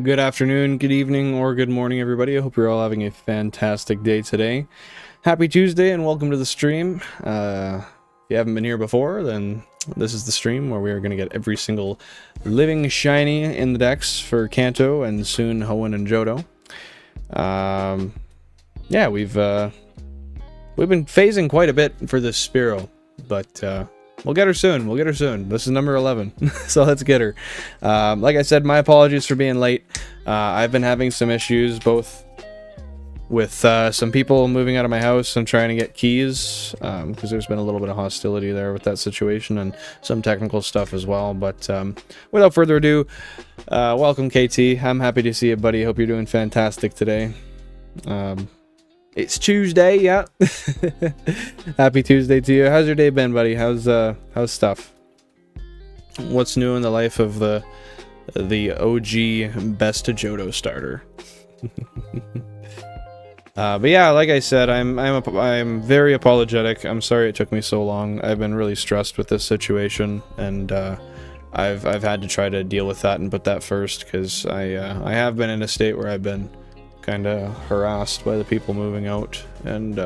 Good afternoon, good evening, or good morning, everybody. I hope you're all having a fantastic day today. Happy Tuesday, and welcome to the stream. If you haven't been here before, then this is the stream where we are going to get every single living shiny in the decks for Kanto and soon Hoenn and Johto. Yeah, we've been phasing quite a bit for this Spearow, but we'll get her soon. We'll get her soon. This is number 11, so let's get her. Like I said, my apologies for being late. I've been having some issues, both with some people moving out of my house and trying to get keys, because there's been a little bit of hostility there with that situation, and some technical stuff as well. But without further ado, welcome KT. I'm happy to see you, buddy. Hope you're doing fantastic today. It's Tuesday, yeah. Happy Tuesday to you. How's your day been, buddy? How's stuff? What's new in the life of the OG best Johto starter? But yeah, like I said, I'm very apologetic. I'm sorry it took me so long. I've been really stressed with this situation, and I've had to try to deal with that and put that first, because I have been in a state where I've been kind of harassed by the people moving out, and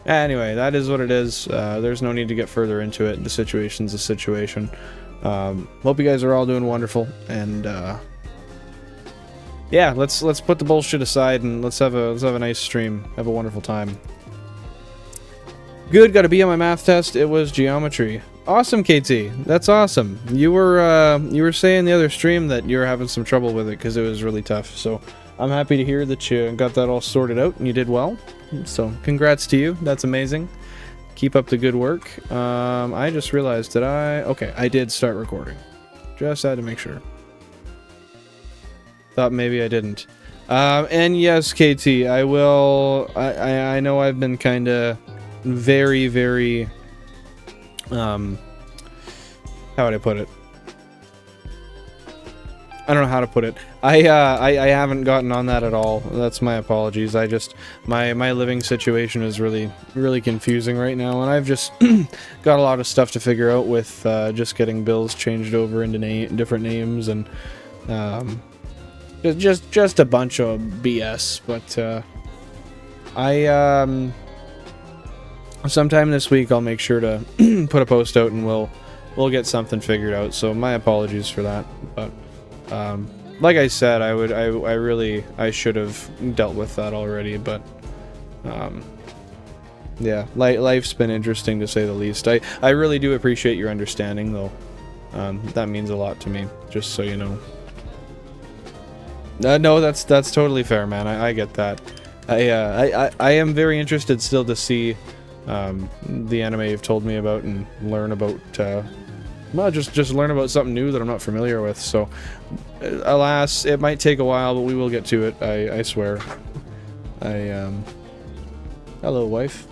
anyway, that is what it is. There's no need to get further into it. The situation's a situation. Hope you guys are all doing wonderful, and yeah, let's put the bullshit aside and let's have a nice stream. Have a wonderful time. Good, got a B on my math test. It was geometry. Awesome, KT. That's awesome. You were saying the other stream that you were having some trouble with it because it was really tough. So I'm happy to hear that you got that all sorted out and you did well. So congrats to you. That's amazing. Keep up the good work. I just realized that okay, I did start recording. Just had to make sure. Thought maybe I didn't. And yes, KT, I will. I know I've been kind of very how would I put it? I don't know how to put it. I haven't gotten on that at all. That's my apologies. My living situation is really confusing right now, and I've just got a lot of stuff to figure out with just getting bills changed over into different names, and just a bunch of BS. But sometime this week I'll make sure to put a post out, and we'll get something figured out. So my apologies for that, but like I said, I should have dealt with that already, but yeah, life's been interesting to say the least. I really do appreciate your understanding, though. That means a lot to me, just so you know. No, that's totally fair, man. I get that. I am very interested still to see the anime you've told me about and learn about. Well, just learn about something new that I'm not familiar with. So, alas, it might take a while, but we will get to it. I swear. Hello, wife.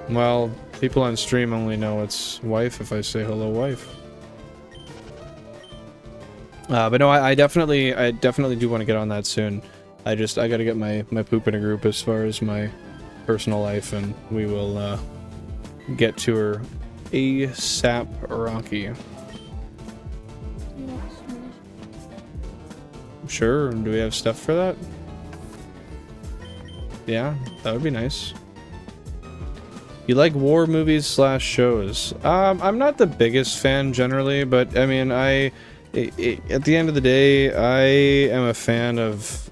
Well, people on stream only know it's wife if I say hello, wife. But no, I definitely do want to get on that soon. I gotta get my poop in a group as far as my personal life, and we will get to her ASAP Rocky. Sure, do we have stuff for that? Yeah, that would be nice. You like war movies / shows? I'm not the biggest fan generally, but I mean, at the end of the day, I am a fan of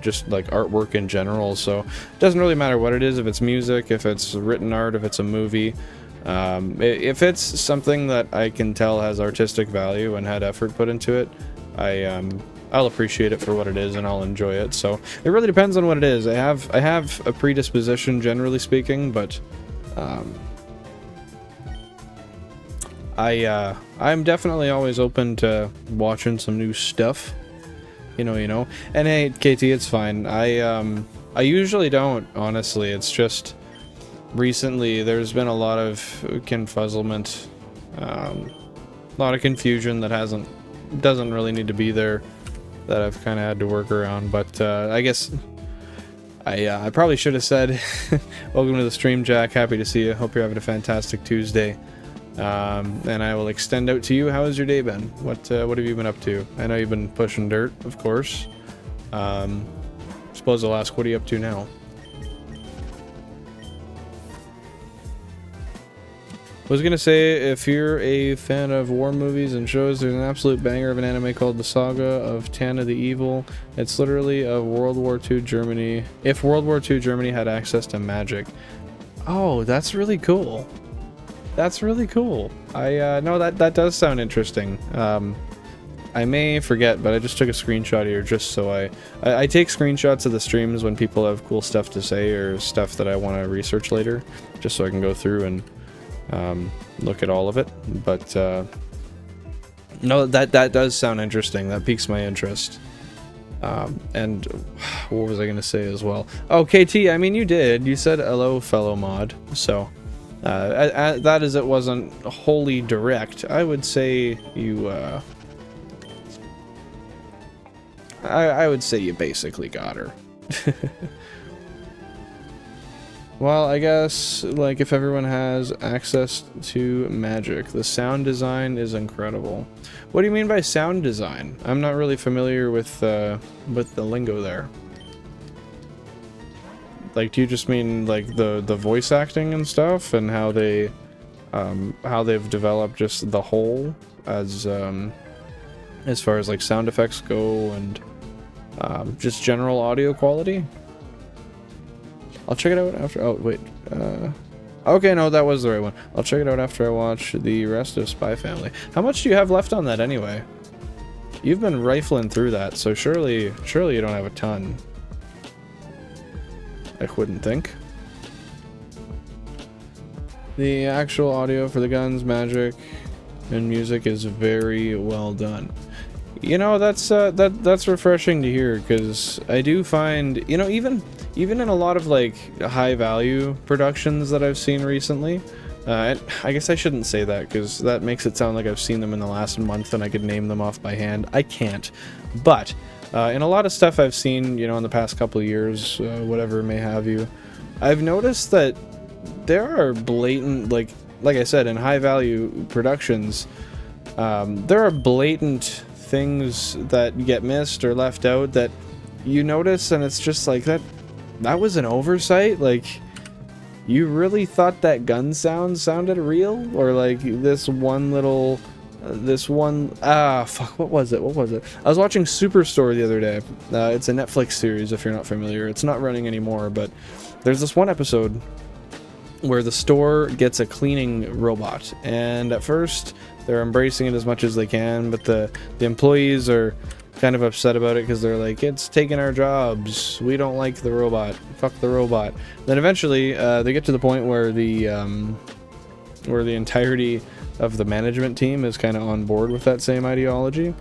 just like artwork in general, so it doesn't really matter what it is, if it's music, if it's written art, if it's a movie. If it's something that I can tell has artistic value and had effort put into it, I'll appreciate it for what it is and I'll enjoy it. So it really depends on what it is. I have a predisposition, generally speaking, but I'm definitely always open to watching some new stuff. You know. And hey, KT, it's fine. I usually don't, honestly. It's just recently there's been a lot of confuzzlement, a lot of confusion that doesn't really need to be there, that I've kind of had to work around. But I guess I probably should have said welcome to the stream, Jack. Happy to see you. Hope you're having a fantastic Tuesday. And I will extend out to you. How has your day been? What have you been up to? I know you've been pushing dirt, of course. Suppose I'll ask, what are you up to now? I was gonna say, if you're a fan of war movies and shows, there's an absolute banger of an anime called The Saga of Tana the Evil. It's literally a World War II Germany. If World War II Germany had access to magic. Oh, that's really cool. That's really cool. No, that does sound interesting. I may forget, but I just took a screenshot here just so I take screenshots of the streams when people have cool stuff to say or stuff that I want to research later, just so I can go through and look at all of it. But no, that does sound interesting. That piques my interest. And what was I gonna say as well? Oh, KT, I mean, you said hello, fellow mod. So that is, it wasn't wholly direct. I would say you I would say you basically got her. Well, I guess, like, if everyone has access to magic, the sound design is incredible. What do you mean by sound design? I'm not really familiar with the lingo there. Like, do you just mean, like, the voice acting and stuff, and how they've developed just the whole as far as, like, sound effects go, and just general audio quality? I'll check it out after. Oh, wait. Okay, no, that was the right one. I'll check it out after I watch the rest of Spy Family. How much do you have left on that anyway? You've been rifling through that, so surely you don't have a ton. I wouldn't think. The actual audio for the guns, magic, and music is very well done. You know, that's refreshing to hear, because I do find, you know, even in a lot of, like, high value productions that I've seen recently, I guess I shouldn't say that, because that makes it sound like I've seen them in the last month and I could name them off by hand. I can't. But in a lot of stuff I've seen, you know, in the past couple of years, whatever may have you, I've noticed that there are blatant, like I said, in high value productions, there are blatant things that get missed or left out that you notice, and it's just like, that was an oversight. Like, you really thought that gun sounded real? Or like this one, fuck, what was it? I was watching Superstore the other day. It's a Netflix series, if you're not familiar. It's not running anymore, but there's this one episode where the store gets a cleaning robot, and at first they're embracing it as much as they can, but the employees are kind of upset about it because they're like, it's taking our jobs, we don't like the robot, fuck the robot. Then eventually they get to the point where the entirety of the management team is kind of on board with that same ideology,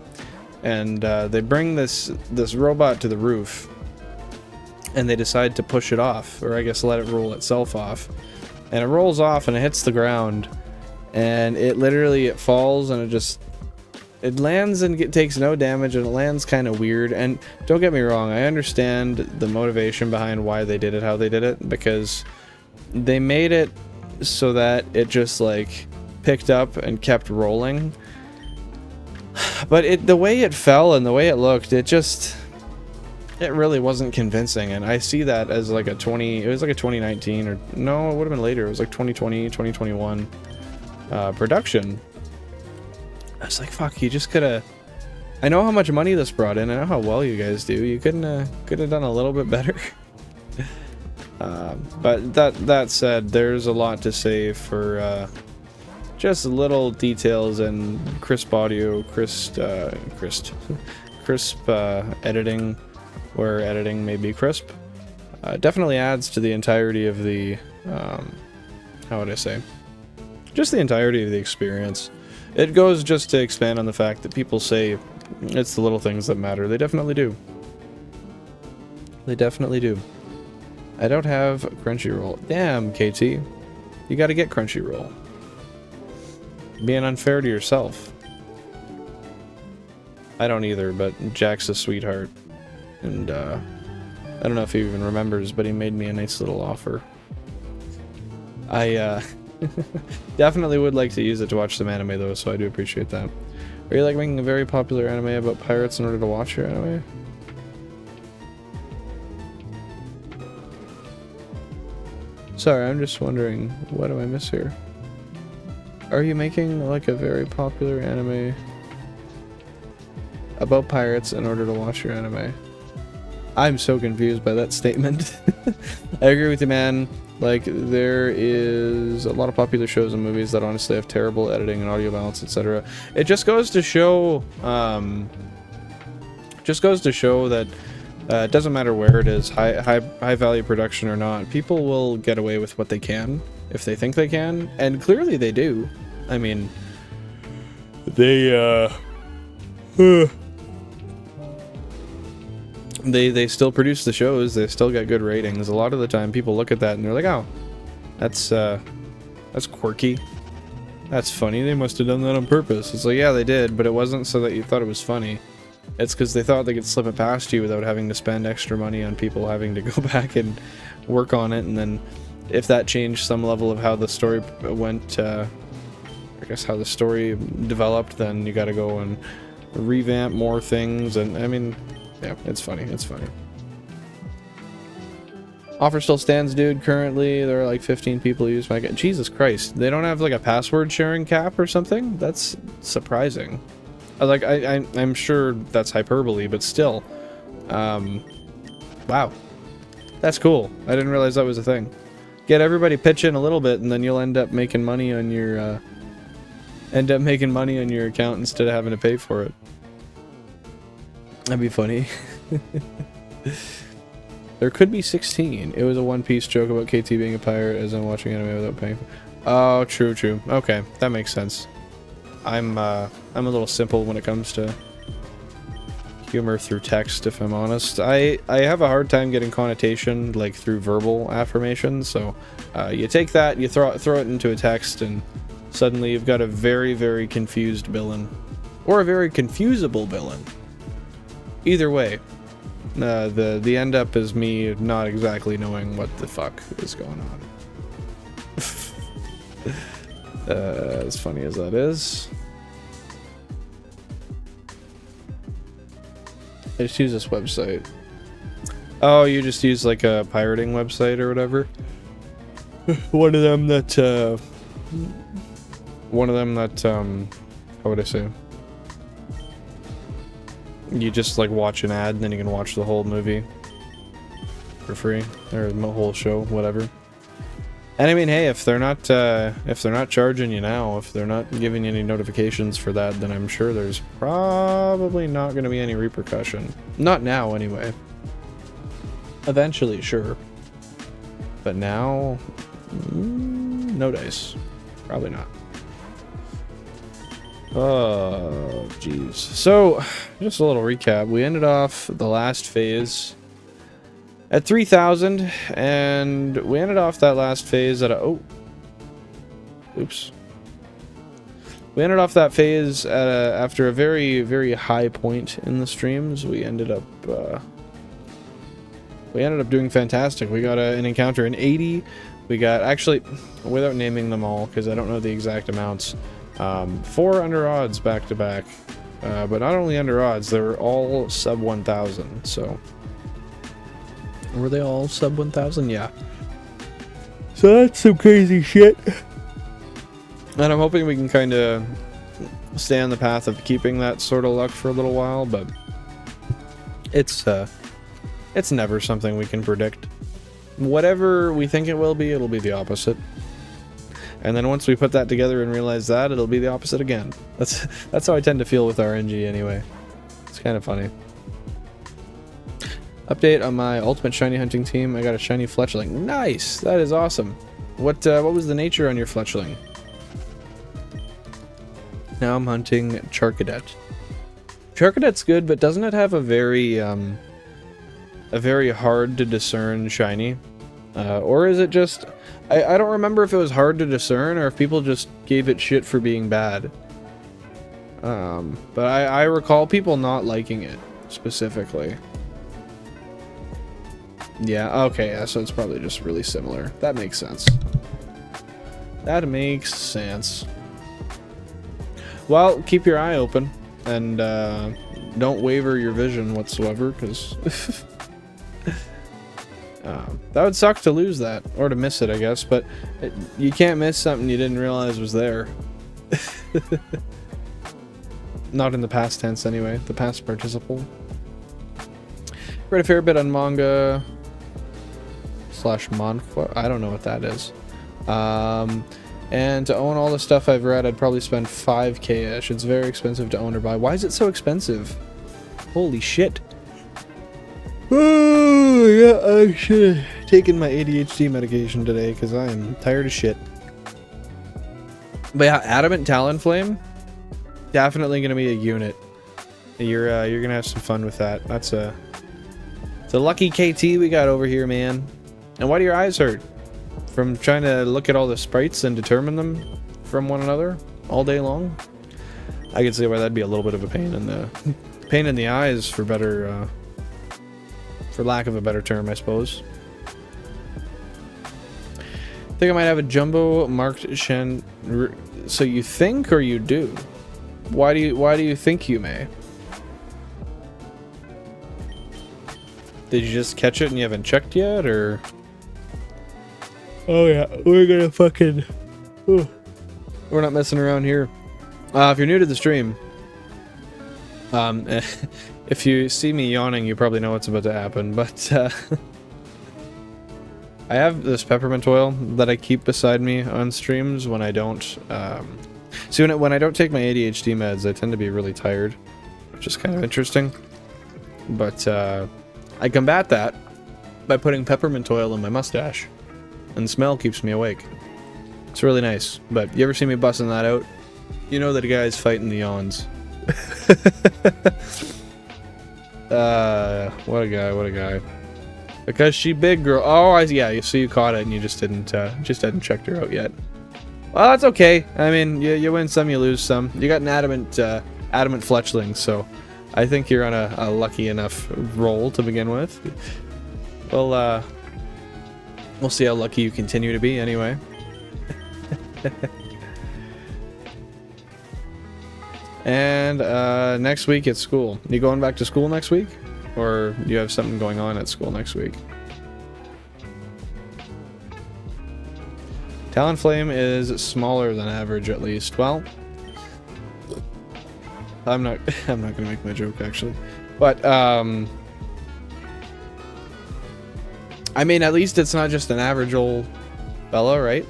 and they bring this robot to the roof, and they decide to push it off, or I guess let it roll itself off. And it rolls off and it hits the ground, and it falls, and it lands and it takes no damage, and it lands kind of weird. And don't get me wrong, I understand the motivation behind why they did it how they did it, because they made it so that it just, like, picked up and kept rolling. But the way it fell and the way it looked, it really wasn't convincing, and I see that as like it was like a 2019, or no, it would have been later, it was like 2020, 2021 production. I was like, fuck, you just coulda, I know how much money this brought in, I know how well you guys do, you could have done a little bit better. But that said, there's a lot to say for just little details and crisp audio, crisp editing, where editing may be crisp. Definitely adds to the entirety of the, how would I say? Just the entirety of the experience. It goes just to expand on the fact that people say it's the little things that matter. They definitely do. They definitely do. I don't have Crunchyroll. Damn, KT. You gotta get Crunchyroll. Being unfair to yourself. I don't either, but Jack's a sweetheart. And, I don't know if he even remembers, but he made me a nice little offer. Definitely would like to use it to watch some anime though, so I do appreciate that. Are you like making a very popular anime about pirates in order to watch your anime? Sorry, I'm just wondering, what do I miss here? Are you making like a very popular anime about pirates in order to watch your anime? I'm so confused by that statement. I agree with you, man. Like, there is a lot of popular shows and movies that honestly have terrible editing and audio balance, etc. It just goes to show, that it doesn't matter where it is, high value production or not, people will get away with what they can if they think they can, and clearly they do. I mean, they still produce the shows, they still get good ratings. A lot of the time people look at that and they're like, oh, that's quirky, that's funny, they must have done that on purpose. It's like, yeah, they did, but it wasn't so that you thought it was funny. It's because they thought they could slip it past you without having to spend extra money on people having to go back and work on it, and then if that changed some level of how the story went, I guess how the story developed, then you gotta go and revamp more things, and I mean, yeah, it's funny, it's funny. Offer still stands, dude. Currently, there are like 15 people who use my... Jesus Christ, they don't have like a password sharing cap or something? That's surprising. Like, I'm sure that's hyperbole, but still. Wow. That's cool. I didn't realize that was a thing. Get everybody pitch in a little bit, and then you'll end up making money on your, account instead of having to pay for it. That'd be funny. There could be 16. It was a One Piece joke about KT being a pirate as I'm watching anime without paying. Oh, true, true. Okay, that makes sense. I'm a little simple when it comes to humor through text, if I'm honest. I have a hard time getting connotation like through verbal affirmation, so you take that, you throw it into a text, and suddenly you've got a very, very confused Billen. Or a very confusable Billen. Either way, the end up is me not exactly knowing what the fuck is going on. As funny as that is. I just use this website. Oh, you just use like a pirating website or whatever? One of them that, how would I say? You just like watch an ad and then you can watch the whole movie for free, or the whole show, whatever. And I mean, hey, if they're not charging you now, if they're not giving you any notifications for that, then I'm sure there's probably not going to be any repercussion. Not now, anyway. Eventually, sure. But now, no dice. Probably not. Oh, jeez. So, just a little recap. We ended off the last phase at 3,000, and we ended off that last phase at a... Oh. Oops. We ended off that phase at after a very, very high point in the streams. We ended up doing fantastic. We got an encounter in 80. We got, actually, without naming them all, because I don't know the exact amounts, 4 under odds back to back. But not only under odds, they were all sub 1,000, so... Were they all sub 1,000? Yeah. So that's some crazy shit. And I'm hoping we can kind of stay on the path of keeping that sort of luck for a little while, but it's never something we can predict. Whatever we think it will be, it'll be the opposite. And then once we put that together and realize that, it'll be the opposite again. That's how I tend to feel with RNG anyway. It's kind of funny. Update on my ultimate shiny hunting team. I got a shiny fletchling. Nice! That is awesome. What was the nature on your fletchling? Now I'm hunting Charcadet. Charcadet's good, but doesn't it have a very hard to discern shiny? Or is it just... I don't remember if it was hard to discern or if people just gave it shit for being bad. But I recall people not liking it, specifically. Yeah, okay, yeah, so it's probably just really similar. That makes sense. That makes sense. Well, keep your eye open, and don't waver your vision whatsoever, because that would suck to lose that, or to miss it, I guess, but you can't miss something you didn't realize was there. Not in the past tense, anyway. The past participle. Read a fair bit on manga / manhwa. I don't know what that is. And to own all the stuff I've read, I'd probably spend 5k-ish. It's very expensive to own or buy. Why is it so expensive? Holy shit. Oh, yeah, I should have taken my ADHD medication today, because I am tired of shit. But yeah, Adamant Talonflame, definitely going to be a unit. You're going to have some fun with that. It's a lucky KT we got over here, man. And why do your eyes hurt? From trying to look at all the sprites and determine them from one another all day long? I could see why that'd be a little bit of a pain in the eyes, for better, for lack of a better term, I suppose. I think I might have a jumbo marked Shen. So you think, or you do? Why do you think you may? Did you just catch it and you haven't checked yet, or? Oh yeah, we're gonna fucking... Ooh. We're not messing around here. If you're new to the stream, if you see me yawning, you probably know what's about to happen, but I have this peppermint oil that I keep beside me on streams when I don't... see, when I don't take my ADHD meds, I tend to be really tired, which is kind of interesting. But I combat that by putting peppermint oil in my mustache. And the smell keeps me awake. It's really nice. But you ever see me busting that out? You know that a guy's fighting the yawns. What a guy. Because she big girl. Oh, yeah, you see, you caught it and you just hadn't checked her out yet. Well, that's okay. I mean, you win some, you lose some. You got an adamant fletchling, so I think you're on a lucky enough roll to begin with. Well, we'll see how lucky you continue to be, anyway. And next week at school. You going back to school next week? Or do you have something going on at school next week? Talonflame is smaller than average, at least. Well, I'm not gonna make my joke, actually. But I mean, at least it's not just an average old fella, right?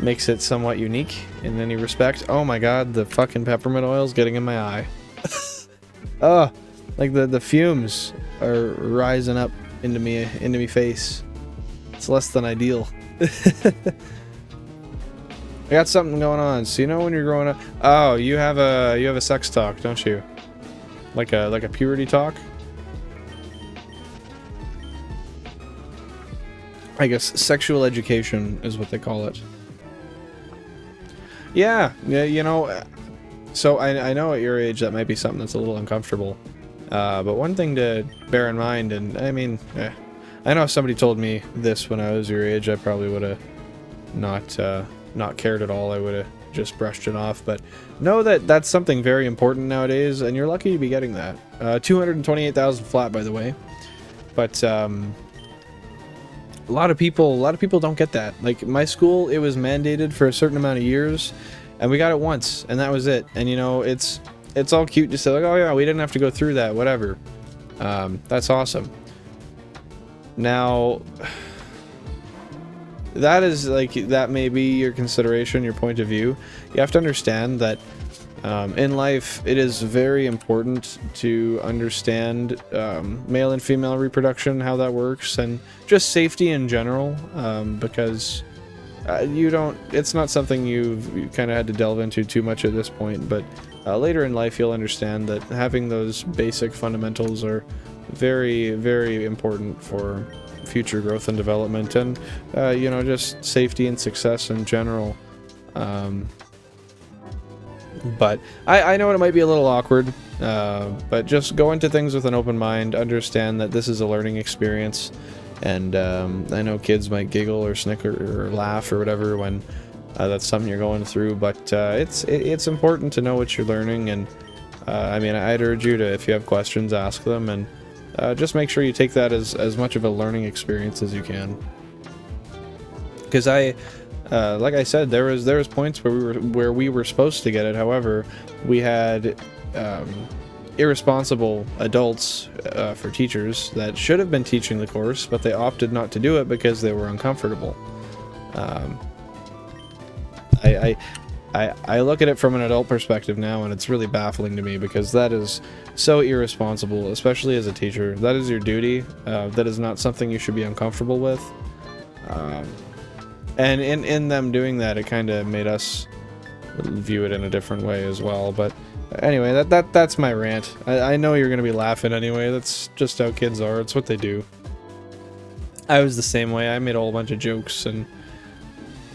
Makes it somewhat unique in any respect. Oh my god, the fucking peppermint oil's getting in my eye. Oh, like the fumes are rising up into me face. It's less than ideal. I got something going on. So you know when you're growing up, oh, you have a sex talk, don't you? Like a puberty talk? I guess sexual education is what they call it. Yeah, you know, so I know at your age that might be something that's a little uncomfortable. But one thing to bear in mind, and I mean, I know if somebody told me this when I was your age, I probably would have not cared at all. I would have just brushed it off. But know that that's something very important nowadays, and you're lucky to be getting that. 228,000 flat, by the way. But a lot of people don't get that. Like my school, it was mandated for a certain amount of years, and we got it once, and that was it. And you know, it's all cute to say like, oh yeah, we didn't have to go through that, whatever. That's awesome. Now, that may be your consideration, your point of view. You have to understand that in life, it is very important to understand male and female reproduction, how that works, and just safety in general, because it's not something you kind of had to delve into too much at this point, but later in life you'll understand that having those basic fundamentals are very, very important for future growth and development, and you know, just safety and success in general. But I know it might be a little awkward, but just go into things with an open mind, understand that this is a learning experience, And I know kids might giggle or snicker or laugh or whatever when that's something you're going through, but it's important to know what you're learning. And I mean, I'd urge you to, if you have questions, ask them, and just make sure you take that as much of a learning experience as you can. Because like I said, there was points where we were supposed to get it. However, we had irresponsible adults for teachers that should have been teaching the course, but they opted not to do it because they were uncomfortable. I look at it from an adult perspective now, and it's really baffling to me, because that is so irresponsible, especially as a teacher. That is your duty. That is not something you should be uncomfortable with. And in them doing that, it kind of made us view it in a different way as well. But anyway, that's my rant. I know you're going to be laughing anyway. That's just how kids are. It's what they do. I was the same way. I made a whole bunch of jokes and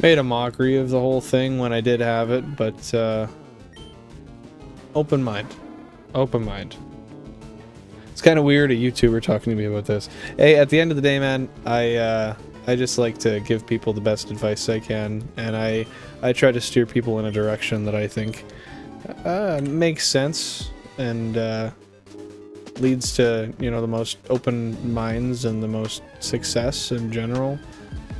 made a mockery of the whole thing when I did have it, but open mind. Open mind. It's kind of weird a YouTuber talking to me about this. Hey, at the end of the day, man, I just like to give people the best advice I can, and I try to steer people in a direction that I think makes sense and leads to, you know, the most open minds and the most success in general.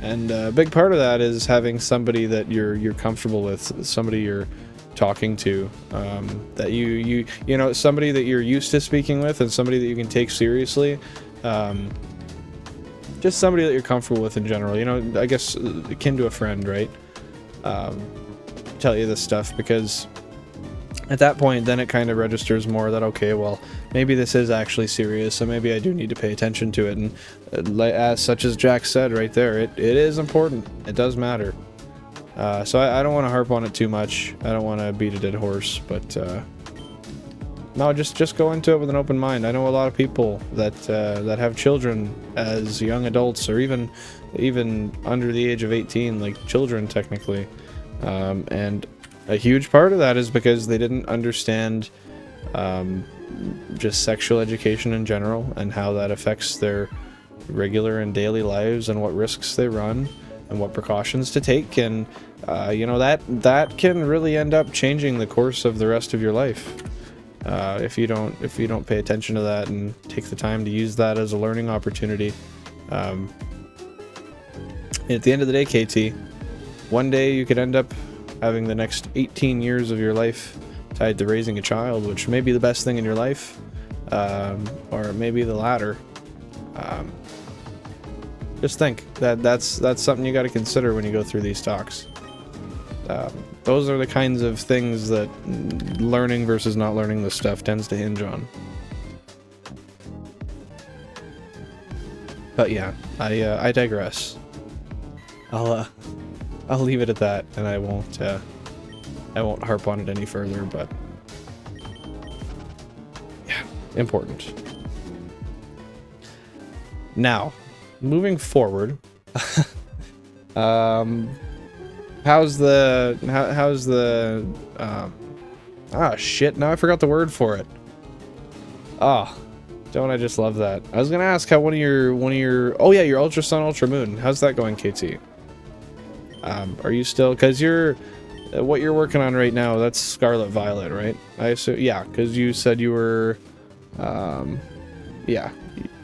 And a big part of that is having somebody that you're comfortable with, somebody you're talking to, that you know, somebody that you're used to speaking with, and somebody that you can take seriously. Just somebody that you're comfortable with in general, you know, I guess akin to a friend, right? Tell you this stuff, because at that point, then it kind of registers more that, okay, well, maybe this is actually serious, so maybe I do need to pay attention to it. And as such as Jack said right there, it is important. It does matter. So I don't want to harp on it too much. I don't want to beat a dead horse, but no, just go into it with an open mind. I know a lot of people that have children as young adults, or even under the age of 18, like children technically, and a huge part of that is because they didn't understand just sexual education in general, and how that affects their regular and daily lives, and what risks they run, and what precautions to take. And you know, that can really end up changing the course of the rest of your life. If you don't pay attention to that and take the time to use that as a learning opportunity. At the end of the day, KT, one day you could end up having the next 18 years of your life tied to raising a child, which may be the best thing in your life, or it may be the latter. Just think that's something you got to consider when you go through these talks. Those are the kinds of things that learning versus not learning this stuff tends to hinge on. But yeah, I digress. I'll leave it at that, and I won't harp on it any further. But yeah, important. Now, moving forward, how's the shit, now I forgot the word for it. Don't I just love that? I was gonna ask how one of your oh yeah, your Ultra Sun, Ultra Moon, how's that going, KT? Are you still, because what you're working on right now, that's Scarlet Violet, right? I assume, yeah, because you said you were yeah,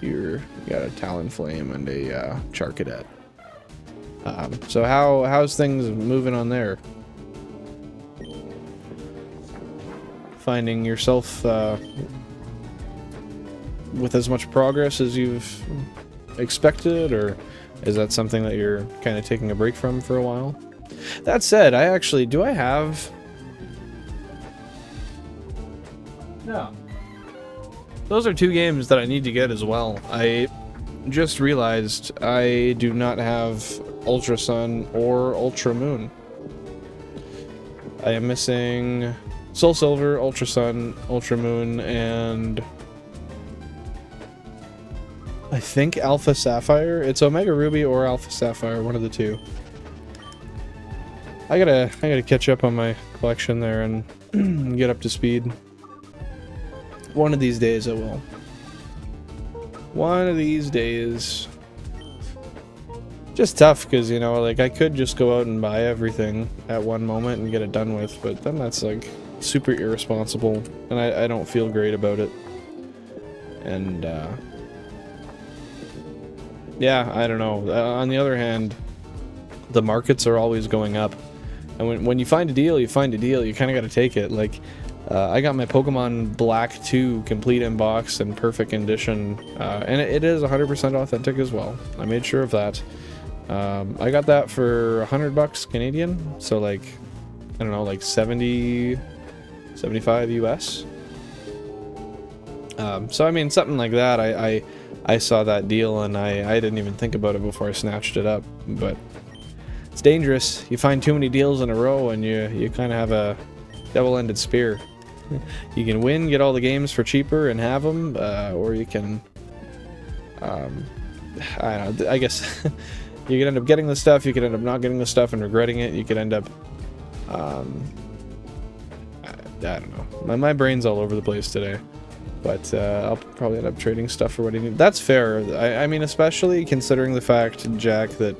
you got a Talonflame and a Charcadet. So how's things moving on there? Finding yourself with as much progress as you've expected, or is that something that you're kind of taking a break from for a while? That said, do I have... No. Those are two games that I need to get as well. I just realized I do not have Ultra Sun or Ultra Moon. I am missing Soul Silver, Ultra Sun, Ultra Moon, and I think Alpha Sapphire. It's Omega Ruby or Alpha Sapphire, one of the two. I gotta catch up on my collection there and get up to speed. One of these days I will. One of these days. just tough because, you know, like I could just go out and buy everything at one moment and get it done with, but then that's like super irresponsible, and I don't feel great about it. And yeah, I don't know. On the other hand, the markets are always going up, and when you find a deal, you find a deal. You kind of got to take it. Like I got my Pokemon Black 2 complete in box and perfect condition, and it is 100% authentic as well. I made sure of that. I got that for $100 Canadian, so like, I don't know, like 75 US. So I mean, something like that. I saw that deal and I didn't even think about it before I snatched it up. But it's dangerous. You find too many deals in a row and you kind of have a double-ended spear. You can win, get all the games for cheaper and have them, or you can, I don't know, I guess you could end up getting the stuff, you could end up not getting the stuff and regretting it, you could end up, I don't know, my brain's all over the place today, but I'll probably end up trading stuff for what I need. That's fair. I mean, especially considering the fact, Jack, that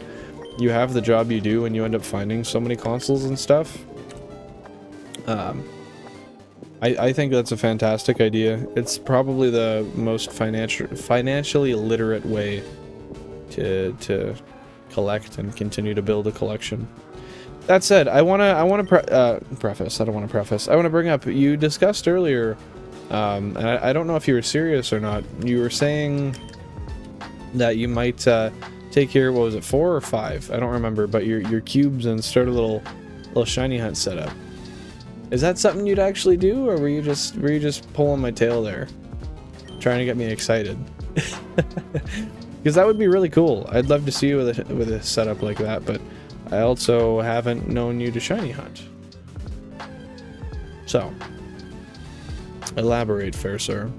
you have the job you do and you end up finding so many consoles and stuff. I think that's a fantastic idea. It's probably the most financially literate way to collect and continue to build a collection. That said, I want to preface. I don't want to preface. I want to bring up, you discussed earlier, and I don't know if you were serious or not. You were saying that you might take your, what was it, 4 or 5? I don't remember, but your cubes and start a little shiny hunt setup. Is that something you'd actually do, or were you just pulling my tail there, trying to get me excited? Because that would be really cool. I'd love to see you with a setup like that, but I also haven't known you to shiny hunt. So, elaborate, fair sir.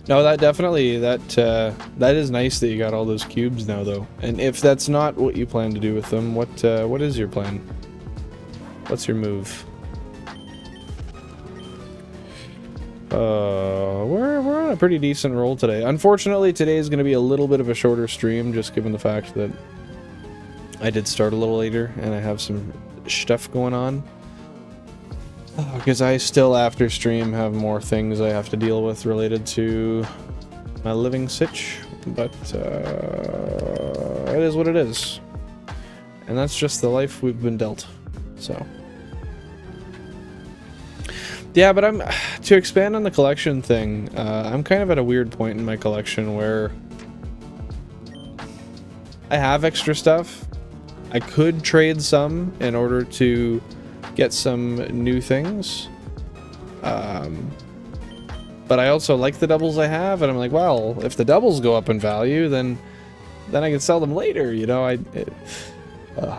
No, that definitely, that is nice that you got all those cubes now, though. And if that's not what you plan to do with them, what is your plan? What's your move? We're on a pretty decent roll today. Unfortunately, today is going to be a little bit of a shorter stream, just given the fact that I did start a little later and I have some stuff going on. Because I still, after stream, have more things I have to deal with related to my living sitch. But it is what it is. And that's just the life we've been dealt. So. Yeah, but to expand on the collection thing, I'm kind of at a weird point in my collection where I have extra stuff. I could trade some in order to get some new things. But I also like the doubles I have, and I'm like, well, if the doubles go up in value, then I can sell them later, you know?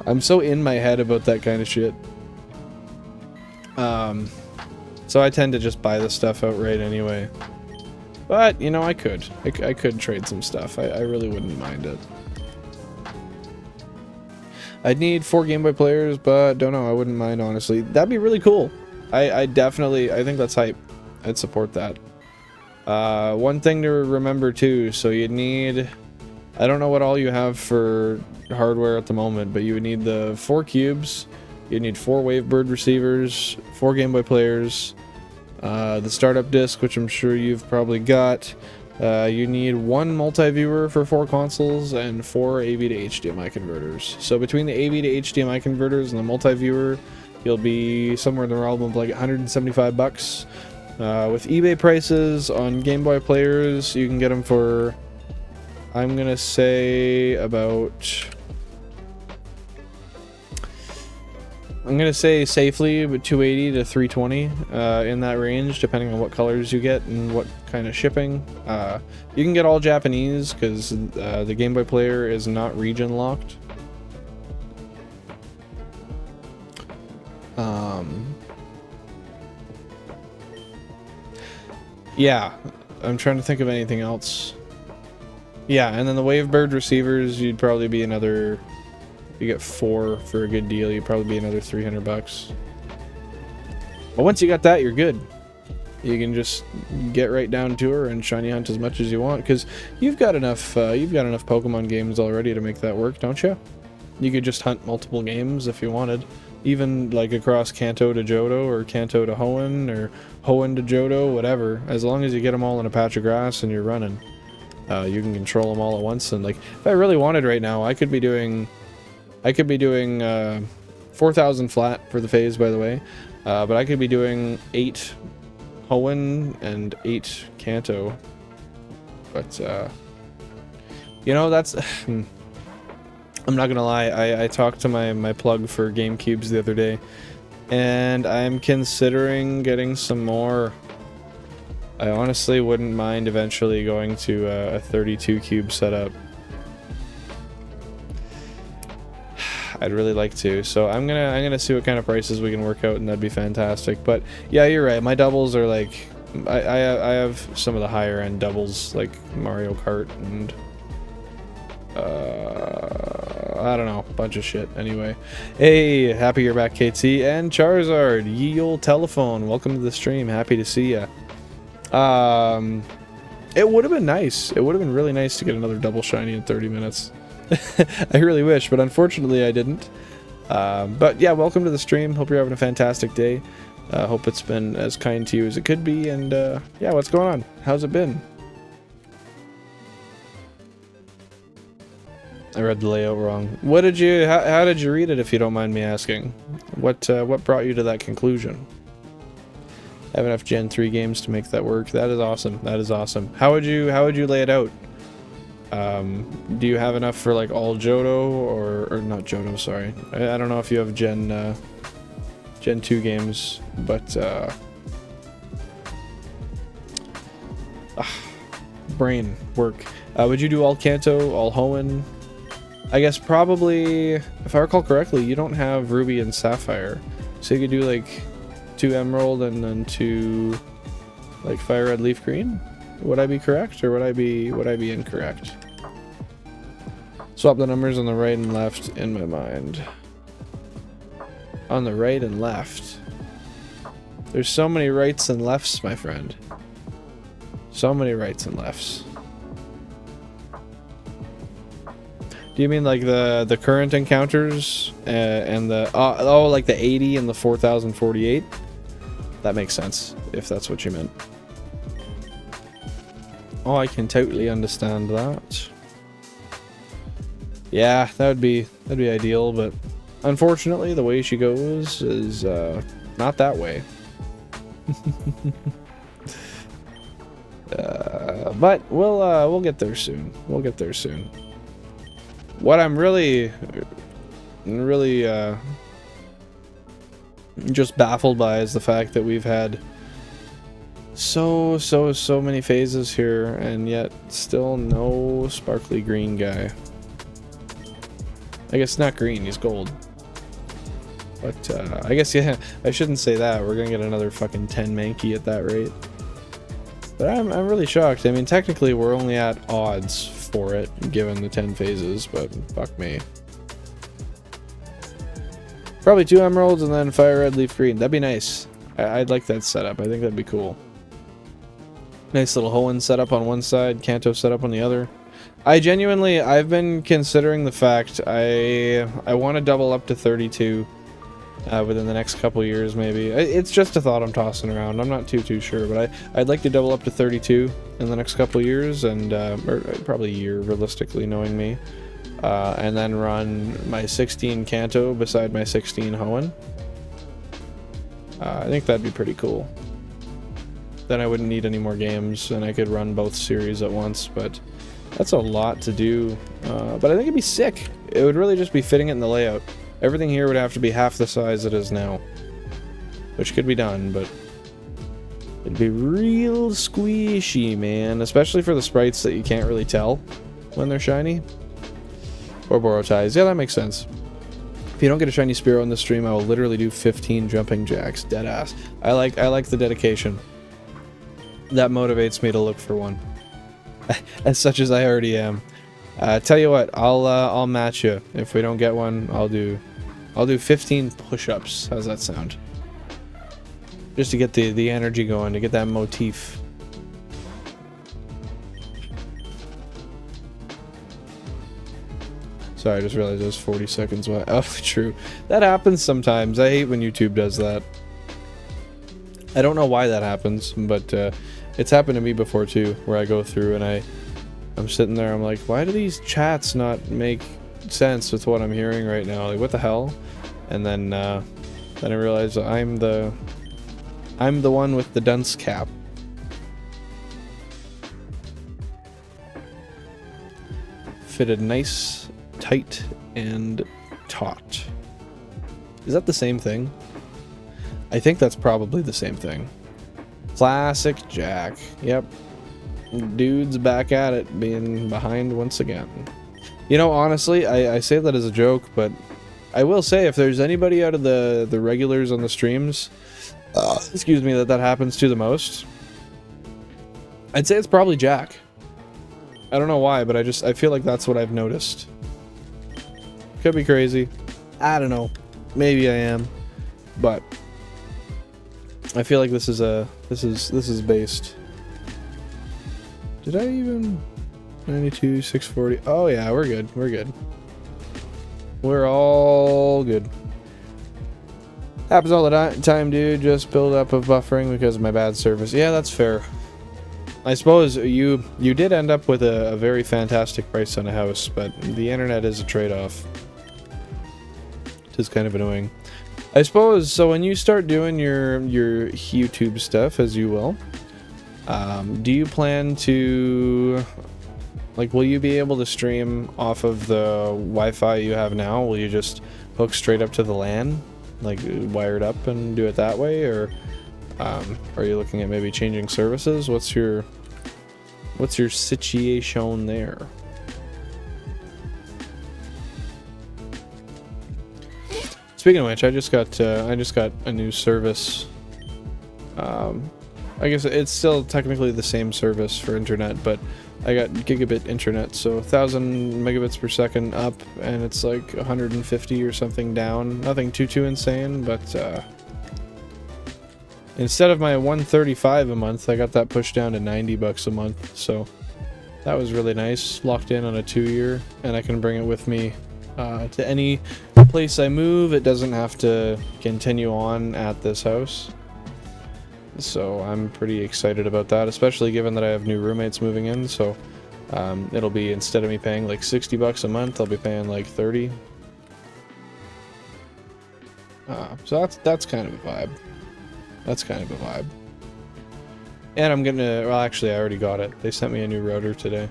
I'm so in my head about that kind of shit. So I tend to just buy the stuff outright anyway. But, you know, I could trade some stuff. I really wouldn't mind it. I'd need 4 Game Boy players, but don't know, I wouldn't mind, honestly. That'd be really cool. I think that's hype. I'd support that. One thing to remember too, so you'd need, I don't know what all you have for hardware at the moment, but you would need the 4 cubes, you'd need 4 Wavebird receivers, 4 Game Boy players, the startup disc, which I'm sure you've probably got. You need 1 multi-viewer for 4 consoles and 4 AV to HDMI converters. So between the AV to HDMI converters and the multi-viewer, you'll be somewhere in the realm of like $175. With eBay prices on Game Boy players, you can get them for, I'm gonna say safely about 280 to 320 in that range, depending on what colors you get and what kind of shipping. You can get all Japanese because the Game Boy player is not region locked. Yeah, I'm trying to think of anything else. Yeah, and then the Wavebird receivers, you'd probably be another, you get 4 for a good deal, you'd probably be another $300. But once you got that, you're good. You can just get right down to her and shiny hunt as much as you want, because you've got enough Pokemon games already to make that work, don't you? You could just hunt multiple games if you wanted, even like across Kanto to Johto or Kanto to Hoenn or Hoenn to Johto, whatever. As long as you get them all in a patch of grass and you're running, you can control them all at once. And like, if I really wanted right now, I could be doing 4,000 flat for the phase, by the way, but I could be doing 8 Hoenn and 8 Kanto. But you know, that's I'm not gonna lie, I talked to my plug for Gamecubes the other day, and I'm considering getting some more. I honestly wouldn't mind eventually going to a 32 cube setup. I'd really like to, so I'm gonna see what kind of prices we can work out, and that'd be fantastic. But yeah, you're right. My doubles are like, I have some of the higher end doubles like Mario Kart and I don't know, bunch of shit. Anyway, hey, happy you're back, KT and Charizard. Ye old telephone, welcome to the stream. Happy to see ya. It would have been nice. It would have been really nice to get another double shiny in 30 minutes. I really wish, but unfortunately I didn't. But yeah, welcome to the stream. Hope you're having a fantastic day. Hope it's been as kind to you as it could be. And yeah, what's going on? How's it been? I read the layout wrong. What did you? How did you read it, if you don't mind me asking? What brought you to that conclusion? I have enough Gen 3 games to make that work. That is awesome. That is awesome. How would you lay it out? Do you have enough for like all Johto or not Johto? Sorry, I don't know if you have Gen 2 games, but brain work. Would you do all Kanto, all Hoenn? I guess probably, if I recall correctly, you don't have Ruby and Sapphire, so you could do like 2 Emerald and then 2 like FireRed, LeafGreen. Would I be correct, or would I be incorrect? Swap the numbers on the right and left in my mind. On the right and left. There's so many rights and lefts, my friend. So many rights and lefts. Do you mean like the current encounters and the oh, like the 80 and the 4048? That makes sense, if that's what you meant. Oh, I can totally understand that. Yeah, that'd be ideal, but unfortunately the way she goes is not that way. But we'll get there soon. We'll get there soon. What I'm really just baffled by is the fact that we've had so many phases here, and yet still no sparkly green guy. I guess not green, he's gold. But I guess, yeah, I shouldn't say that. We're gonna get another fucking 10 Mankey at that rate. But I'm really shocked. I mean, technically we're only at odds for it, given the 10 phases, but fuck me. Probably 2 Emeralds and then FireRed, LeafGreen. That'd be nice. I'd like that setup. I think that'd be cool. Nice little Hoenn setup on one side, Kanto setup on the other. I've been considering the fact I want to double up to 32 within the next couple years, maybe. It's just a thought I'm tossing around. I'm not too sure, but I'd like to double up to 32 in the next couple years, and or probably a year, realistically, knowing me, and then run my 16 Kanto beside my 16 Hoenn. I think that'd be pretty cool. Then I wouldn't need any more games, and I could run both series at once, but that's a lot to do. But I think it'd be sick. It would really just be fitting it in the layout. Everything here would have to be half the size it is now, which could be done, but it'd be real squishy, man, especially for the sprites that you can't really tell when they're shiny. Or Borotais. Yeah, that makes sense. If you don't get a shiny Spearow in the stream, I will literally do 15 jumping jacks. Deadass. I like the dedication. That motivates me to look for one. As such as I already am. Tell you what, I'll match you. If we don't get one, I'll do 15 push-ups. How's that sound? Just to get the energy going, to get that motif. Sorry, I just realized it was 40 seconds away. Oh, true. That happens sometimes. I hate when YouTube does that. I don't know why that happens, but it's happened to me before too, where I go through and I'm sitting there, I'm like, why do these chats not make sense with what I'm hearing right now? Like, what the hell? And then I realize I'm the one with the dunce cap. Fitted nice, tight, and taut. Is that the same thing? I think that's probably the same thing. Classic Jack. Yep. Dude's back at it, being behind once again. You know, honestly, I say that as a joke, but I will say if there's anybody out of the regulars on the streams, excuse me, that happens to the most, I'd say it's probably Jack. I don't know why, but I feel like that's what I've noticed. Could be crazy. I don't know. Maybe I am. But I feel like this is based. Did I even 92, 640? Oh yeah, we're good. We're good. We're all good. Happens all the time, dude. Just build up of buffering because of my bad service. Yeah, that's fair. I suppose you did end up with a very fantastic price on a house, but the internet is a trade-off. It is kind of annoying. I suppose, so when you start doing your YouTube stuff, as you will, do you plan to, like, will you be able to stream off of the Wi-Fi you have now? Will you just hook straight up to the LAN, like wire it up and do it that way, or are you looking at maybe changing services? What's your situation there? Speaking of which, I just got a new service. I guess it's still technically the same service for internet, but I got gigabit internet, so 1,000 megabits per second up, and it's like 150 or something down. Nothing too insane, but instead of my 135 a month, I got that pushed down to 90 bucks a month. So that was really nice. Locked in on a 2-year, and I can bring it with me to any place I move. It doesn't have to continue on at this house. So I'm pretty excited about that, especially given that I have new roommates moving in. So it'll be, instead of me paying like 60 bucks a month, I'll be paying like 30. So that's kind of a vibe. That's kind of a vibe. And I'm gonna, well, actually I already got it. They sent me a new router today.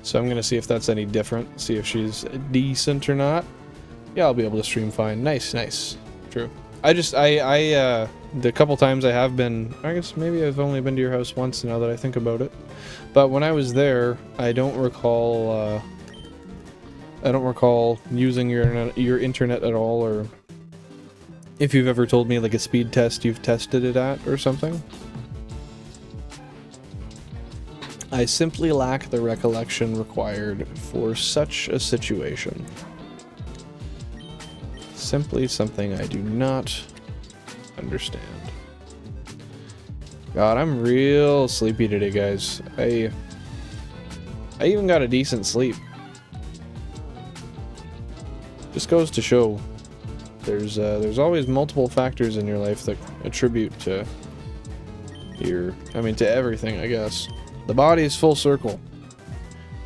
So I'm gonna see if that's any different, see if she's decent or not. Yeah, I'll be able to stream fine. Nice. True. The couple times I have been, I guess maybe I've only been to your house once now that I think about it. But when I was there, I don't recall using your internet at all, or if you've ever told me like a speed test you've tested it at or something. I simply lack the recollection required for such a situation. Simply something I do not understand. God, I'm real sleepy today, guys. I even got a decent sleep. Just goes to show there's always multiple factors in your life that attribute to to everything, I guess. The body is full circle.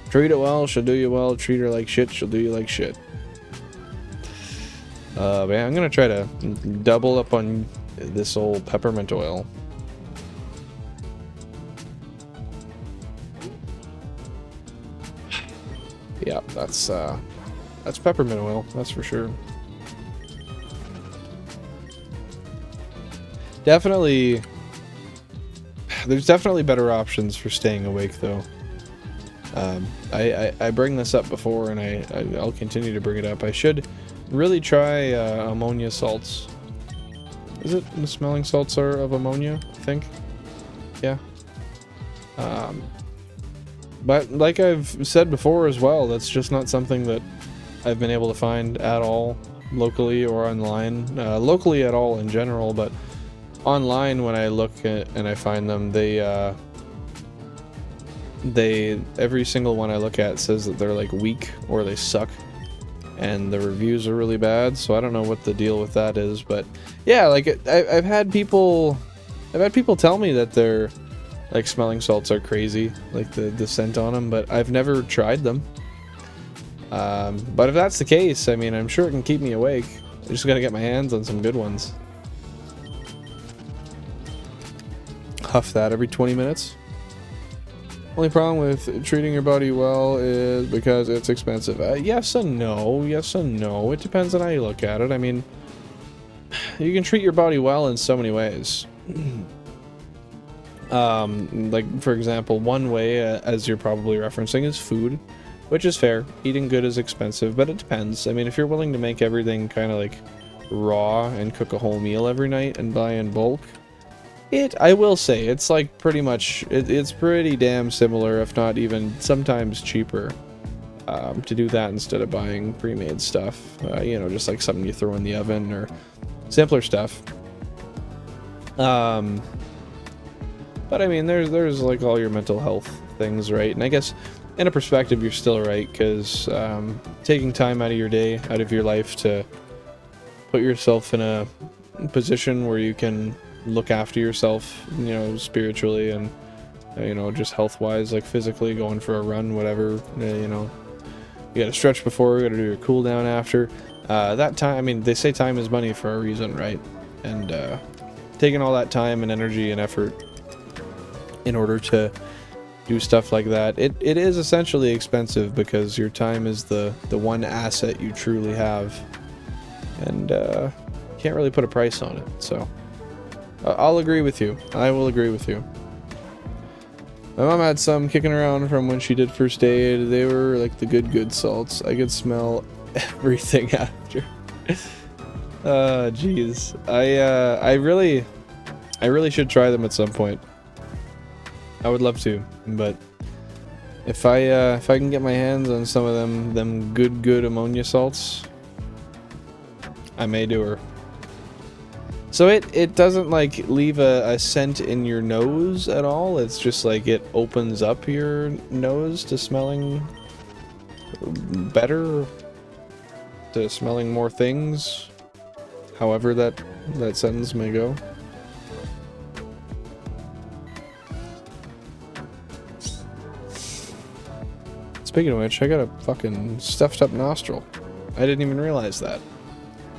Treat it well, she'll do you well. Treat her like shit, she'll do you like shit. But yeah, I'm gonna try to double up on this old peppermint oil. Yeah, that's peppermint oil, that's for sure. Definitely, there's definitely better options for staying awake, though. I bring this up before, and I'll continue to bring it up. I should really try ammonia salts. Is it the smelling salts are of ammonia, I think? Yeah. But like I've said before as well, that's just not something that I've been able to find at all locally or online. Locally at all in general, but online when I look at and I find them, they every single one I look at says that they're like weak or they suck, and the reviews are really bad. So I don't know what the deal with that is, but yeah, like I've had people tell me that they're like smelling salts are crazy, like the scent on them, but I've never tried them. But if that's the case, I mean, I'm sure it can keep me awake. I just gotta get my hands on some good ones. Huff that every 20 minutes. Only problem with treating your body well is because it's expensive. Yes and no. Yes and no. It depends on how you look at it. I mean, you can treat your body well in so many ways. Like, for example, one way, as you're probably referencing, is food, which is fair. Eating good is expensive, but it depends. I mean, if you're willing to make everything kind of like raw and cook a whole meal every night and buy in bulk, I will say, it's like pretty much, it's pretty damn similar, if not even sometimes cheaper, to do that instead of buying pre-made stuff. You know, just like something you throw in the oven or simpler stuff. But I mean, there's like all your mental health things, right? And I guess in a perspective, you're still right, because taking time out of your day, out of your life to put yourself in a position where you can look after yourself, you know, spiritually and, you know, just health-wise, like physically, going for a run, whatever, you know, you gotta stretch before, you gotta do your cool down after. That time, I mean, they say time is money for a reason, right? And taking all that time and energy and effort in order to do stuff like that, it is essentially expensive, because your time is the one asset you truly have, and can't really put a price on it. So I'll agree with you. I will agree with you. My mom had some kicking around from when she did first aid. They were like the good salts. I could smell everything after. Jeez. I really should try them at some point. I would love to, but if I can get my hands on some of them good ammonia salts, I may do her. So it doesn't like leave a scent in your nose at all. It's just like it opens up your nose to smelling better, to smelling more things, however that sentence may go. Speaking of which, I got a fucking stuffed up nostril. I didn't even realize that.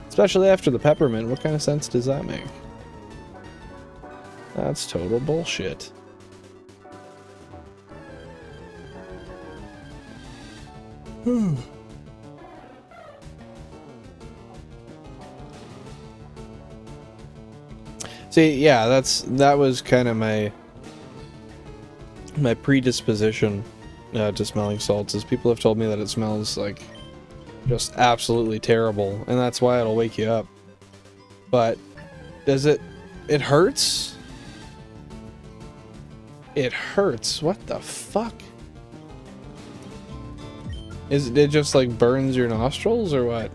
Especially after the peppermint, what kind of sense does that make? That's total bullshit. See, yeah, that was kind of my predisposition to smelling salts, is people have told me that it smells like just absolutely terrible, and that's why it'll wake you up. But does it hurts? It hurts. What the fuck? It just like burns your nostrils or what?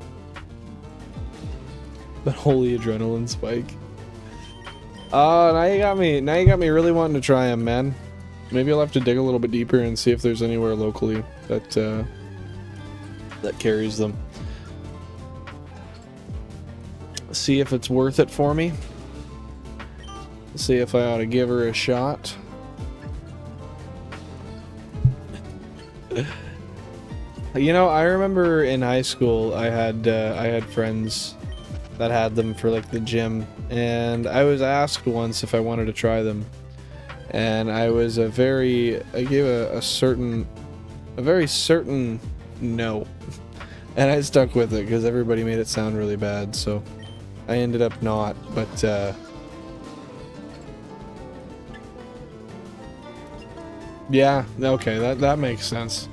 The holy adrenaline spike. Oh, now you got me really wanting to try them, man. Maybe I'll have to dig a little bit deeper and see if there's anywhere locally that carries them. See if it's worth it for me. See if I ought to give her a shot. You know, I remember in high school I had friends that had them for like the gym, and I was asked once if I wanted to try them, and I gave a very certain no, and I stuck with it because everybody made it sound really bad, so I ended up not. But yeah, okay, that makes sense.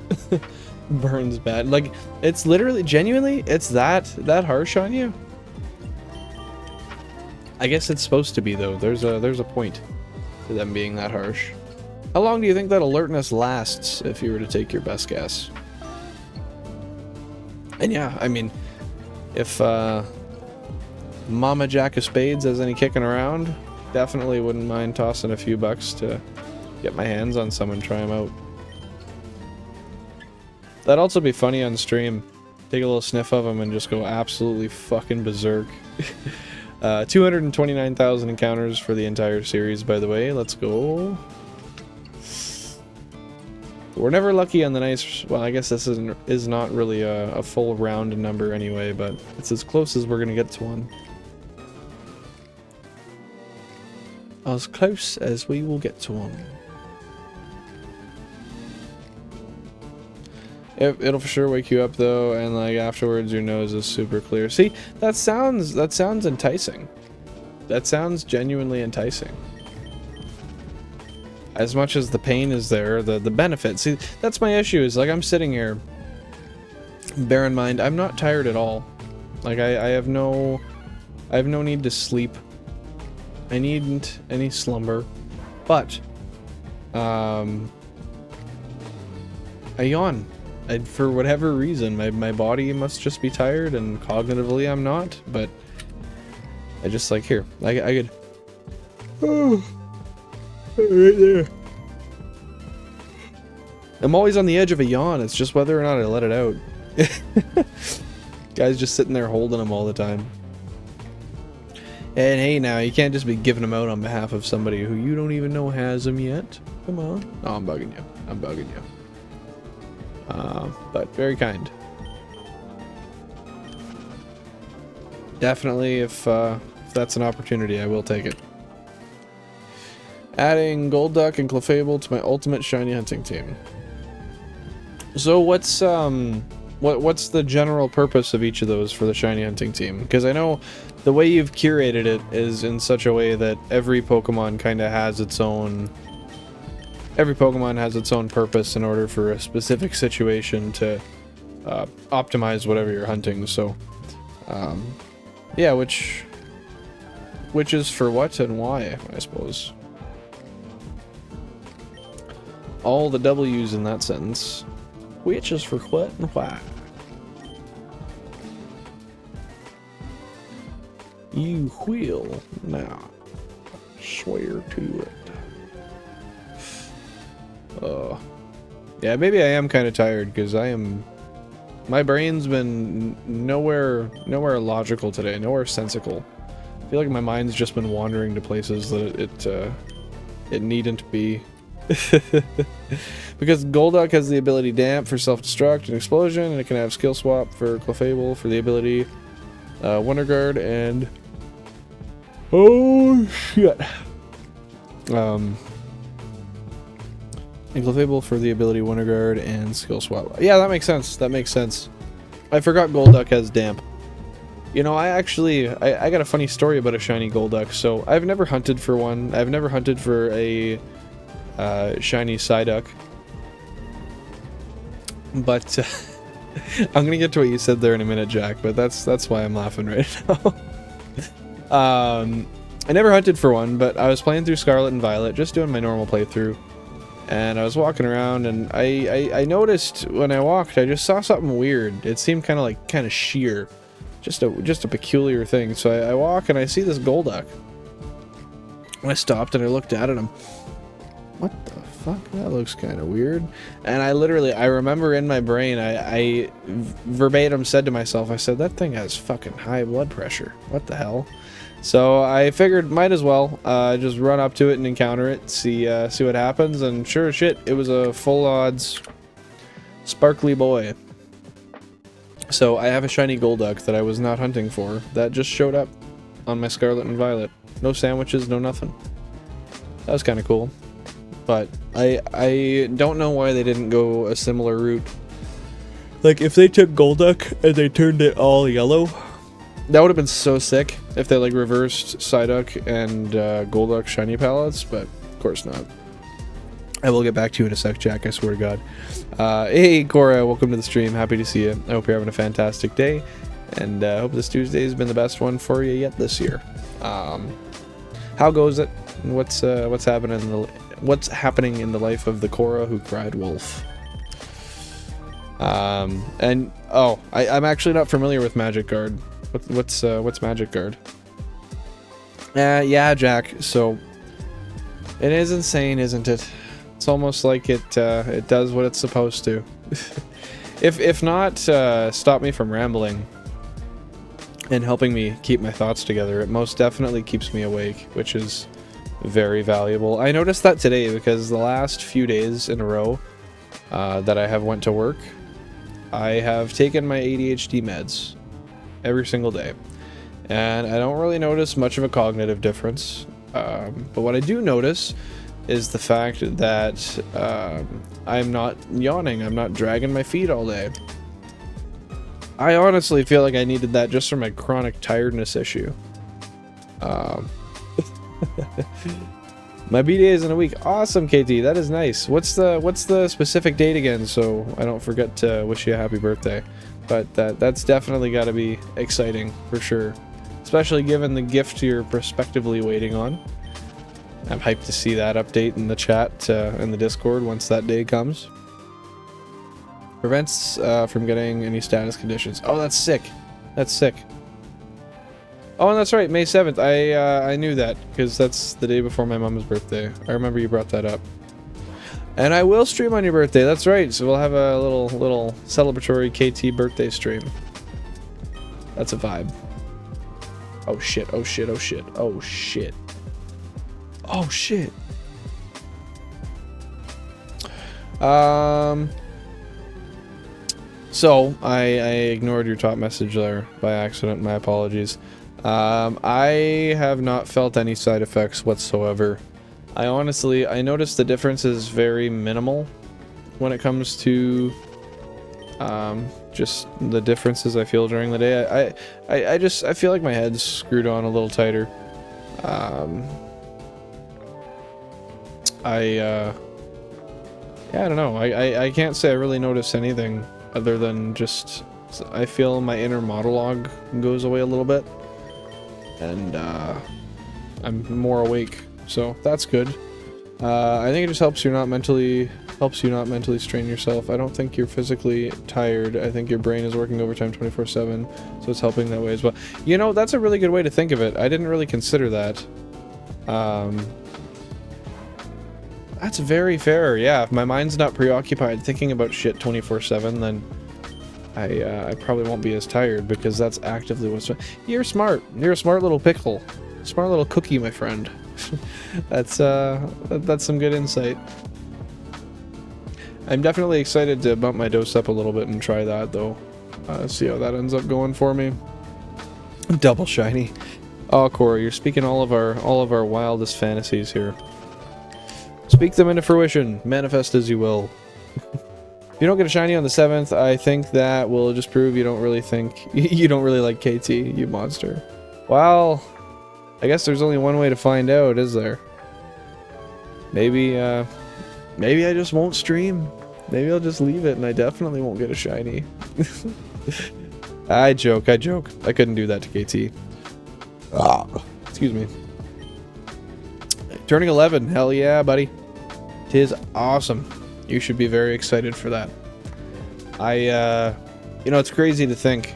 Burns bad. Like, it's literally, genuinely, it's that harsh on you? I guess it's supposed to be, though. There's a point to them being that harsh. How long do you think that alertness lasts, if you were to take your best guess? And yeah, I mean, if Mama Jack of Spades has any kicking around, definitely wouldn't mind tossing a few bucks to get my hands on some and try them out. That'd also be funny on stream. Take a little sniff of them and just go absolutely fucking berserk. 229,000 encounters for the entire series, by the way. Let's go. We're never lucky on the nice... Well, I guess this is not really a full round number anyway, but it's as close as we're going to get to one. As close as we will get to one. It'll for sure wake you up though, and like afterwards your nose is super clear. See, that sounds enticing. That sounds genuinely enticing. As much as the pain is there, the benefit. See, that's my issue, is like I'm sitting here. Bear in mind, I'm not tired at all. Like I have no need to sleep. I need any slumber. But I yawn. For whatever reason, my body must just be tired, and cognitively I'm not, but I just like, here, I could, oh, right there. I'm always on the edge of a yawn, it's just whether or not I let it out. Guy's just sitting there holding them all the time. And hey, now, you can't just be giving them out on behalf of somebody who you don't even know has them yet. Come on. Oh, I'm bugging you. I'm bugging you. But very kind. Definitely, if that's an opportunity, I will take it. Adding Golduck and Clefable to my ultimate shiny hunting team. So what's the general purpose of each of those for the shiny hunting team? Because I know the way you've curated it is in such a way that every Pokemon kind of has its own... Every Pokemon has its own purpose in order for a specific situation to optimize whatever you're hunting. So, yeah, which is for what and why, I suppose. All the W's in that sentence. Which is for what and why. You will now swear to it. Yeah, maybe I am kind of tired because my brain's been nowhere logical today, nowhere sensical. I feel like my mind's just been wandering to places that it needn't be. Because Golduck has the ability Damp for self-destruct and explosion, and it can have skill swap for Clefable for the ability Wonder Guard and oh shit. And Clefable for the ability Wonder Guard and skill swap. Yeah, that makes sense. That makes sense. I forgot Golduck has Damp. You know, I got a funny story about a shiny Golduck. So I've never hunted for one. I've never hunted for a shiny Psyduck. But I'm gonna get to what you said there in a minute, Jack. But that's why I'm laughing right now. I never hunted for one, but I was playing through Scarlet and Violet, just doing my normal playthrough. And I was walking around, and I noticed when I walked, I just saw something weird. It seemed kind of sheer, just a peculiar thing. So I walk and I see this Golduck. I stopped and I looked at it. And I'm, what the fuck? That looks kind of weird. And I remember in my brain, I verbatim said to myself, I said, that thing has fucking high blood pressure. What the hell? So I figured might as well just run up to it and encounter it, see what happens, and sure as shit, it was a full odds sparkly boy. So I have a shiny Golduck that I was not hunting for that just showed up on my Scarlet and Violet. No sandwiches, no nothing. That was kind of cool. But I don't know why they didn't go a similar route. Like if they took Golduck and they turned it all yellow, that would have been so sick if they like reversed Psyduck and Golduck shiny palettes, but of course not. I will get back to you in a sec, Jack, I swear to God. Hey Cora, welcome to the stream, happy to see you. I hope you're having a fantastic day, and I hope this Tuesday has been the best one for you yet this year. How goes it? What's happening in the life of the Cora who cried wolf? And oh, I'm actually not familiar with Magic Guard. What's Magic Guard? Yeah, Jack. So it is insane, isn't it? It's almost like it does what it's supposed to. If not, stop me from rambling and helping me keep my thoughts together, it most definitely keeps me awake, which is very valuable. I noticed that today because the last few days in a row that I have went to work, I have taken my ADHD meds every single day. And I don't really notice much of a cognitive difference. But what I do notice is the fact that I'm not yawning, I'm not dragging my feet all day. I honestly feel like I needed that just for my chronic tiredness issue. My B-Day is in a week. Awesome, KT. That is nice. What's the specific date again, so I don't forget to wish you a happy birthday. But that's definitely got to be exciting for sure, especially given the gift you're prospectively waiting on. I'm hyped to see that update in the chat in the Discord once that day comes. Prevents from getting any status conditions. Oh, that's sick. That's sick. Oh, and that's right, May 7th. I knew that because that's the day before my mom's birthday. I remember you brought that up. And I will stream on your birthday. That's right. So we'll have a little celebratory KT birthday stream. That's a vibe. Oh shit! Oh shit! Oh shit! Oh shit! Oh shit! So I ignored your top message there by accident. My apologies. I have not felt any side effects whatsoever. I noticed the difference is very minimal when it comes to just the differences I feel during the day. I feel like my head's screwed on a little tighter. Yeah, I don't know. I can't say I really notice anything other than just I feel my inner monologue goes away a little bit. And I'm more awake, so that's good. I think it just helps you not mentally strain yourself. I don't think you're physically tired. I think your brain is working overtime 24/7, so it's helping that way as well. You know, that's a really good way to think of it. I didn't really consider that. That's very fair. Yeah, if my mind's not preoccupied thinking about shit 24/7, then I probably won't be as tired because that's actively what's... You're smart. You're a smart little pickle. Smart little cookie, my friend. That's some good insight. I'm definitely excited to bump my dose up a little bit and try that, though. See how that ends up going for me. Double shiny. Oh, Corey, you're speaking all of our wildest fantasies here. Speak them into fruition. Manifest as you will. If you don't get a shiny on the 7th, I think that will just prove you don't really like KT, you monster. Well, I guess there's only one way to find out, is there? Maybe I just won't stream. Maybe I'll just leave it and I definitely won't get a shiny. I joke. I couldn't do that to KT. Excuse me. Turning 11, hell yeah, buddy. 'Tis awesome. You should be very excited for that. You know, it's crazy to think,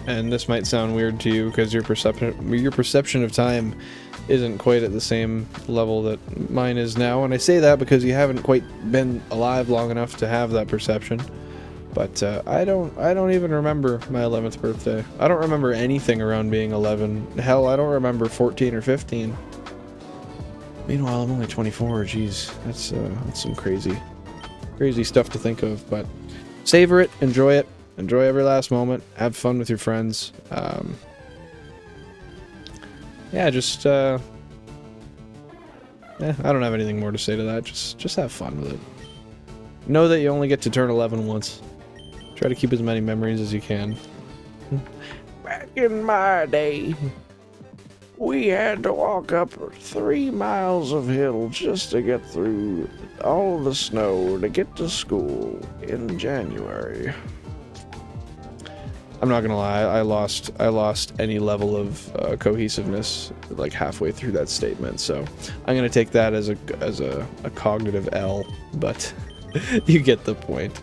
and this might sound weird to you because your perception of time isn't quite at the same level that mine is now, and I say that because you haven't quite been alive long enough to have that perception. But I don't even remember my 11th birthday. I don't remember anything around being 11. Hell, I don't remember 14 or 15. Meanwhile, I'm only 24. Jeez, that's some crazy stuff to think of. But savor it, enjoy every last moment, have fun with your friends. Yeah, just I don't have anything more to say to that. Just have fun with it. Know that you only get to turn 11 once. Try to keep as many memories as you can. Back in my day, we had to walk up 3 miles of hill just to get through all the snow to get to school in January. I'm not gonna lie, I lost any level of cohesiveness like halfway through that statement, so I'm gonna take that as a cognitive L, but you get the point.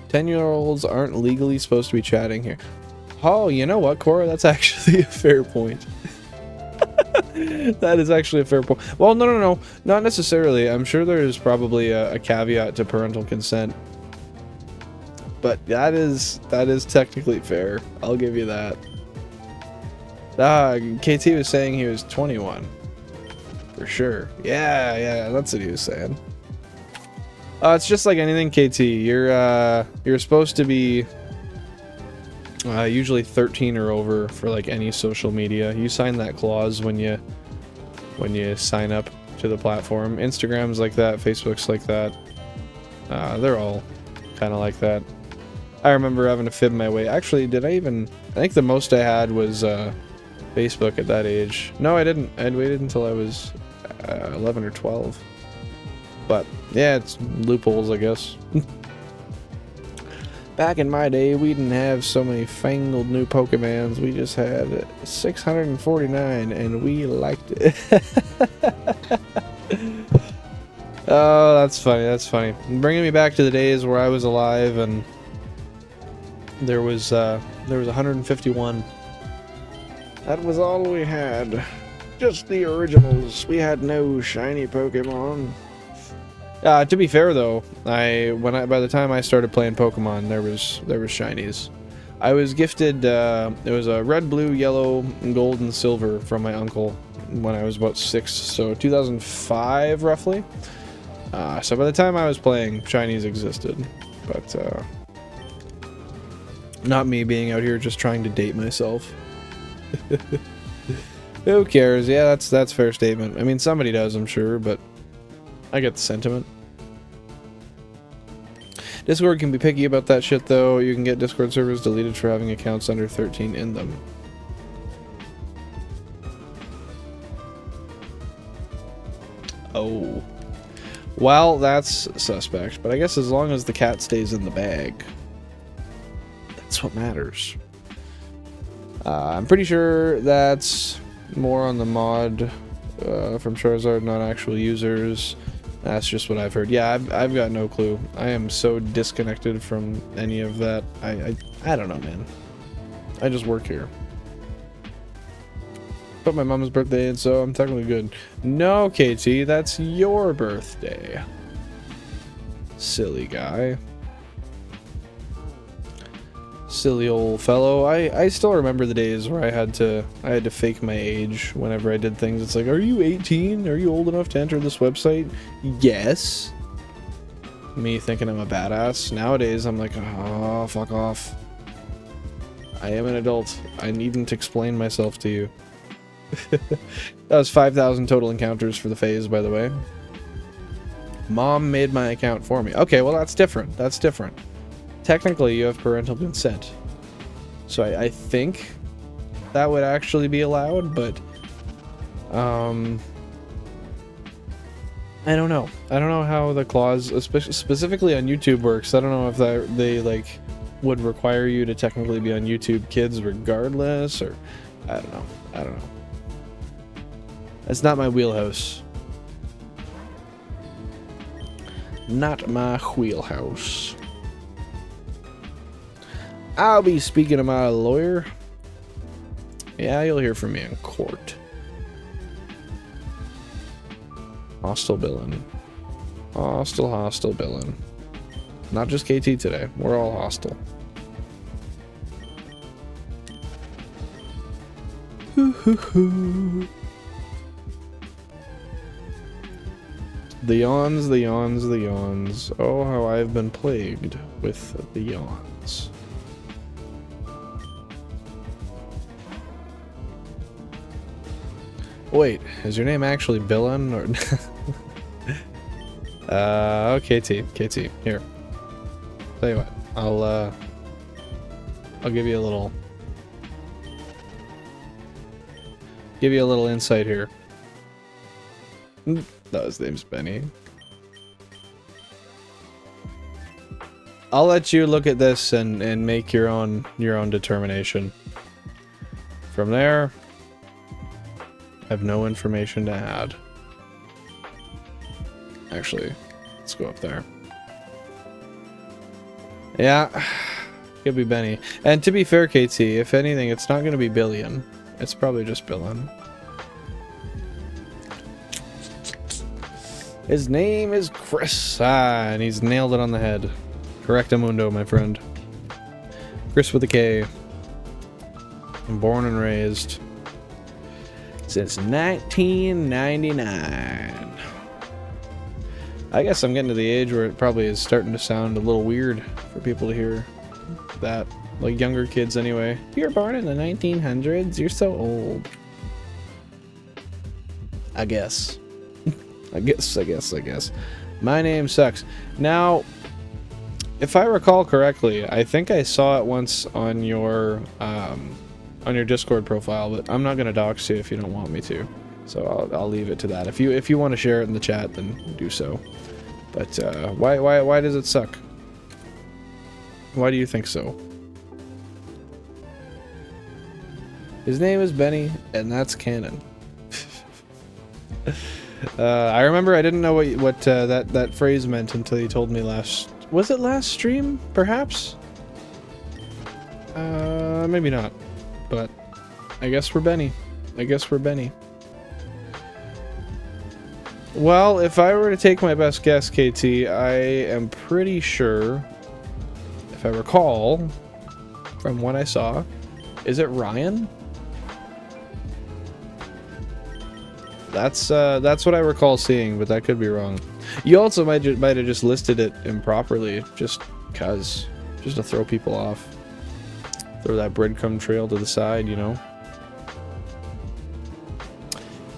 10-year-olds aren't legally supposed to be chatting here. Oh, you know what, Cora? That's actually a fair point. That is actually a fair point. Well, no. Not necessarily. I'm sure there is probably a caveat to parental consent. But that is technically fair. I'll give you that. KT was saying he was 21. For sure. Yeah, that's what he was saying. It's just like anything, KT. You're supposed to be usually 13 or over for like any social media. You sign that clause when you sign up to the platform. Instagram's like that, Facebook's like that. They're all kind of like that. I remember having to fib my way. Actually, I think the most I had was Facebook at that age. No, I didn't. I'd waited until I was 11 or 12. But yeah, it's loopholes, I guess. Back in my day, we didn't have so many fangled new Pokemons. We just had 649, and we liked it. Oh, that's funny. That's funny. Bringing me back to the days where I was alive, and there was 151. That was all we had. Just the originals. We had no shiny Pokemon. To be fair though, by the time I started playing Pokemon, there was shinies. I was gifted it was a red, blue, yellow, gold, and silver from my uncle when I was about 6, so 2005 roughly. So by the time I was playing, shinies existed, but not me being out here just trying to date myself. Who cares? Yeah, that's a fair statement. I mean, somebody does, I'm sure, but I get the sentiment. Discord can be picky about that shit, though. You can get Discord servers deleted for having accounts under 13 in them. Oh. Well, that's suspect, but I guess as long as the cat stays in the bag, that's what matters. I'm pretty sure that's more on the mod from Charizard, not actual users. That's just what I've heard. Yeah, I've got no clue. I am so disconnected from any of that. I don't know, man. I just work here. But my mom's birthday, and so I'm technically good. No, KT, that's your birthday. Silly guy. Silly old fellow. I still remember the days where I had to fake my age whenever I did things. It's like, are you 18? Are you old enough to enter this website? Yes. Me thinking I'm a badass. Nowadays I'm like, oh, fuck off. I am an adult. I needn't explain myself to you. That was 5,000 total encounters for the phase, by the way. Mom made my account for me. Okay, well that's different. That's different. Technically, you have parental consent. So I think that would actually be allowed, but I don't know. I don't know how the clause, specifically on YouTube, works. I don't know if they like would require you to technically be on YouTube Kids regardless, or I don't know. I don't know. That's not my wheelhouse. Not my wheelhouse. I'll be speaking to my lawyer. Yeah, you'll hear from me in court. Hostile Billen. Hostile Billen. Not just KT today. We're all hostile. The yawns, the yawns, the yawns. Oh, how I've been plagued with the yawns. Wait, is your name actually Billen or? KT, here. Tell you what, I'll give you a little insight here. No, his name's Benny. I'll let you look at this and make your own determination. From there, I have no information to add. Actually, let's go up there. Yeah, Could be Benny. And to be fair, KT, if anything, it's not going to be Billen. It's probably just Billen. His name is Chris. Ah, and he's nailed it on the head. Correctamundo, my friend. Chris with a K. Born and raised since 1999. I guess I'm getting to the age where it probably is starting to sound a little weird for people to hear that. Like younger kids anyway. You were born in the 1900s? You're so old. I guess. I guess. My name sucks. Now, if I recall correctly, I think I saw it once on your Discord profile, but I'm not gonna dox you if you don't want me to. So I'll leave it to that. If you want to share it in the chat, then do so. But why does it suck? Why do you think so? His name is Benny, and that's canon. I remember I didn't know what that phrase meant until you told me last. Was it last stream? Perhaps. Maybe not. But I guess we're Benny. Well, if I were to take my best guess, KT, I am pretty sure, if I recall, from what I saw, is it Ryan? That's what I recall seeing, but that could be wrong. You also might have just listed it improperly, just to throw people off. Throw that breadcrumb trail to the side, you know.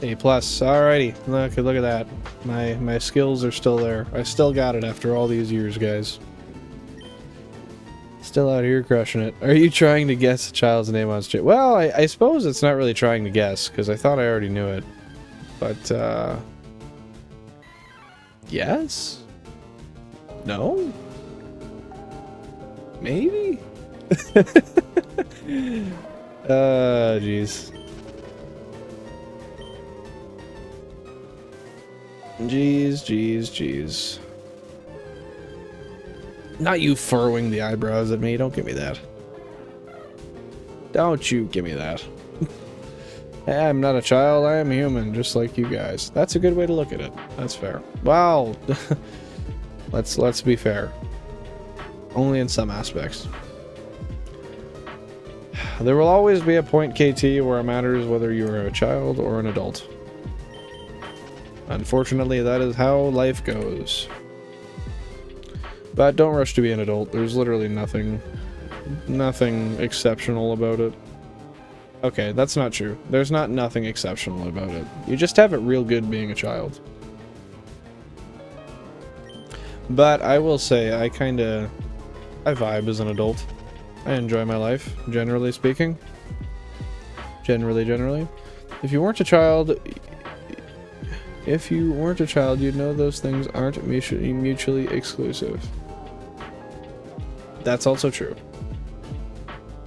A+, alrighty. Look at that. My skills are still there. I still got it after all these years, guys. Still out here crushing it. Are you trying to guess a child's name on stream? Well, I suppose it's not really trying to guess, because I thought I already knew it. But, yes? No? Maybe? Jeez. Jeez. Not you furrowing the eyebrows at me. Don't give me that. Don't you give me that. I'm not a child, I am human, just like you guys. That's a good way to look at it. That's fair. Well, let's be fair. Only in some aspects. There will always be a point, KT, where it matters whether you are a child or an adult. Unfortunately, that is how life goes. But don't rush to be an adult. There's literally nothing exceptional about it. Okay, that's not true. There's not nothing exceptional about it. You just have it real good being a child. But I will say, I vibe as an adult. I enjoy my life, generally speaking. Generally. If you weren't a child, you'd know those things aren't mutually exclusive. That's also true.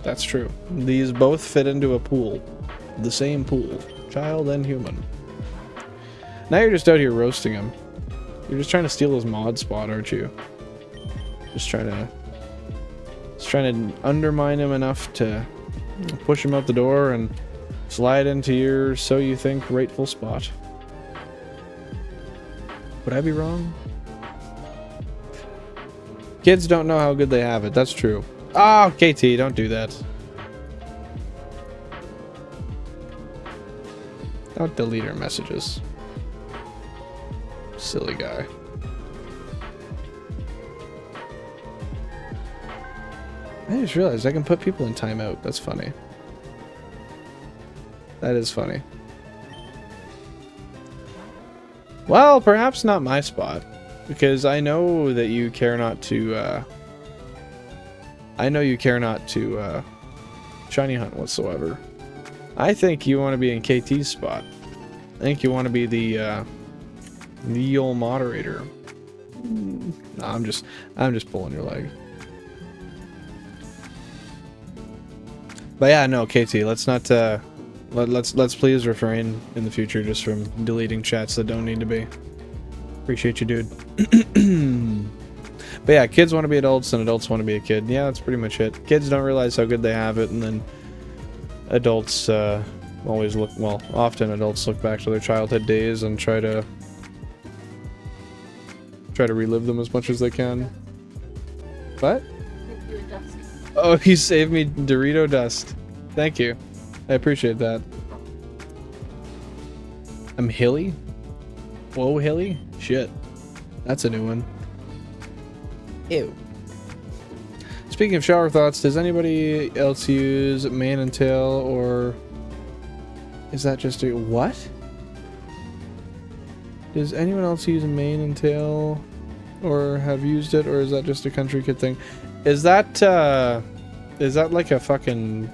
That's true. These both fit into a pool. The same pool. Child and human. Now you're just out here roasting him. You're just trying to steal his mod spot, aren't you? Just trying to undermine him enough to push him out the door and slide into your, so you think, rightful spot. Would I be wrong? Kids don't know how good they have it. That's true. Oh, KT, don't do that. Don't delete our messages. Silly guy. I just realized I can put people in timeout. That's funny. That is funny. Well, perhaps not my spot. Because I know that you care not to, shiny hunt whatsoever. I think you want to be in KT's spot. I think you want to be the old moderator. No, I'm just pulling your leg. But yeah, no, KT, let's not, let's please refrain in the future just from deleting chats that don't need to be. Appreciate you, dude. But yeah, kids want to be adults and adults want to be a kid. Yeah, that's pretty much it. Kids don't realize how good they have it, and then adults always look, well, often adults look back to their childhood days and try to relive them as much as they can. What? Oh, he saved me Dorito dust. Thank you. I appreciate that. I'm hilly? Whoa, hilly? Shit. That's a new one. Ew. Speaking of shower thoughts, does anybody else use mane and tail, or is that just a what? Does anyone else use mane and tail, or have used it, or is that just a country kid thing? Is that like a fucking?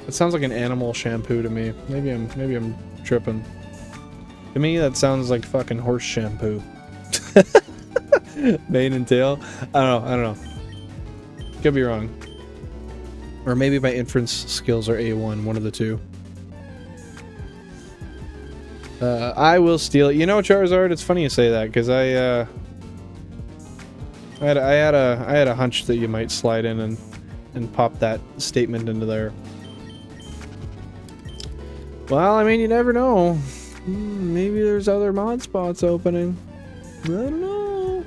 It sounds like an animal shampoo to me. Maybe I'm tripping. To me, that sounds like fucking horse shampoo. Mane and tail. I don't know. Could be wrong. Or maybe my inference skills are A1, one of the two. I will steal it. You know, Charizard, it's funny you say that, because I had a hunch that you might slide in and pop that statement into there. Well, I mean, you never know. Maybe there's other mod spots opening. I don't know.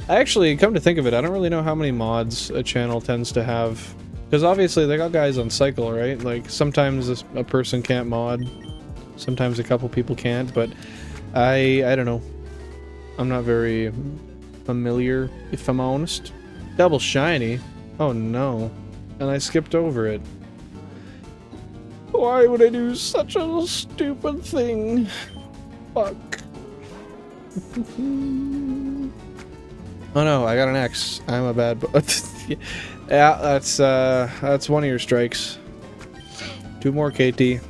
Actually, come to think of it, I don't really know how many mods a channel tends to have. Because obviously they got guys on cycle, right? Like, sometimes a person can't mod. Sometimes a couple people can't, but I don't know. I'm not very familiar, if I'm honest. Double shiny. Oh no. And I skipped over it. Why would I do such a stupid thing? Fuck. Oh no, I got an X. I'm a bad yeah, that's one of your strikes. Two more, KT.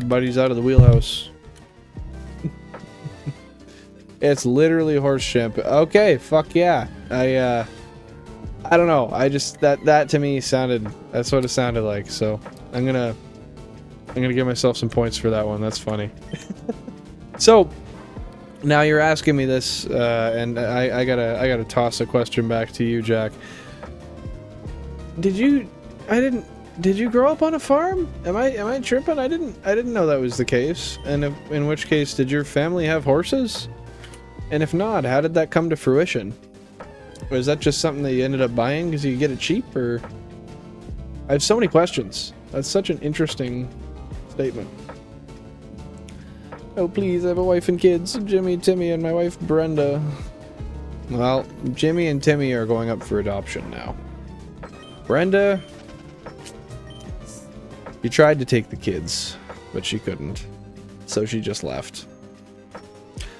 Buddy's out of the wheelhouse. It's literally horse shampoo. Okay, fuck yeah. I don't know. I just that to me sounded, that's what it sounded like. So I'm gonna give myself some points for that one. That's funny. So now you're asking me this, and I gotta toss a question back to you, Jack. Did you grow up on a farm? Am I tripping? I didn't know that was the case. And in which case, did your family have horses? And if not, how did that come to fruition? Was that just something that you ended up buying because you could get it cheap, or? I have so many questions. That's such an interesting statement. Oh please, I have a wife and kids. Jimmy, Timmy, and my wife Brenda. Well, Jimmy and Timmy are going up for adoption now. Brenda, you tried to take the kids, but she couldn't. So she just left.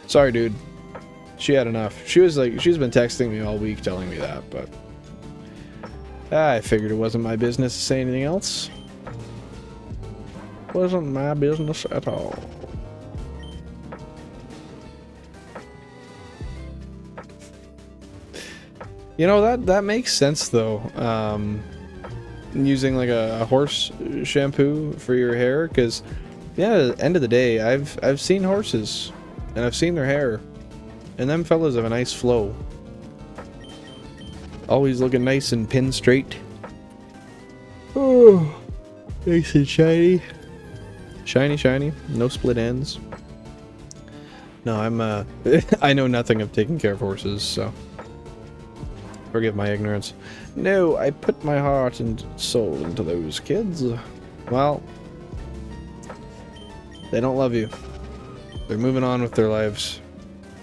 Sorry, dude. She had enough. She was like, she's been texting me all week telling me that, but I figured it wasn't my business to say anything else. Wasn't my business at all. You know, that makes sense though. Using like a horse shampoo for your hair, because yeah, at the end of the day, I've seen horses and I've seen their hair, and them fellas have a nice flow. Always looking nice and pin straight. Oh, nice and shiny. Shiny, no split ends. No, I'm I know nothing of taking care of horses, so forgive my ignorance. No, I put my heart and soul into those kids. Well, they don't love you. They're moving on with their lives.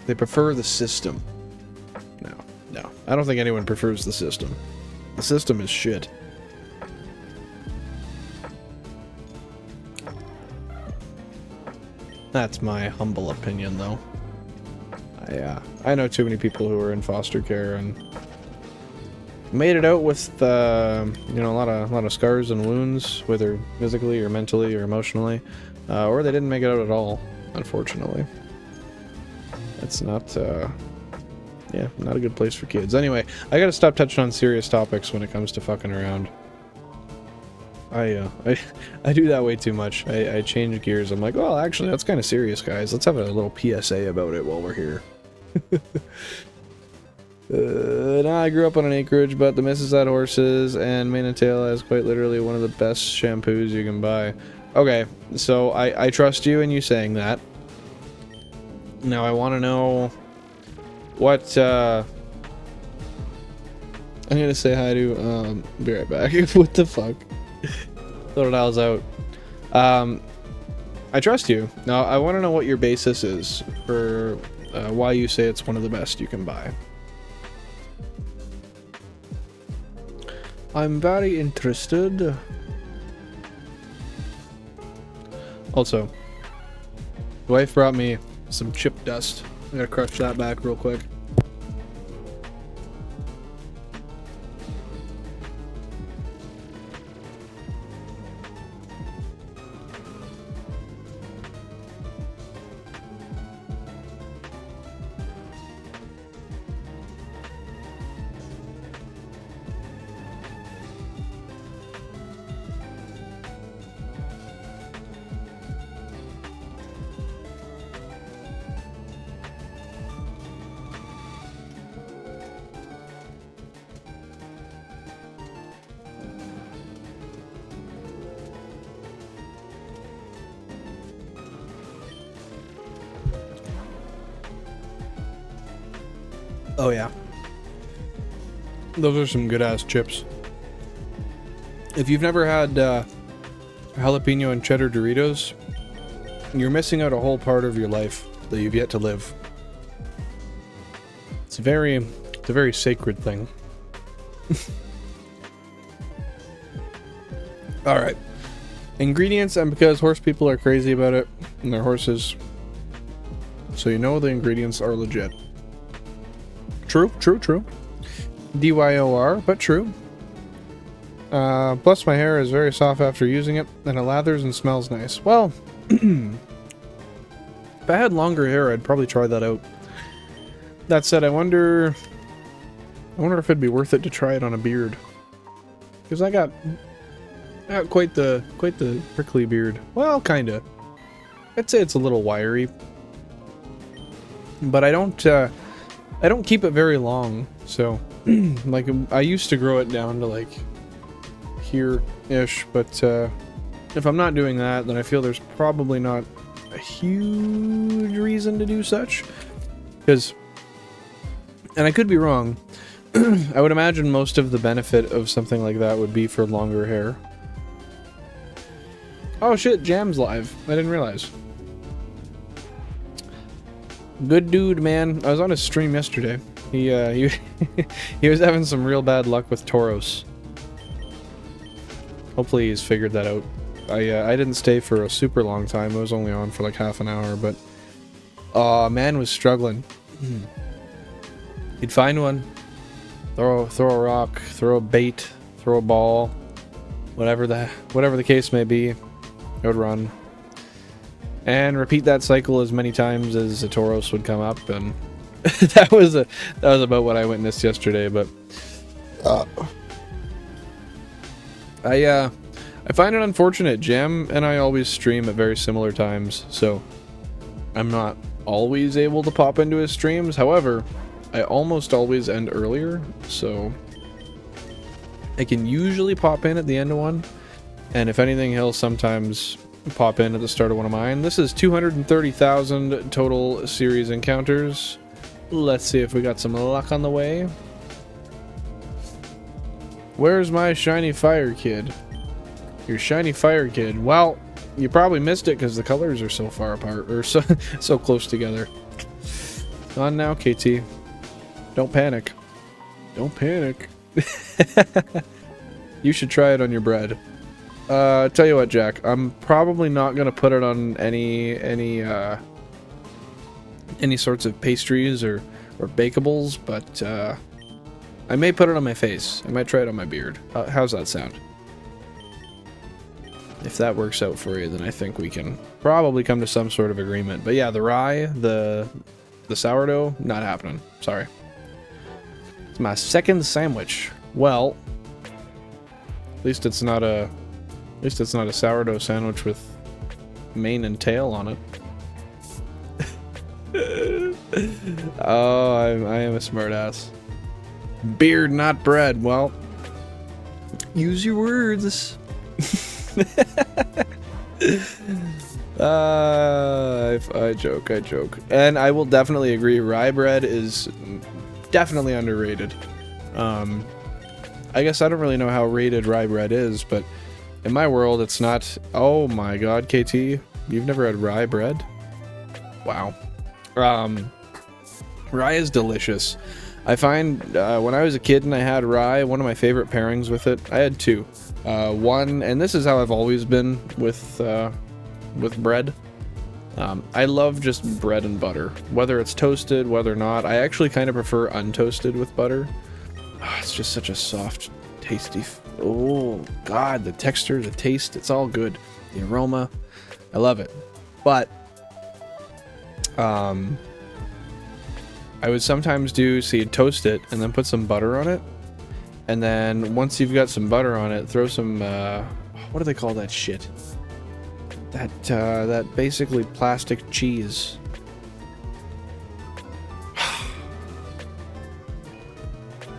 They prefer the system. No. I don't think anyone prefers the system. The system is shit. That's my humble opinion, though. I know too many people who are in foster care and made it out with, you know, a lot of scars and wounds, whether physically or mentally or emotionally, or they didn't make it out at all, unfortunately. It's not, yeah, not a good place for kids. Anyway, I gotta stop touching on serious topics when it comes to fucking around. I do that way too much. I change gears. I'm like, well, actually, that's kind of serious, guys. Let's have a little PSA about it while we're here. Now I grew up on an acreage, but the missus had horses, and Mane and Tail has quite literally one of the best shampoos you can buy. Okay, so I trust you in you saying that. Now I want to know what, I'm gonna say hi to, be right back. What the fuck? Totodile's out. I trust you. Now I want to know what your basis is for why you say it's one of the best you can buy. I'm very interested. Also, wife brought me some chip dust. I gotta crush that back real quick. Oh yeah. Those are some good ass chips. If you've never had jalapeno and cheddar Doritos, you're missing out a whole part of your life that you've yet to live. It's a very sacred thing. Alright. Ingredients, and because horse people are crazy about it, and they're horses, so you know the ingredients are legit. True. DYOR, but true. Plus my hair is very soft after using it, and it lathers and smells nice. Well, if I had longer hair, I'd probably try that out. That said, I wonder if it'd be worth it to try it on a beard. Because I got quite the prickly beard. Well, kinda. I'd say it's a little wiry. But I don't keep it very long, so like I used to grow it down to like here-ish, but if I'm not doing that, then I feel there's probably not a huge reason to do such. Because, and I could be wrong, I would imagine most of the benefit of something like that would be for longer hair. Oh shit, Jam's live. I didn't realize. Good dude, man. I was on his stream yesterday. He he was having some real bad luck with Tauros. Hopefully he's figured that out. I didn't stay for a super long time. I was only on for like half an hour, but man was struggling. He'd find one, throw a rock, throw a bait, throw a ball, whatever the case may be, it would run. And repeat that cycle as many times as a Tauros would come up, and that was about what I witnessed yesterday. But I find it unfortunate. Jam and I always stream at very similar times, so I'm not always able to pop into his streams. However, I almost always end earlier, so I can usually pop in at the end of one, and if anything, he'll sometimes pop in at the start of one of mine. This is 230,000 total series encounters. Let's see if we got some luck on the way. Where's my shiny fire kid? Your shiny fire kid. Well, you probably missed it because the colors are so far apart, or so close together. On now, KT. Don't panic. Don't panic. You should try it on your bread. Tell you what, Jack, I'm probably not gonna put it on any sorts of pastries or bakables, but I may put it on my face. I might try it on my beard. How's that sound? If that works out for you, then I think we can probably come to some sort of agreement. But yeah, the rye, the sourdough, not happening. Sorry. It's my second sandwich. Well, at least it's not a sourdough sandwich with mane and tail on it. Oh, I am a smartass. Beard, not bread. Well, use your words. I joke. And I will definitely agree, rye bread is definitely underrated. I guess I don't really know how rated rye bread is, but in my world, it's not. Oh my god, KT, you've never had rye bread? Wow. Rye is delicious. I find when I was a kid and I had rye, one of my favorite pairings with it, I had two. One, and this is how I've always been with bread. I love just bread and butter, whether it's toasted, whether or not. I actually kind of prefer untoasted with butter. Oh, it's just such a soft, tasty. Oh god, the texture, the taste, it's all good. The aroma, I love it. But I would sometimes do, so you'd toast it and then put some butter on it, and then once you've got some butter on it, throw some what do they call that shit? That basically plastic cheese.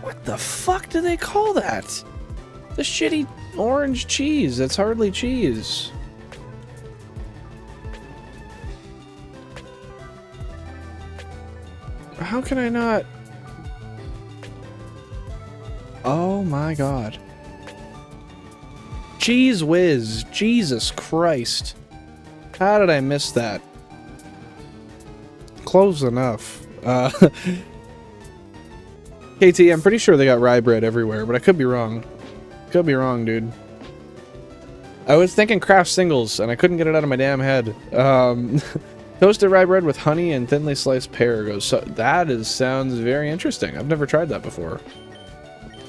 What the fuck do they call that? The shitty orange cheese. That's hardly cheese. How can I not? Oh my god. Cheese Whiz. Jesus Christ. How did I miss that? Close enough. KT, I'm pretty sure they got rye bread everywhere, but I could be wrong. Could be wrong, dude. I was thinking Kraft Singles, and I couldn't get it out of my damn head. Toasted rye bread with honey and thinly sliced pear goes. So that sounds very interesting. I've never tried that before.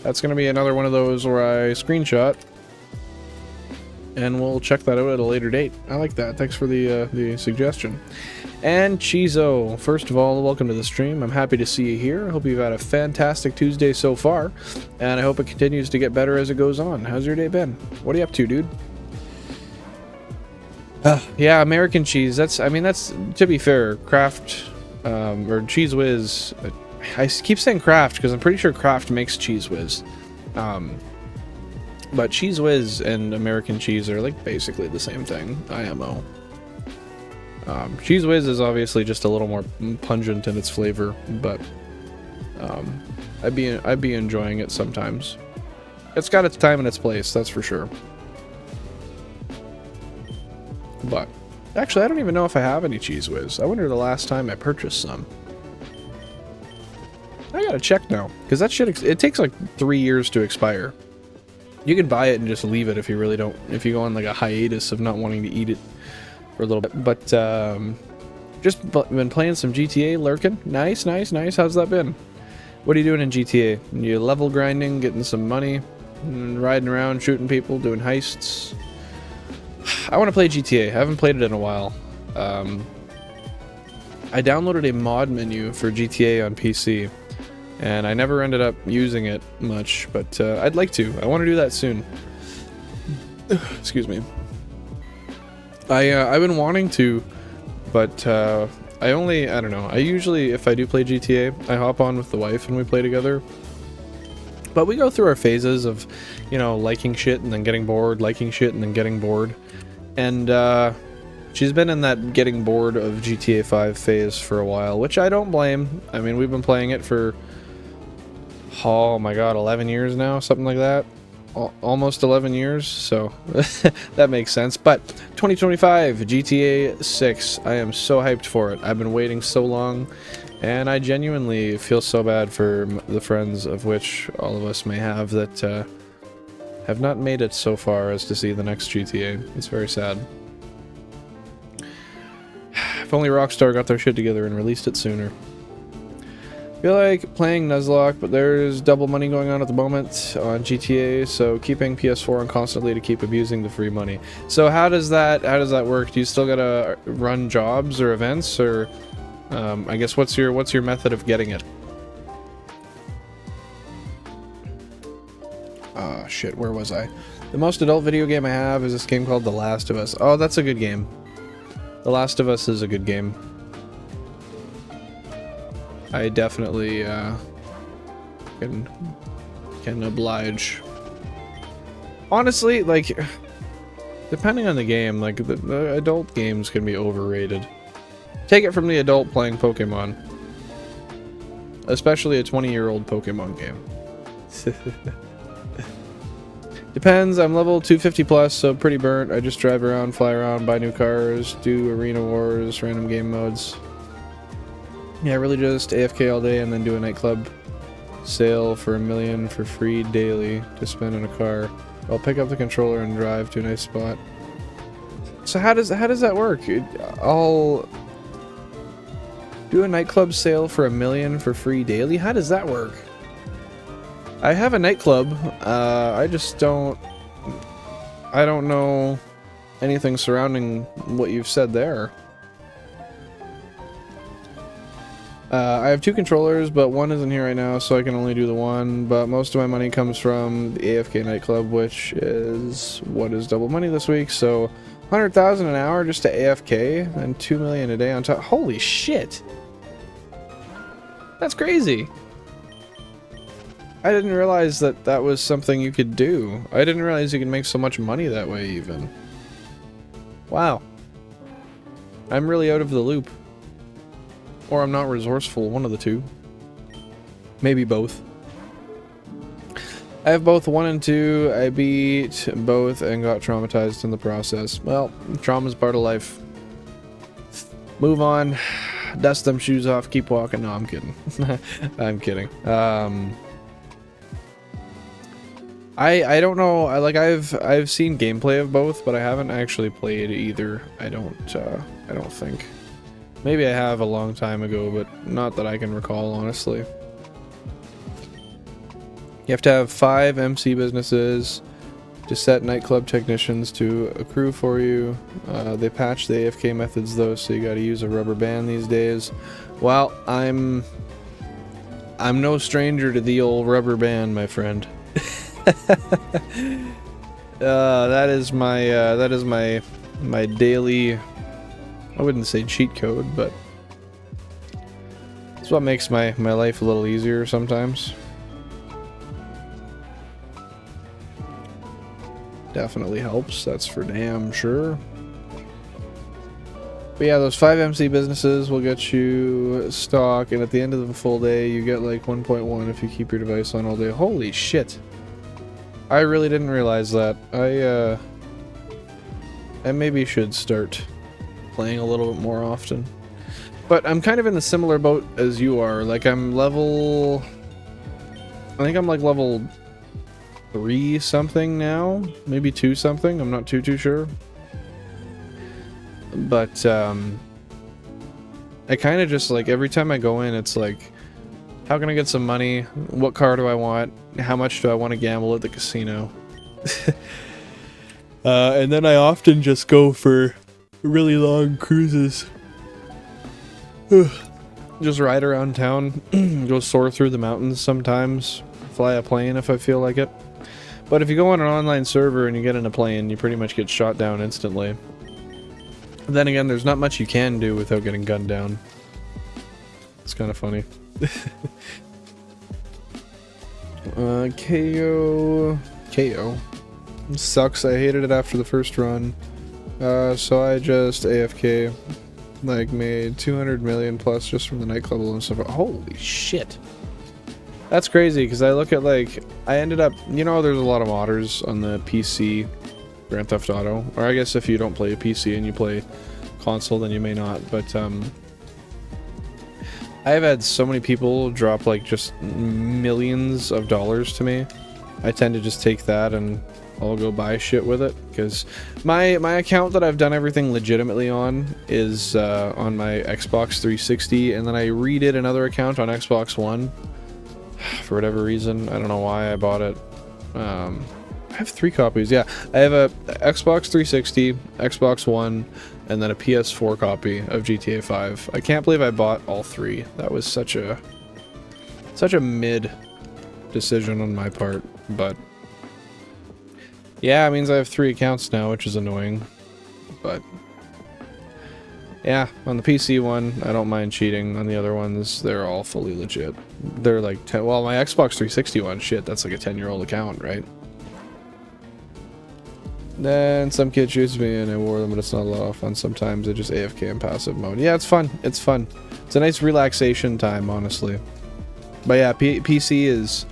That's gonna be another one of those where I screenshot, and we'll check that out at a later date. I like that. Thanks for the suggestion. And Chizo, first of all, welcome to the stream. I'm happy to see you here. I hope you've had a fantastic Tuesday so far, and I hope it continues to get better as it goes on. How's your day been? What are you up to, dude? Yeah, American cheese. That's, to be fair, Kraft, or Cheese Whiz. I keep saying Kraft because I'm pretty sure Kraft makes Cheese Whiz. But Cheese Whiz and American cheese are like basically the same thing, IMO. Cheese Whiz is obviously just a little more pungent in its flavor, but I'd be enjoying it sometimes. It's got its time and its place, that's for sure. But actually, I don't even know if I have any Cheese Whiz. I wonder the last time I purchased some. I gotta check now, because that shit, it takes like 3 years to expire. You can buy it and just leave it if you really don't, if you go on like a hiatus of not wanting to eat it for a little bit. But just been playing some GTA, lurking. Nice. How's that been? What are you doing in GTA? You level grinding, getting some money, and riding around, shooting people, doing heists. I want to play GTA. I haven't played it in a while. I downloaded a mod menu for GTA on PC, and I never ended up using it much, but I'd like to. I want to do that soon. Excuse me. I've been wanting to, but I don't know. I usually, if I do play GTA, I hop on with the wife and we play together. But we go through our phases of, you know, liking shit and then getting bored, liking shit and then getting bored. And she's been in that getting bored of GTA 5 phase for a while, which I don't blame. I mean, we've been playing it for, oh my god, 11 years now, something like that. Almost 11 years, so that makes sense. But 2025, GTA 6, I am so hyped for it. I've been waiting so long, and I genuinely feel so bad for the friends of which all of us may have that have not made it so far as to see the next GTA. It's very sad. If only Rockstar got their shit together and released it sooner. I feel like playing Nuzlocke, but there's double money going on at the moment on GTA, so keeping PS4 on constantly to keep abusing the free money. So how does that work? Do you still gotta run jobs or events, or I guess what's your method of getting it? Ah, shit, where was I? The most adult video game I have is this game called The Last of Us. Oh, that's a good game. The Last of Us is a good game. I definitely can oblige. Honestly, like, depending on the game, like, the adult games can be overrated. Take it from the adult playing Pokemon. Especially a 20-year-old Pokemon game. Depends, I'm level 250 plus, so pretty burnt. I just drive around, fly around, buy new cars, do arena wars, random game modes. Yeah, really just AFK all day and then do a nightclub sale for $1 million for free daily to spend in a car. I'll pick up the controller and drive to a nice spot. So how does that work? I'll do a nightclub sale for $1 million for free daily? How does that work? I have a nightclub. I just don't know anything surrounding what you've said there. I have 2 controllers, but one isn't here right now, so I can only do the one. But most of my money comes from the AFK nightclub, which is what is double money this week. So 100,000 an hour just to AFK, and 2 million a day on top. Holy shit! That's crazy. I didn't realize that that was something you could do. I didn't realize you could make so much money that way, even. Wow. I'm really out of the loop. Or I'm not resourceful, one of the two. Maybe both. I have both 1 and 2. I beat both and got traumatized in the process. Well, trauma's part of life. Move on. Dust them shoes off, keep walking. No, I'm kidding. I'm kidding. I don't know. I've seen gameplay of both, but I haven't actually played either. I don't think. Maybe I have a long time ago, but not that I can recall, honestly. You have to have 5 MC businesses to set nightclub technicians to accrue for you. They patched the AFK methods though, so you gotta use a rubber band these days. Well, I'm no stranger to the old rubber band, my friend. That is my daily, I wouldn't say cheat code, but it's what makes my life a little easier sometimes. Definitely helps, that's for damn sure. But yeah, those 5 MC businesses will get you stock, and at the end of the full day, you get like 1.1 if you keep your device on all day. Holy shit! I really didn't realize that. I maybe should start playing a little bit more often. But I'm kind of in a similar boat as you are. Like, I'm level... I think I'm like level 3 something now. Maybe 2 something. I'm not too sure. But, I kind of just, like, every time I go in, it's like, how can I get some money? What car do I want? How much do I want to gamble at the casino? And then I often just go for really long cruises. Just ride around town, go soar through the mountains sometimes, fly a plane if I feel like it. But if you go on an online server and you get in a plane, you pretty much get shot down instantly. Then again, there's not much you can do without getting gunned down. It's kind of funny. KO sucks. I hated it after the first run, so I just AFK, like, made 200 million plus just from the nightclub and stuff. Holy shit, that's crazy. Because I look at, like, I ended up, you know, there's a lot of modders on the PC Grand Theft Auto, or I guess if you don't play a PC and you play console, then you may not, but I've had so many people drop, like, just millions of dollars to me. I tend to just take that and I'll go buy shit with it, because my account that I've done everything legitimately on is on my Xbox 360, and then I redid another account on Xbox One for whatever reason. I don't know why I bought it. I have 3 copies. Yeah, I have a Xbox 360, Xbox One, and then a PS4 copy of GTA 5. I can't believe I bought all 3. That was such a mid decision on my part, but yeah, it means I have 3 accounts now, which is annoying. But Yeah, on the PC one, I don't mind cheating. On the other ones, they're all fully legit. They're like, well, my Xbox 360 one, shit, that's like a 10-year-old account, right? Then some kid shoots me and I wore them, but it's not a lot of fun. Sometimes I just AFK in passive mode. Yeah, it's fun. It's fun. It's a nice relaxation time, honestly. But yeah, PC is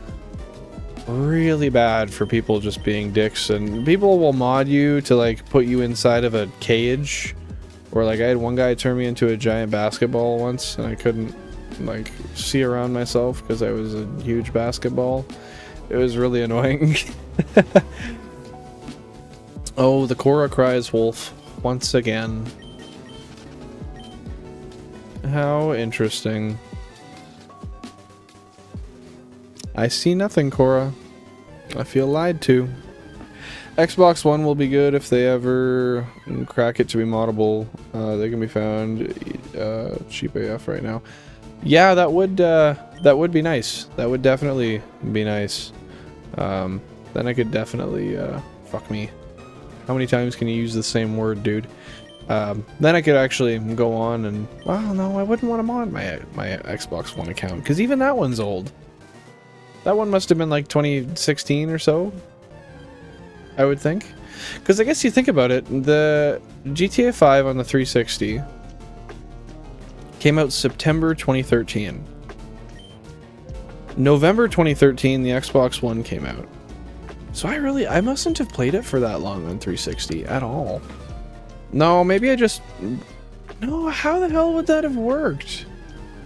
really bad for people just being dicks, and people will mod you to like put you inside of a cage. Or like I had one guy turn me into a giant basketball once, and I couldn't like see around myself because I was a huge basketball. It was really annoying. Oh, the Korra cries wolf once again. How interesting. I see nothing, Korra. I feel lied to. Xbox One will be good if they ever crack it to be moddable. They can be found cheap AF right now. Yeah, that would be nice. That would definitely be nice. Then I could definitely fuck me. How many times can you use the same word, dude? Then I could actually go on and... Well, no, I wouldn't want to mod my Xbox One account, because even that one's old. That one must have been like 2016 or so, I would think. Because I guess you think about it, the GTA 5 on the 360 came out September 2013. November 2013, the Xbox One came out. So I mustn't have played it for that long on 360 at all. No, maybe I just... No, how the hell would that have worked?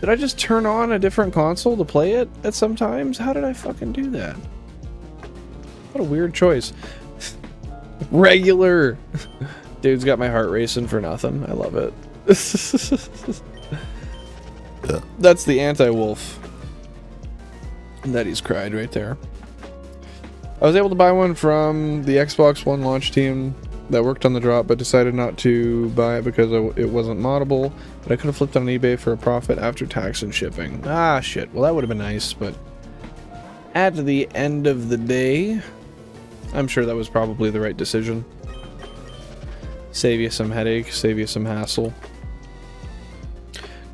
Did I just turn on a different console to play it at some times? How did I fucking do that? What a weird choice. Regular! Dude's got my heart racing for nothing. I love it. That's the anti-wolf that he's cried right there. I was able to buy one from the Xbox One launch team that worked on the drop, but decided not to buy it because it wasn't moddable. But I could have flipped on eBay for a profit after tax and shipping. Ah, shit. Well, that would have been nice, but at the end of the day, I'm sure that was probably the right decision. Save you some headache, save you some hassle.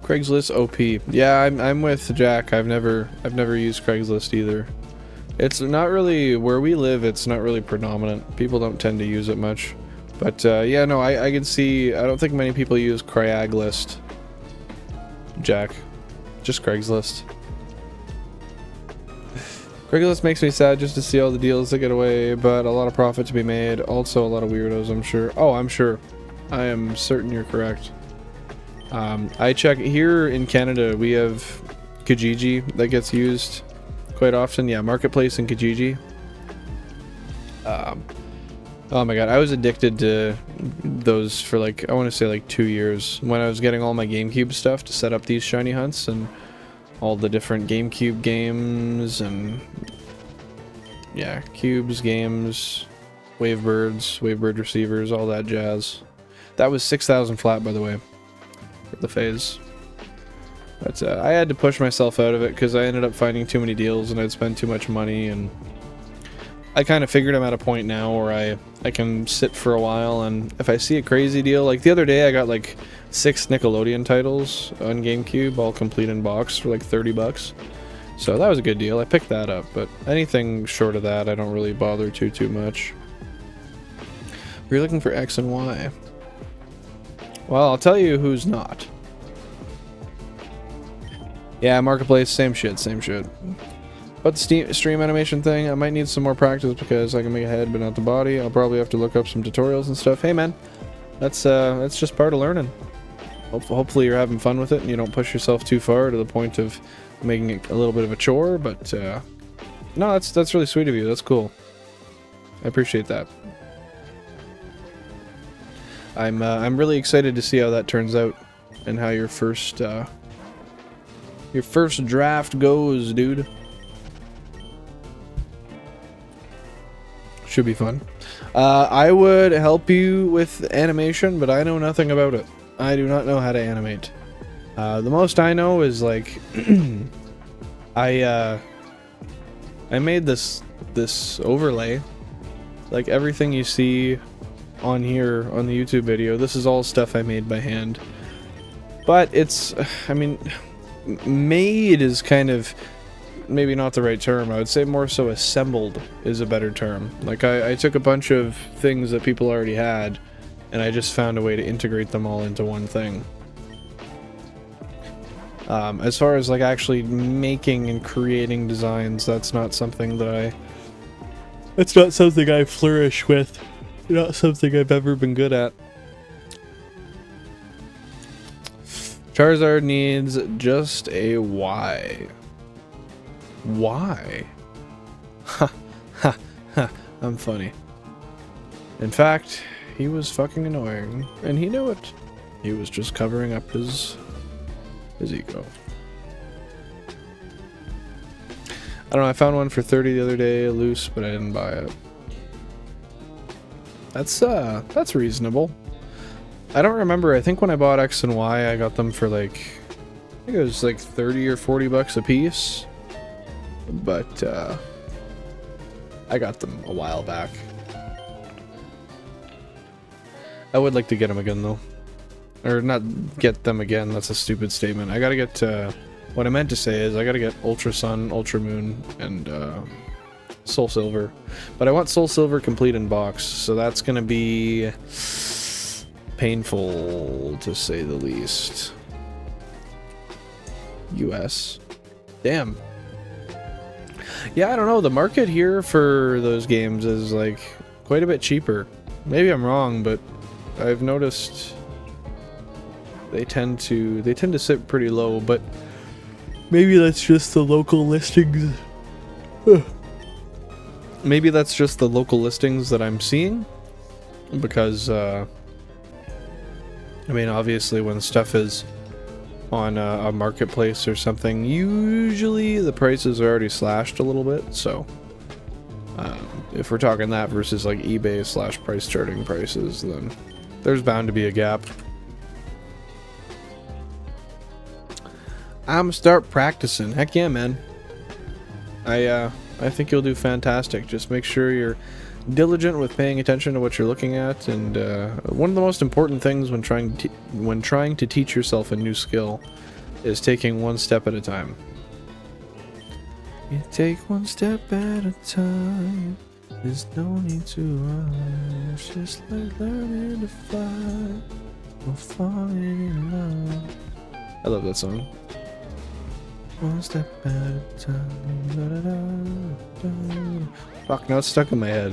Craigslist OP. Yeah, I'm with Jack. I've never used Craigslist either. It's not really where we live. It's not really predominant. People don't tend to use it much. But yeah, no, I can see. I don't think many people use Craigslist. Jack, just Craigslist. Craigslist makes me sad just to see all the deals that get away, but a lot of profit to be made. Also, a lot of weirdos, I'm sure. Oh, I'm sure. I am certain you're correct. I check here in Canada. We have Kijiji that gets used quite often. Yeah, Marketplace and Kijiji. Oh my god, I was addicted to those for like, I want to say like 2 years when I was getting all my GameCube stuff to set up these shiny hunts and all the different GameCube games and yeah, cubes, games, Wavebird receivers, all that jazz. That was 6,000 flat, by the way, for the phase. But I had to push myself out of it because I ended up finding too many deals and I'd spend too much money, and I kind of figured I'm at a point now where I can sit for a while, and if I see a crazy deal, like the other day I got like 6 Nickelodeon titles on GameCube, all complete in box for like 30 bucks. So that was a good deal. I picked that up, but anything short of that I don't really bother too much. We're looking for X and Y. Well, I'll tell you who's not. Yeah, Marketplace, same shit. But the stream animation thing, I might need some more practice because I can make a head but not the body. I'll probably have to look up some tutorials and stuff. Hey man, that's just part of learning. Hopefully you're having fun with it and you don't push yourself too far to the point of making it a little bit of a chore, but no, that's really sweet of you. That's cool. I appreciate that. I'm really excited to see how that turns out and how your first draft goes, dude. Should be fun. I would help you with animation, but I know nothing about it. I do not know how to animate. The most I know is like I made this overlay. Like everything you see on here on the YouTube video, this is all stuff I made by hand. But it's, I mean, made is kind of maybe not the right term. I would say more so assembled is a better term. Like I took a bunch of things that people already had and I just found a way to integrate them all into one thing. As far as like actually making and creating designs, that's not something that it's not something I flourish with. Not something I've ever been good at. Charizard needs just a Y. Why? Ha ha ha, I'm funny. In fact, he was fucking annoying, and he knew it. He was just covering up his ego. I don't know, I found one for 30 the other day, loose, but I didn't buy it. That's reasonable. I don't remember, I think when I bought X and Y, I got them for like, I think it was like 30 or 40 bucks a piece. But, I got them a while back. I would like to get them again, though. Or not get them again, that's a stupid statement. I gotta get, what I meant to say is I gotta get Ultra Sun, Ultra Moon, and, Soul Silver. But I want Soul Silver complete in box, so that's gonna be painful, to say the least. US. Damn. Yeah, I don't know, the market here for those games is, like, quite a bit cheaper. Maybe I'm wrong, but I've noticed they tend to sit pretty low, but maybe that's just the local listings. Maybe that's just the local listings that I'm seeing, because I mean, obviously when stuff is on a marketplace or something, usually the prices are already slashed a little bit, so if we're talking that versus like eBay / price charting prices, then there's bound to be a gap. I'm start practicing. Heck yeah, man. I think you'll do fantastic. Just make sure you're diligent with paying attention to what you're looking at, and one of the most important things when trying to teach yourself a new skill is taking one step at a time. You take one step at a time. There's no need to rush. Just like learning to fly or falling in love. I love that song. One step at a time. Da, da, da, da. Fuck, now it's stuck in my head.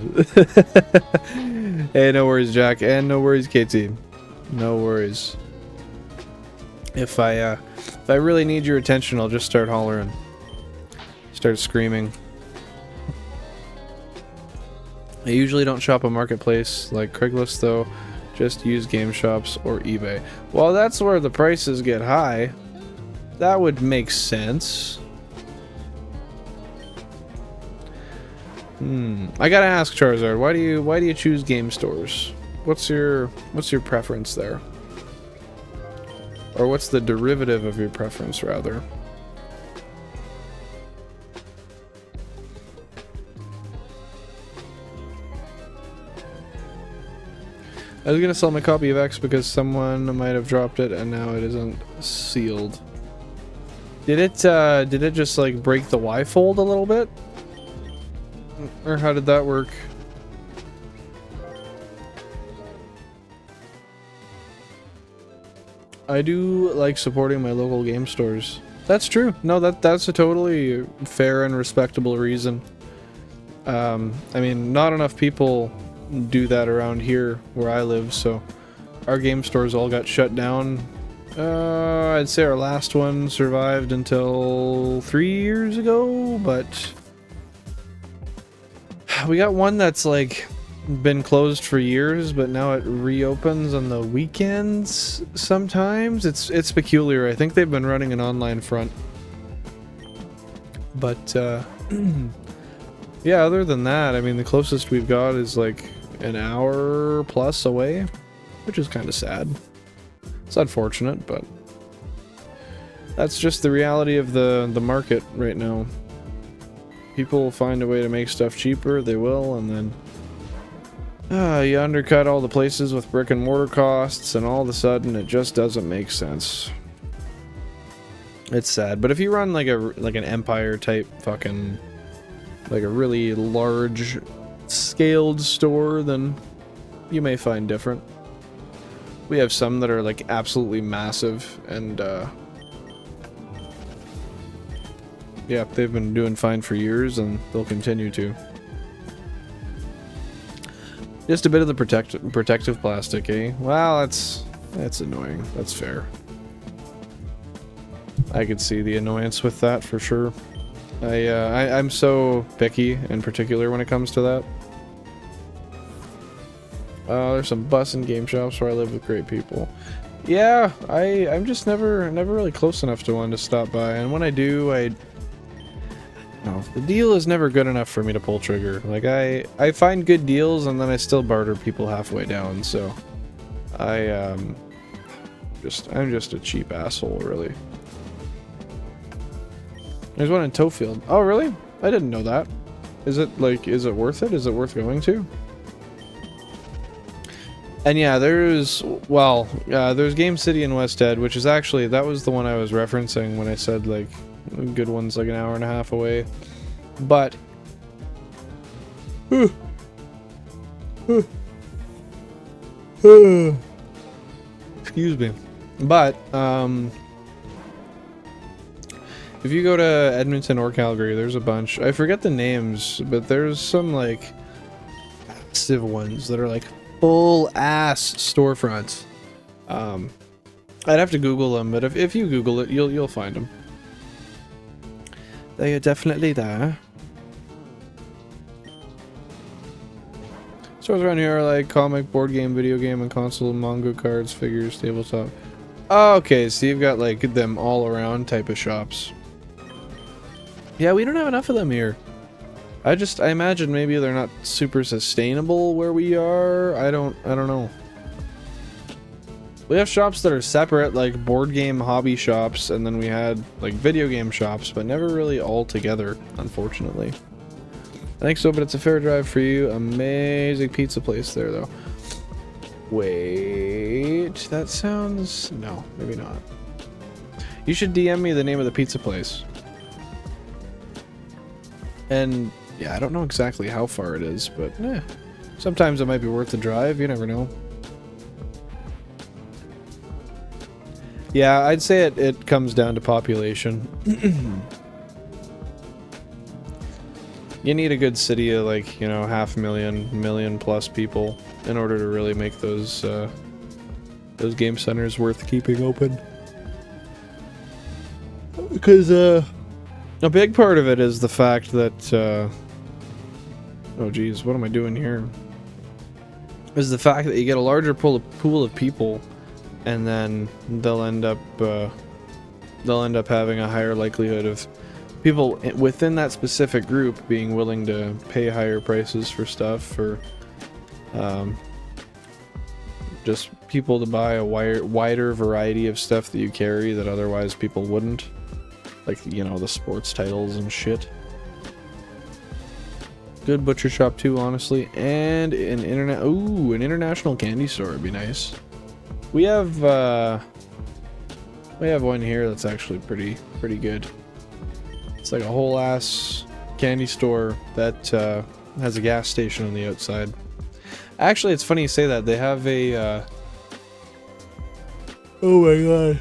Hey, no worries, Jack, and no worries, KT. No worries. If I really need your attention, I'll just start hollering, start screaming. I usually don't shop on Marketplace like Craigslist, though. Just use game shops or eBay. Well, that's where the prices get high. That would make sense. I gotta ask, Charizard, why do you choose game stores? What's your preference there? Or what's the derivative of your preference, rather? I was gonna sell my copy of X because someone might have dropped it and now it isn't sealed. Did it just like break the Y fold a little bit? Or how did that work? I do like supporting my local game stores. That's true. No, that's a totally fair and respectable reason. I mean, not enough people do that around here where I live, so our game stores all got shut down. I'd say our last one survived until 3 years ago, but we got one that's like been closed for years, but now it reopens on the weekends sometimes. It's peculiar. I think they've been running an online front. But yeah, other than that, I mean, the closest we've got is like an hour plus away, which is kind of sad. It's unfortunate, but that's just the reality of the market right now. People find a way to make stuff cheaper, they will, and then you undercut all the places with brick and mortar costs, and all of a sudden it just doesn't make sense. It's sad, but if you run like an Empire type fucking, like a really large scaled store, then you may find different. We have some that are like absolutely massive, and yeah, they've been doing fine for years, and they'll continue to. Just a bit of the protective plastic, eh? Well, that's annoying. That's fair. I could see the annoyance with that for sure. I'm so picky and particular when it comes to that. There's some bus and game shops where I live with great people. Yeah, I'm just never really close enough to one to stop by, and when I do, no, the deal is never good enough for me to pull trigger. Like I find good deals and then I still barter people halfway down, so I'm just a cheap asshole, really. There's one in Toefield. Oh, really? I didn't know that. Is it worth it? Is it worth going to? And yeah, there's Game City in West Ed, which is actually, that was the one I was referencing when I said, like, good one's like an hour and a half away. But excuse me. But if you go to Edmonton or Calgary, there's a bunch. I forget the names, but there's some like massive ones that are like full ass storefronts. I'd have to Google them, but if you Google it, you'll find them. They are definitely there. Stores around here are like comic, board game, video game, and console, manga, cards, figures, tabletop. Oh, okay, so you've got like them all around type of shops. Yeah, we don't have enough of them here. I imagine maybe they're not super sustainable where we are. I don't know. We have shops that are separate, like board game hobby shops, and then we had like video game shops, but never really all together, unfortunately. I think so, but it's a fair drive for you. Amazing pizza place there, though. Wait, that sounds... No, maybe not. You should DM me the name of the pizza place. And, yeah, I don't know exactly how far it is, but sometimes it might be worth the drive, you never know. Yeah, I'd say it comes down to population. You need a good city of like, 500,000, million plus people in order to really make those game centers worth keeping open. Because a big part of it is the fact that oh geez, what am I doing here? Is the fact that you get a larger pool of people, and then they'll end up having a higher likelihood of people within that specific group being willing to pay higher prices for stuff, or just people to buy a wider variety of stuff that you carry that otherwise people wouldn't, like the sports titles and shit. Good butcher shop too, honestly, and an international candy store would be nice. We have one here that's actually pretty good. It's like a whole ass candy store that has a gas station on the outside. Actually, it's funny you say that. They have a oh my god,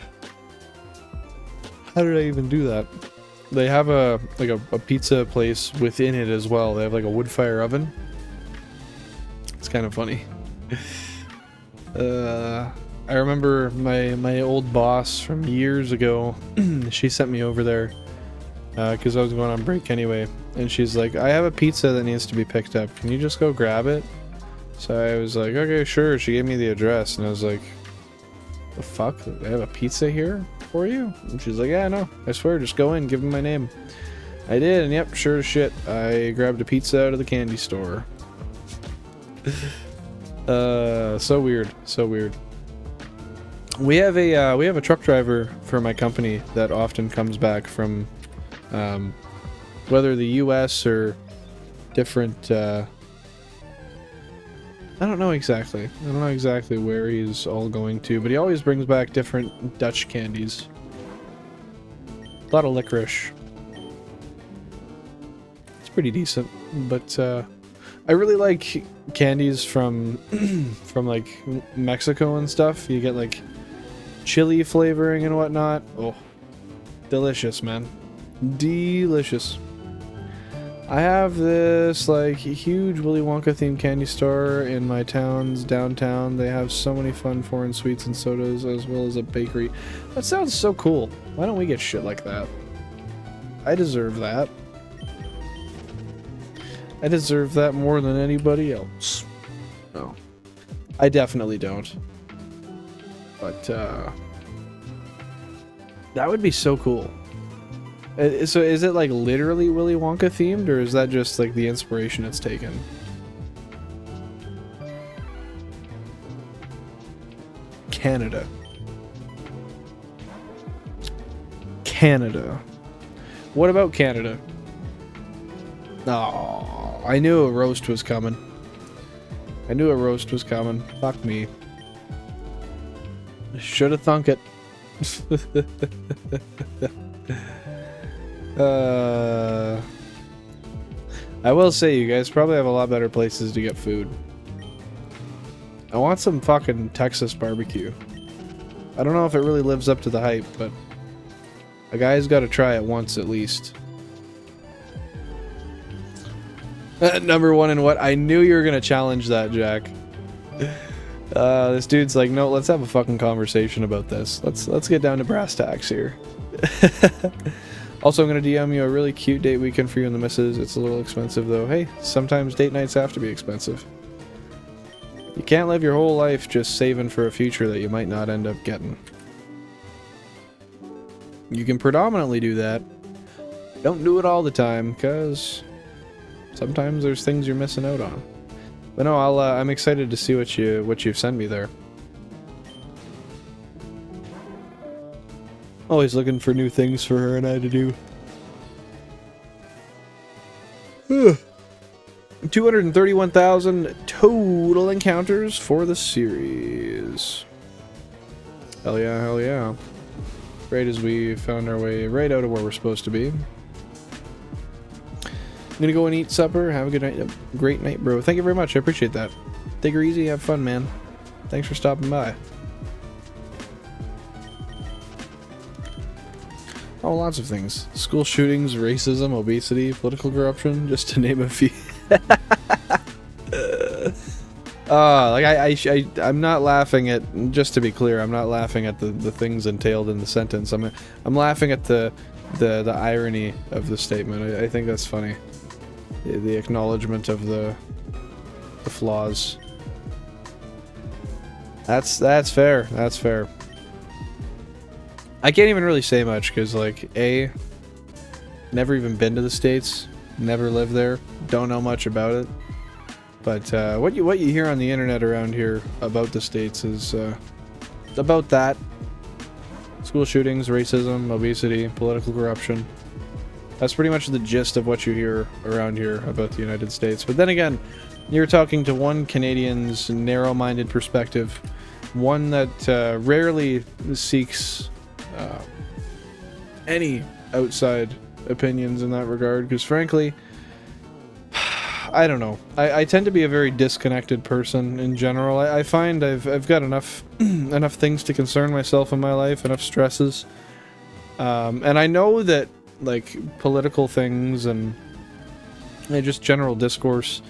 how did I even do that? They have a pizza place within it as well. They have like a wood fire oven. It's kind of funny. I remember my old boss from years ago. She sent me over there because I was going on break anyway, and she's like, "I have a pizza that needs to be picked up. Can you just go grab it?" So I was like, "Okay, sure." She gave me the address, and I was like, "The fuck? I have a pizza here for you?" And she's like, "Yeah, no, I swear, just go in, give him my name." I did, and yep, sure as shit, I grabbed a pizza out of the candy store. So weird, so weird. We have a truck driver for my company that often comes back from whether the US or different I don't know exactly. I don't know exactly where he's all going to, but he always brings back different Dutch candies. A lot of licorice. It's pretty decent, but I really like candies from from like Mexico and stuff. You get like chili flavoring and whatnot. Oh, delicious, man. Delicious. I have this like huge Willy Wonka themed candy store in my town's downtown. They have so many fun foreign sweets and sodas, as well as a bakery. That sounds so cool. Why don't we get shit like that? I deserve that. I deserve that more than anybody else. No, I definitely don't. But that would be so cool. So is it like literally Willy Wonka themed, or is that just like the inspiration it's taken? Canada. Canada. What about Canada? Oh, I knew a roast was coming. I knew a roast was coming. Fuck me. Should have thunk it. I will say, you guys probably have a lot better places to get food. I want some fucking Texas barbecue. I don't know if it really lives up to the hype, but a guy's got to try it once at least. Number one in what? I knew you were gonna challenge that, Jack. This dude's like, no, let's have a fucking conversation about this. Let's get down to brass tacks here. Also, I'm gonna DM you a really cute date weekend for you and the missus. It's a little expensive though. Hey, sometimes date nights have to be expensive. You can't live your whole life just saving for a future that you might not end up getting. You can predominantly do that. Don't do it all the time, because sometimes there's things you're missing out on. But no, I'm excited to see what you've sent me there. Always looking for new things for her and I to do. 231,000 total encounters for the series. Hell yeah, hell yeah. Right as we found our way right out of where we're supposed to be. I'm gonna go and eat supper. Have a good night. Great night, bro. Thank you very much. I appreciate that. Take her easy. Have fun, man. Thanks for stopping by. Oh, lots of things. School shootings, racism, obesity, political corruption, just to name a few. I'm not laughing at, just to be clear, I'm not laughing at the things entailed in the sentence. I'm laughing at the irony of the statement. I think that's funny. The acknowledgement of the flaws. That's fair. That's fair. I can't even really say much because, like, never even been to the States, never lived there, don't know much about it. But what you hear on the internet around here about the States is about that. School shootings, racism, obesity, political corruption. That's pretty much the gist of what you hear around here about the United States. But then again, you're talking to one Canadian's narrow-minded perspective, one that rarely seeks any outside opinions in that regard, because frankly, I don't know. I tend to be a very disconnected person in general. I find I've got enough enough things to concern myself in my life, enough stresses, and I know that, like, political things and just general discourse,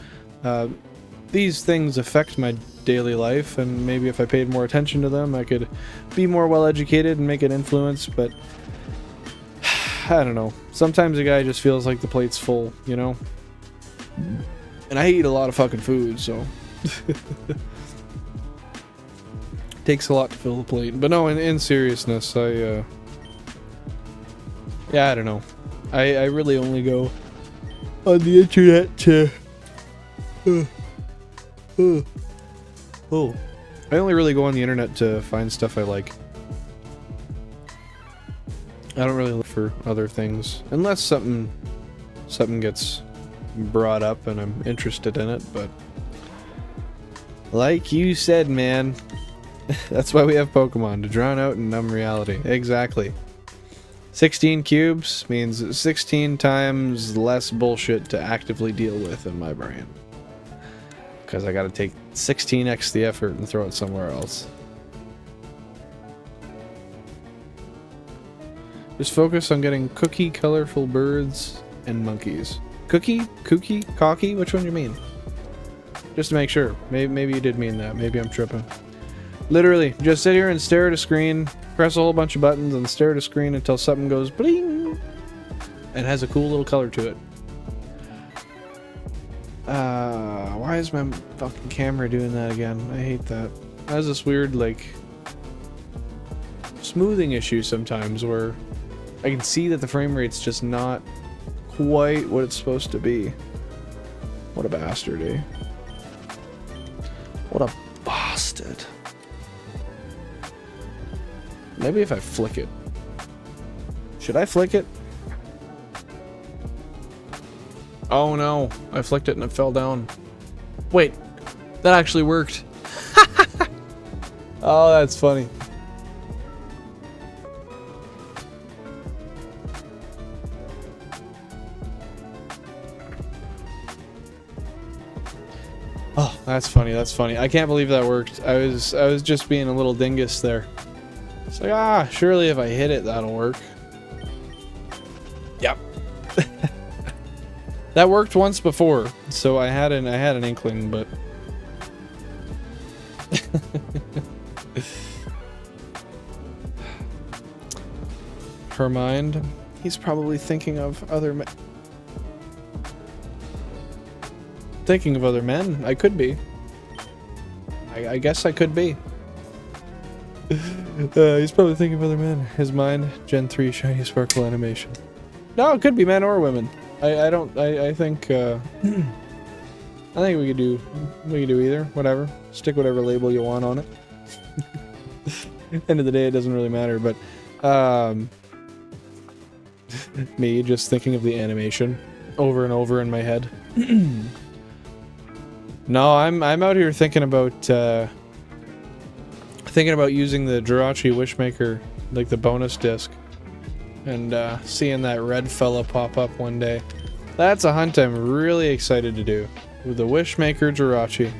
these things affect my daily life, and maybe if I paid more attention to them, I could be more well educated and make an influence. But I don't know. Sometimes a guy just feels like the plate's full, you know? And I eat a lot of fucking food, so takes a lot to fill the plate. But no, in seriousness, yeah, I don't know. I really only go on the internet to I only really go on the internet to find stuff I like. I don't really look for other things unless something gets brought up and I'm interested in it. But like you said, man, that's why we have Pokemon, to drown out and numb reality. Exactly. 16 cubes means 16 times less bullshit to actively deal with in my brain. Because I gotta take 16x the effort and throw it somewhere else. Just focus on getting cookie, colorful birds, and monkeys. Cookie? Kooky? Cocky? Which one do you mean? Just to make sure. Maybe you did mean that. Maybe I'm tripping. Literally, just sit here and stare at a screen, press a whole bunch of buttons, and stare at a screen until something goes bling! And has a cool little color to it. Why is my fucking camera doing that again? I hate that. It has this weird, like, smoothing issue sometimes where I can see that the frame rate's just not quite what it's supposed to be. What a bastard, eh? What a bastard. Maybe if I flick it. Should I flick it? Oh no, I flicked it and it fell down. Wait, that actually worked. Oh, that's funny. Oh, that's funny, that's funny. I can't believe that worked. I was just being a little dingus there. It's like, surely if I hit it, that'll work. Yep. That worked once before, so I had an inkling, but her mind. He's probably thinking of other men. Thinking of other men. I could be. I guess I could be. He's probably thinking of other men. His mind, Gen 3 shiny sparkle animation. No, it could be men or women. I think I think we could do either. Whatever. Stick whatever label you want on it. End of the day, it doesn't really matter. But me just thinking of the animation over and over in my head. No, I'm out here thinking about using the Jirachi Wishmaker, like the bonus disc. And seeing that red fella pop up one day. That's a hunt I'm really excited to do. With the Wishmaker Jirachi.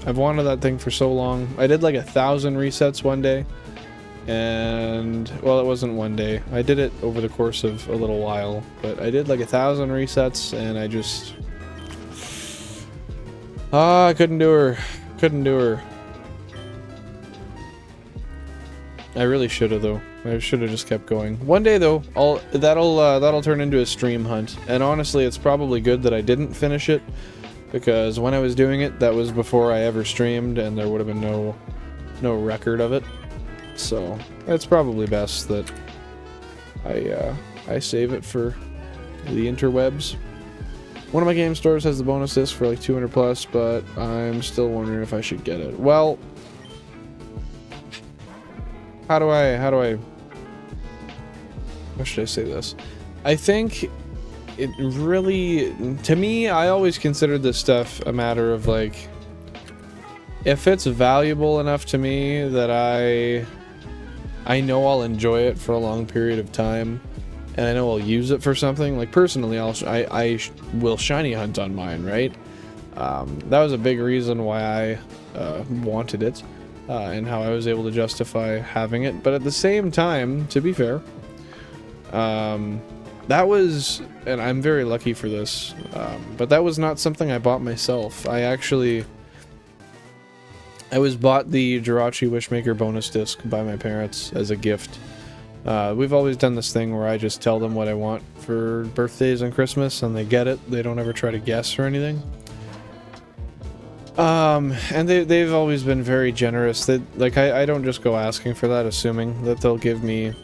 I've wanted that thing for so long. I did like 1,000 resets one day. And, well, it wasn't one day. I did it over the course of a little while. But I did like 1,000 resets and I just... I couldn't do her. Couldn't do her. I really should have though. I should have just kept going. One day though, that'll turn into a stream hunt. And honestly, it's probably good that I didn't finish it, because when I was doing it, that was before I ever streamed, and there would have been no record of it. So it's probably best that I save it for the interwebs. One of my game stores has the bonus disc for like 200 plus, but I'm still wondering if I should get it. Well. How do I, how should I say this? I think it really, to me, I always considered this stuff a matter of like, if it's valuable enough to me that I know I'll enjoy it for a long period of time, and I know I'll use it for something, like personally, I will shiny hunt on mine, right? That was a big reason why I wanted it. And how I was able to justify having it. But at the same time, to be fair, that was, and I'm very lucky for this, but that was not something I bought myself. I was bought the Jirachi Wishmaker bonus disc by my parents as a gift. We've always done this thing where I just tell them what I want for birthdays and Christmas, and they get it. They don't ever try to guess or anything. And they've always been very generous. I don't just go asking for that, assuming that they'll give me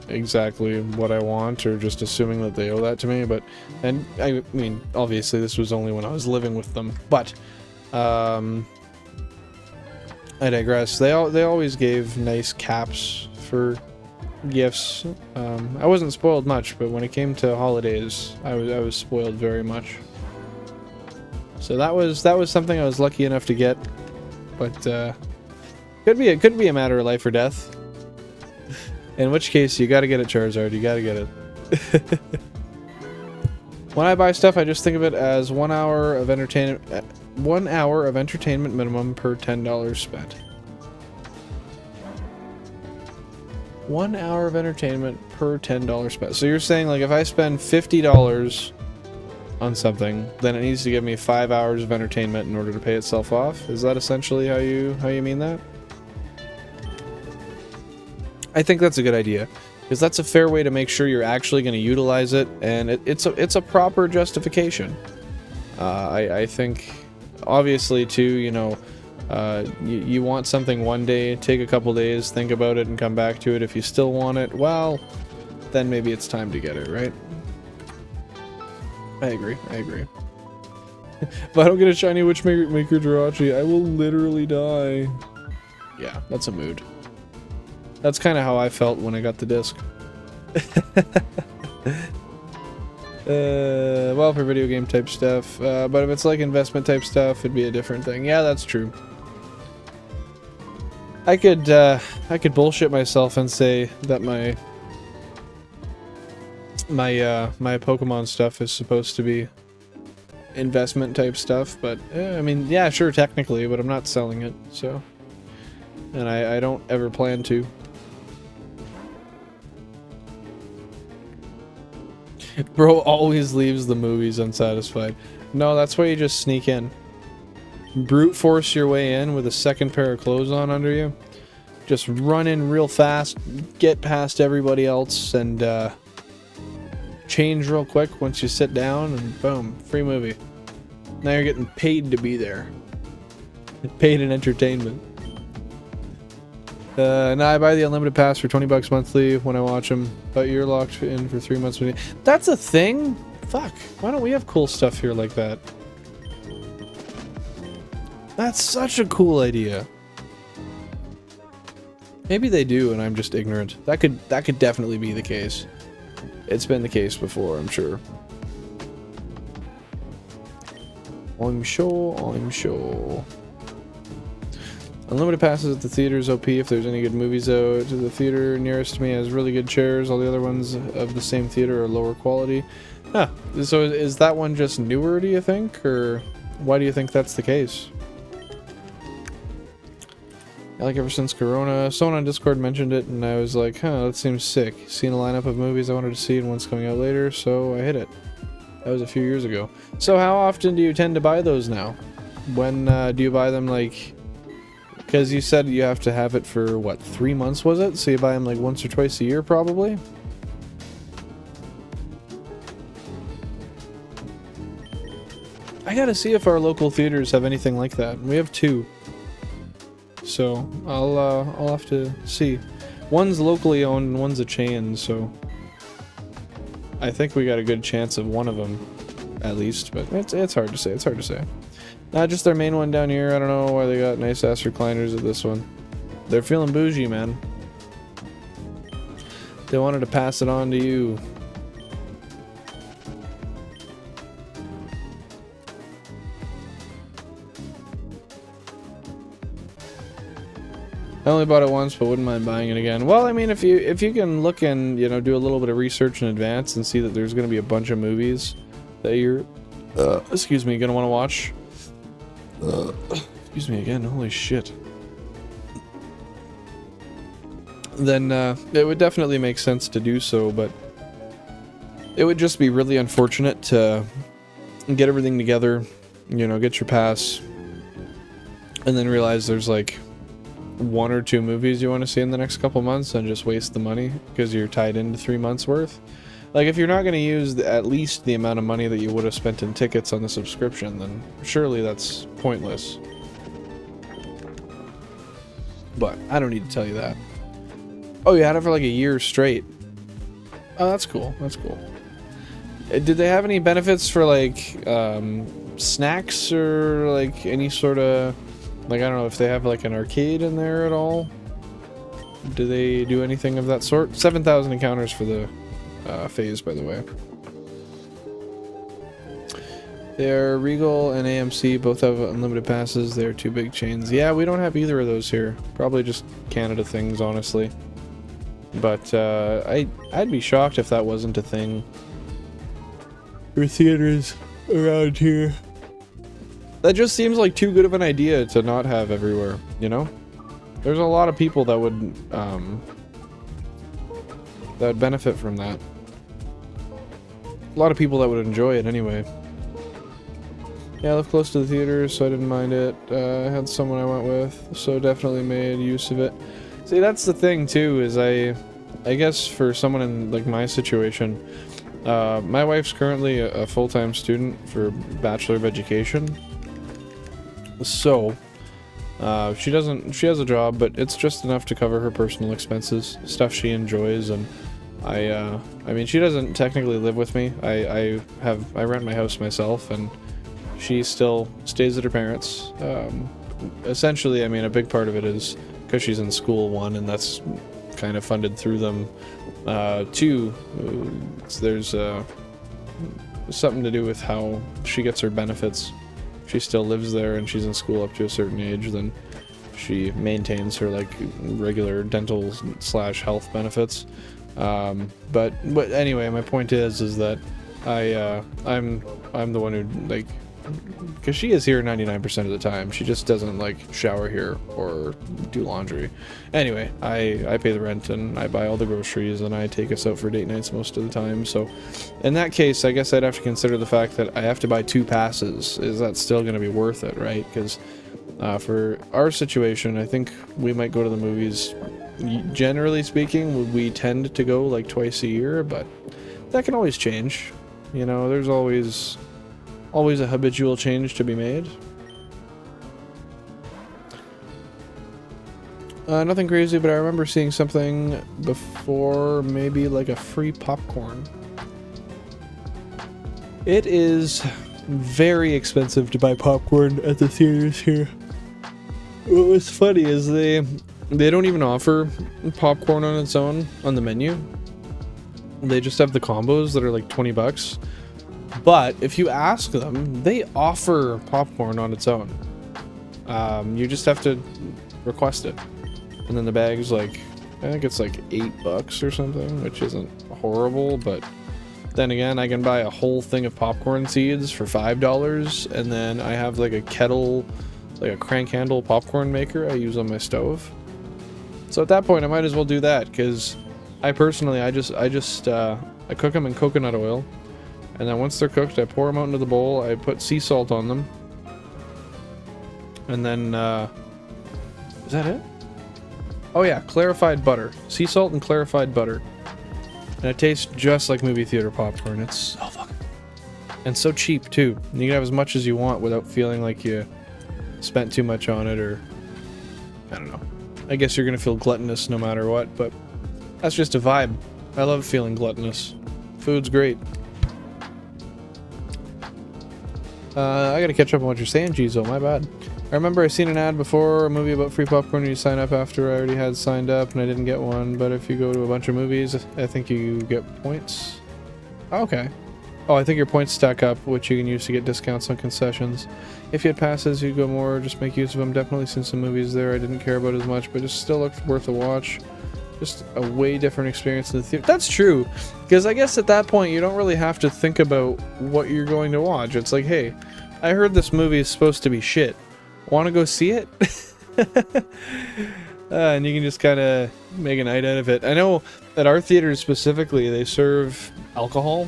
exactly what I want, or just assuming that they owe that to me. But, and I mean, obviously this was only when I was living with them. But, I digress. They always gave nice caps for gifts. I wasn't spoiled much, but when it came to holidays, I was spoiled very much. So that was something I was lucky enough to get, but Could be a matter of life or death. In which case, you gotta get it, Charizard. You gotta get it. When I buy stuff, I just think of it as 1 hour of entertainment. 1 hour of entertainment minimum per $10 spent. 1 hour of entertainment per $10 spent. So you're saying, like, if I spend $50 on something, then it needs to give me 5 hours of entertainment in order to pay itself off? Is that essentially how you mean that? I think that's a good idea, because that's a fair way to make sure you're actually going to utilize it, and it's a proper justification. I think, obviously, too, you know, you want something one day, take a couple days, think about it, and come back to it. If you still want it, well, then maybe it's time to get it, right? I agree. If I don't get a shiny Witchmaker Jirachi, I will literally die. Yeah, that's a mood. That's kind of how I felt when I got the disc. Well, for video game type stuff, but if it's like investment type stuff, it'd be a different thing. Yeah, that's true. I could bullshit myself and say that my Pokemon stuff is supposed to be investment type stuff, but I mean, yeah, sure, technically, but I'm not selling it, so, and I don't ever plan to. Bro always leaves the movies unsatisfied. No, that's why you just sneak in. Brute force your way in with a second pair of clothes on under you. Just run in real fast, get past everybody else, and change real quick once you sit down, and boom, free movie. Now you're getting paid to be there. Paid in entertainment. Now I buy the unlimited pass for 20 bucks monthly when I watch them, but you're locked in for 3 months. That's a thing? Fuck. Why don't we have cool stuff here like that? That's such a cool idea. Maybe they do and I'm just ignorant. That could definitely be the case. It's been the case before, I'm sure. I'm sure. Unlimited passes at the theater's OP if there's any good movies out. The theater nearest to me has really good chairs. All the other ones of the same theater are lower quality. Huh. So is that one just newer, do you think? Or why do you think that's the case? Like ever since Corona. Someone on Discord mentioned it and I was like, huh, that seems sick. Seen a lineup of movies I wanted to see and one's coming out later, so I hit it. That was a few years ago. So how often do you tend to buy those now? When do you buy them, like... Because you said you have to have it for, what, 3 months, was it? So you buy them like once or twice a year, probably? I gotta see if our local theaters have anything like that. We have 2. So, I'll have to see. One's locally owned and one's a chain, so... I think we got a good chance of one of them, at least, but it's hard to say, Not just their main one down here. I don't know why they got nice ass recliners at this one. They're feeling bougie, man. They wanted to pass it on to you. I only bought it once, but wouldn't mind buying it again. Well, I mean, if you can look and, you know, do a little bit of research in advance and see that there's going to be a bunch of movies that you're, excuse me, going to want to watch. Excuse me again, holy shit. Then it would definitely make sense to do so, but it would just be really unfortunate to get everything together, you know, get your pass, and then realize there's like 1 or 2 movies you want to see in the next couple months and just waste the money because you're tied into 3 months worth. Like, if you're not going to use at least the amount of money that you would have spent in tickets on the subscription, then surely that's pointless. But I don't need to tell you that. Oh, you had it for like a year straight. Oh, that's cool. That's cool. Did they have any benefits for like snacks or like any sort of, like, I don't know if they have like an arcade in there at all? Do they do anything of that sort? 7,000 encounters for the phase, by the way. They're Regal and AMC, both have unlimited passes. They're two big chains. Yeah, we don't have either of those here. Probably just Canada things, honestly. But I'd be shocked if that wasn't a thing for theaters around here. That just seems like too good of an idea to not have everywhere, you know? There's a lot of people that would benefit from that. A lot of people that would enjoy it anyway. Yeah, I live close to the theater, so I didn't mind it. I had someone I went with, so definitely made use of it. See, that's the thing too, is I guess for someone in like my situation, my wife's currently a full-time student for Bachelor of Education. So, she has a job, but it's just enough to cover her personal expenses, stuff she enjoys, and I mean, she doesn't technically live with me. I rent my house myself, and she still stays at her parents'. Essentially, I mean, a big part of it is because she's in school, one, and that's kind of funded through them. Two, there's something to do with how she gets her benefits. She still lives there, and she's in school up to a certain age, then she maintains her like regular dental / health benefits. But anyway, my point is that I'm the one who, like, because she is here 99% of the time. She just doesn't like shower here or do laundry. Anyway, I pay the rent and I buy all the groceries and I take us out for date nights most of the time. So in that case, I guess I'd have to consider the fact that I have to buy 2 passes. Is that still going to be worth it, right? Because for our situation, I think we might go to the movies. Generally speaking, we tend to go like twice a year, but that can always change. You know, there's always a habitual change to be made. Nothing crazy, but I remember seeing something before, maybe like a free popcorn. It is very expensive to buy popcorn at the theaters here. What's funny is they don't even offer popcorn on its own on the menu. They just have the combos that are like 20 bucks. But if you ask them, they offer popcorn on its own. You just have to request it. And then the bag's like, I think it's like 8 bucks or something, which isn't horrible, but then again, I can buy a whole thing of popcorn seeds for $5, and then I have like a kettle, like a crank handle popcorn maker I use on my stove. So at that point, I might as well do that, because I personally, I cook them in coconut oil. And then once they're cooked, I pour them out into the bowl. I put sea salt on them. And then, is that it? Oh yeah, clarified butter. Sea salt and clarified butter. And it tastes just like movie theater popcorn. It's so fucking... and so cheap, too. You can have as much as you want without feeling like you spent too much on it, or... I don't know. I guess you're gonna feel gluttonous no matter what, but that's just a vibe. I love feeling gluttonous. Food's great. I gotta catch up on what you're saying, Jizo, my bad. I remember I seen an ad before, a movie about free popcorn, and you sign up after. I already had signed up and I didn't get one, but if you go to a bunch of movies, I think you get points. Oh, okay. Oh, I think your points stack up, which you can use to get discounts on concessions. If you had passes, you'd go more, just make use of them. Definitely seen some movies there I didn't care about as much, but it still looked worth a watch. Just a way different experience in the theater. That's true, because I guess at that point you don't really have to think about what you're going to watch. It's like, hey, I heard this movie is supposed to be shit. Want to go see it? And you can just kind of make a night out of it. I know at our theaters specifically, they serve alcohol.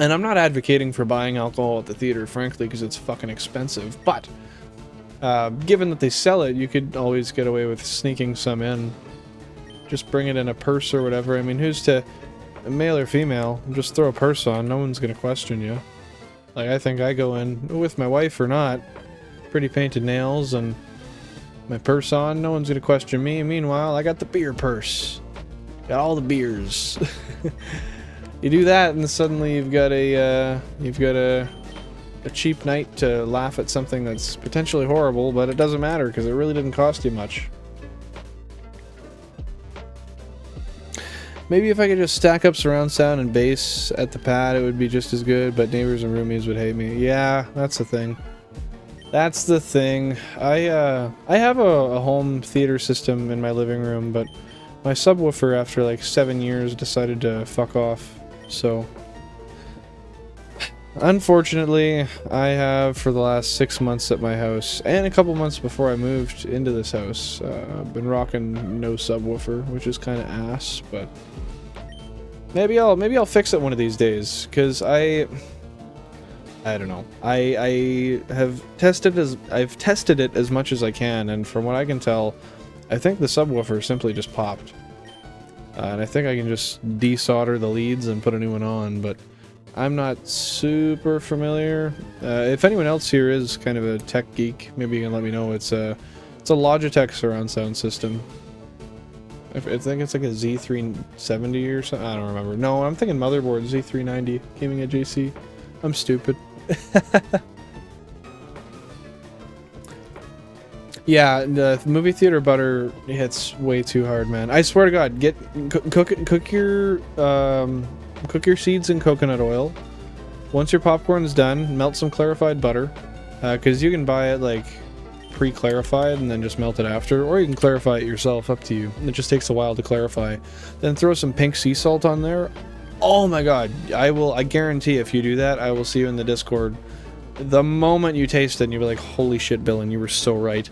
And I'm not advocating for buying alcohol at the theater, frankly, because it's fucking expensive. But given that they sell it, you could always get away with sneaking some in. Just bring it in a purse or whatever. I mean, who's to... male or female, just throw a purse on. No one's gonna question you. Like, I think I go in, with my wife or not, pretty painted nails and my purse on. No one's gonna question me. Meanwhile, I got the beer purse. Got all the beers. You do that, and suddenly you've got a cheap night to laugh at something that's potentially horrible, but it doesn't matter because it really didn't cost you much. Maybe if I could just stack up surround sound and bass at the pad, it would be just as good, but neighbors and roomies would hate me. Yeah, that's the thing. That's the thing. I have a home theater system in my living room, but my subwoofer, after like 7 years, decided to fuck off. So, unfortunately, I have, for the last 6 months at my house, and a couple months before I moved into this house, been rocking no subwoofer, which is kind of ass, but maybe I'll fix it one of these days, because I don't know. I've tested it as much as I can, and from what I can tell, I think the subwoofer simply just popped. And I think I can just desolder the leads and put a new one on, but I'm not super familiar. If anyone else here is kind of a tech geek, maybe you can let me know. It's a Logitech surround sound system. I think it's like a Z370 or something. I don't remember. No, I'm thinking motherboard Z390 gaming at JC. I'm stupid. Yeah, the movie theater butter hits way too hard, man. I swear to God, cook your seeds in coconut oil. Once your popcorn is done, melt some clarified butter, because you can buy it like pre-clarified and then just melt it after, or you can clarify it yourself. Up to you. It just takes a while to clarify. Then throw some pink sea salt on there. Oh my God, I guarantee if you do that, I will see you in the Discord. The moment you taste it, and you'll be like, holy shit, Billen, you were so right.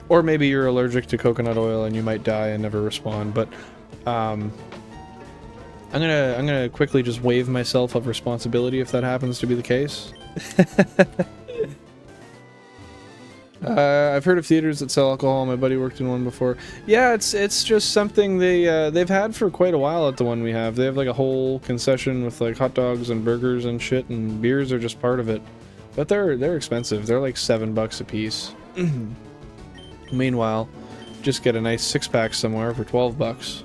Or maybe you're allergic to coconut oil and you might die and never respond, but I'm gonna quickly just waive myself of responsibility if that happens to be the case. I've heard of theaters that sell alcohol. My buddy worked in one before. Yeah, it's just something they've had for quite a while at the one we have. They have like a whole concession with like hot dogs and burgers and shit, and beers are just part of it. But they're expensive. They're like $7 a piece. Meanwhile, just get a nice 6-pack somewhere for $12.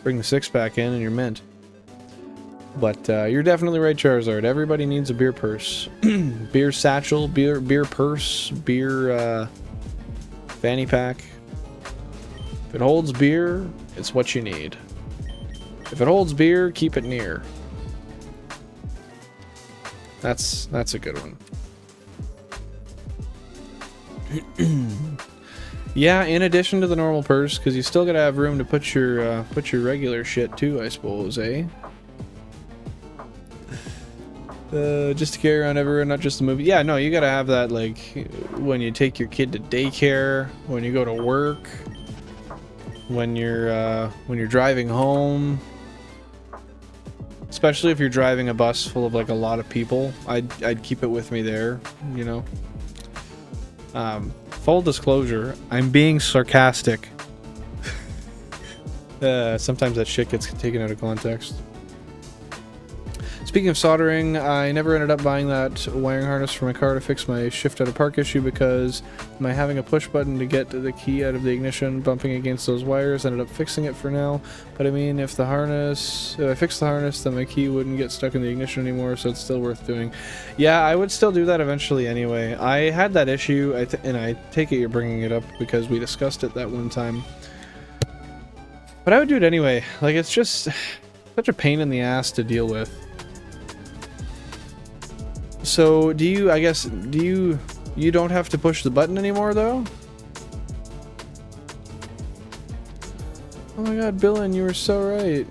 Bring the 6-pack in and you're mint. But you're definitely right, Charizard. Everybody needs a beer purse. Beer satchel, beer purse, beer fanny pack. If it holds beer, it's what you need. If it holds beer, keep it near. That's a good one. Yeah, in addition to the normal purse, because you still gotta have room to put your regular shit too, I suppose, eh? Just to carry around everywhere, not just the movie. Yeah, no, you gotta have that, like, when you take your kid to daycare, when you go to work, when you're driving home. Especially if you're driving a bus full of, like, a lot of people. I'd keep it with me there, you know? Full disclosure, I'm being sarcastic. Sometimes that shit gets taken out of context. Speaking of soldering, I never ended up buying that wiring harness for my car to fix my shift out of park issue because my having a push button to get the key out of the ignition bumping against those wires ended up fixing it for now. But I mean, if I fixed the harness, then my key wouldn't get stuck in the ignition anymore, so it's still worth doing. Yeah, I would still do that eventually anyway. I had that issue, and I take it you're bringing it up because we discussed it that one time. But I would do it anyway. Like, it's just such a pain in the ass to deal with. So, you don't have to push the button anymore, though? Oh my God, Billen, you were so right.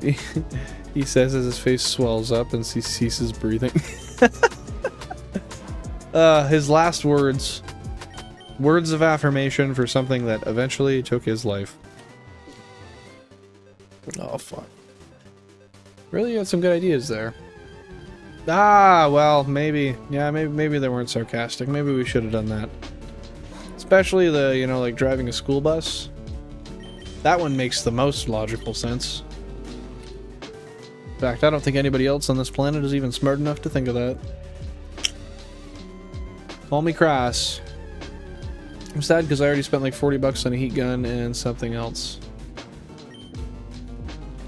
He says as his face swells up and he ceases breathing. His last words. Words of affirmation for something that eventually took his life. Oh, fuck. Really, you had some good ideas there. Ah, well, maybe. Yeah, maybe they weren't sarcastic. Maybe we should have done that. Especially the, you know, like driving a school bus. That one makes the most logical sense. In fact, I don't think anybody else on this planet is even smart enough to think of that. Call me crass. I'm sad because I already spent like $40 on a heat gun and something else.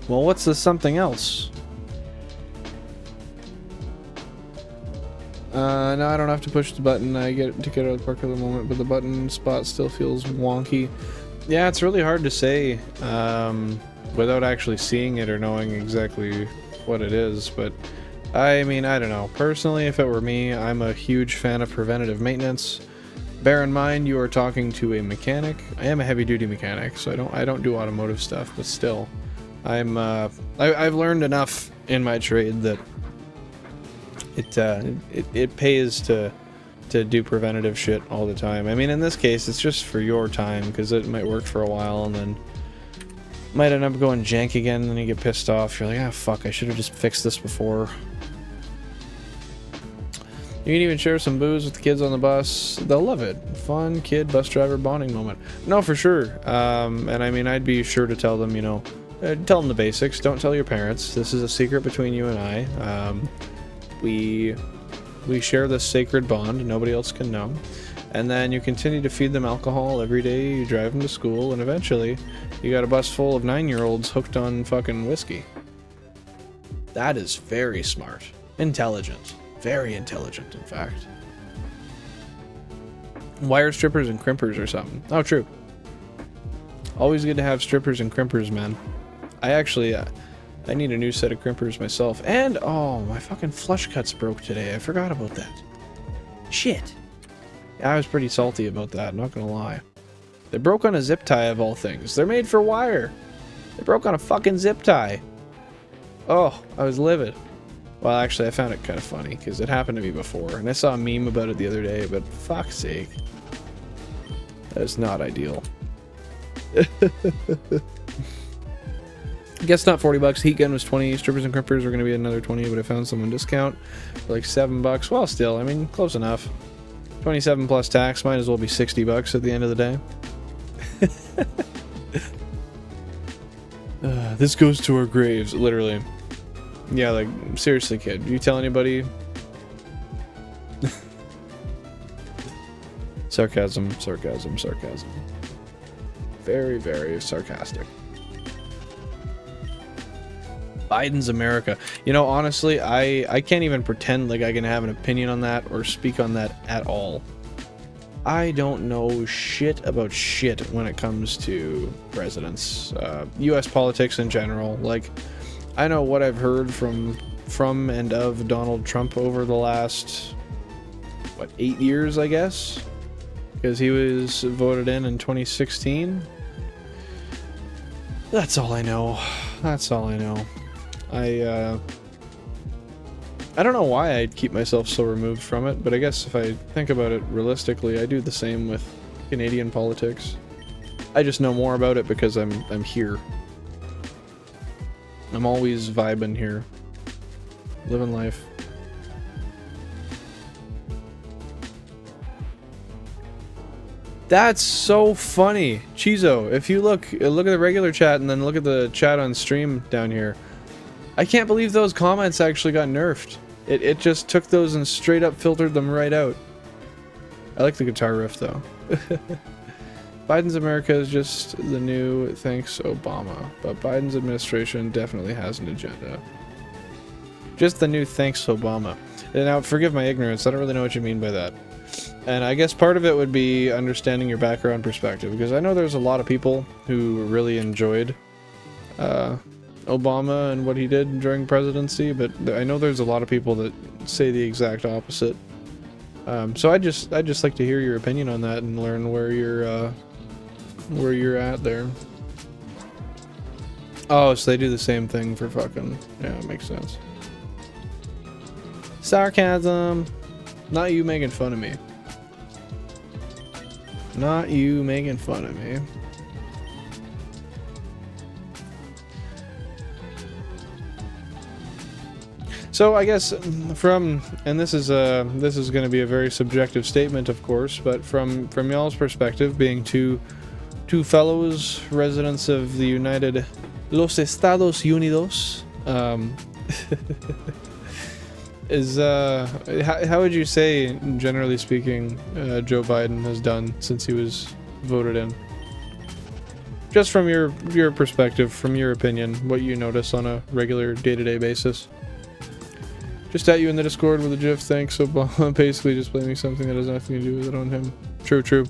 Well, what's the something else? No, I don't have to push the button. I get to get out of the park at the moment, but the button spot still feels wonky. Yeah, it's really hard to say without actually seeing it or knowing exactly what it is, but I mean, I don't know. Personally, if it were me, I'm a huge fan of preventative maintenance. Bear in mind, you are talking to a mechanic. I am a heavy-duty mechanic, so I don't do automotive stuff, but still, I've learned enough in my trade that it pays to do preventative shit all the time. I mean, in this case, it's just for your time, because it might work for a while, and then might end up going jank again, and then you get pissed off. You're like, ah, fuck, I should have just fixed this before. You can even share some booze with the kids on the bus. They'll love it. Fun kid bus driver bonding moment. No, for sure. And I mean, I'd be sure to tell them, you know, tell them the basics. Don't tell your parents. This is a secret between you and I. We share this sacred bond. Nobody else can know. And then you continue to feed them alcohol every day. You drive them to school, and eventually you got a bus full of 9-year-olds hooked on fucking whiskey. That is very smart. Intelligent. Very intelligent, in fact. Wire strippers and crimpers or something. Oh, true. Always good to have strippers and crimpers, man. I actually, I need a new set of crimpers myself. And, oh, my fucking flush cuts broke today. I forgot about that. Shit. Yeah, I was pretty salty about that, not gonna lie. They broke on a zip tie, of all things. They're made for wire. They broke on a fucking zip tie. Oh, I was livid. Well, actually, I found it kind of funny, because it happened to me before, and I saw a meme about it the other day, but fuck's sake. That is not ideal. Guess not 40 bucks. Heat gun was 20. Strippers and crimpers were going to be another 20, but I found some on discount for like 7 bucks. Well, still, I mean, close enough. 27 plus tax. Might as well be 60 bucks at the end of the day. This goes to our graves, literally. Yeah, like, seriously, kid. You tell anybody? Sarcasm, sarcasm, sarcasm. Very, very sarcastic. Biden's America. You know, honestly, I can't even pretend like I can have an opinion on that or speak on that at all. I don't know shit about shit when it comes to presidents. U.S. politics in general. Like, I know what I've heard from and of Donald Trump over the last, what, 8 years, I guess? Because he was voted in 2016. That's all I know. That's all I know. I don't know why I'd keep myself so removed from it, but I guess if I think about it realistically, I do the same with Canadian politics. I just know more about it because I'm here. I'm always vibing here. Living life. That's so funny. Chizo, if you look at the regular chat and then look at the chat on stream down here, I can't believe those comments actually got nerfed. It just took those and straight up filtered them right out. I like the guitar riff though. Biden's America is just the new thanks Obama, but Biden's administration definitely has an agenda. Just the new thanks Obama. And now, forgive my ignorance, I don't really know what you mean by that. And I guess part of it would be understanding your background perspective, because I know there's a lot of people who really enjoyed Obama and what he did during presidency, but I know there's a lot of people that say the exact opposite. So I'd just like to hear your opinion on that and learn where you're at there. Oh, so they do the same thing for fucking... Yeah, it makes sense. Sarcasm. Not you making fun of me. Not you making fun of me. So I guess from, and this is going to be a very subjective statement, of course, but from y'all's perspective, being two fellows residents of the Los Estados Unidos, how would you say, generally speaking, Joe Biden has done since he was voted in? Just from your perspective, from your opinion, what you notice on a regular day-to-day basis. Just at you in the Discord with a GIF, thanks Obama, basically just blaming something that has nothing to do with it on him. True, true.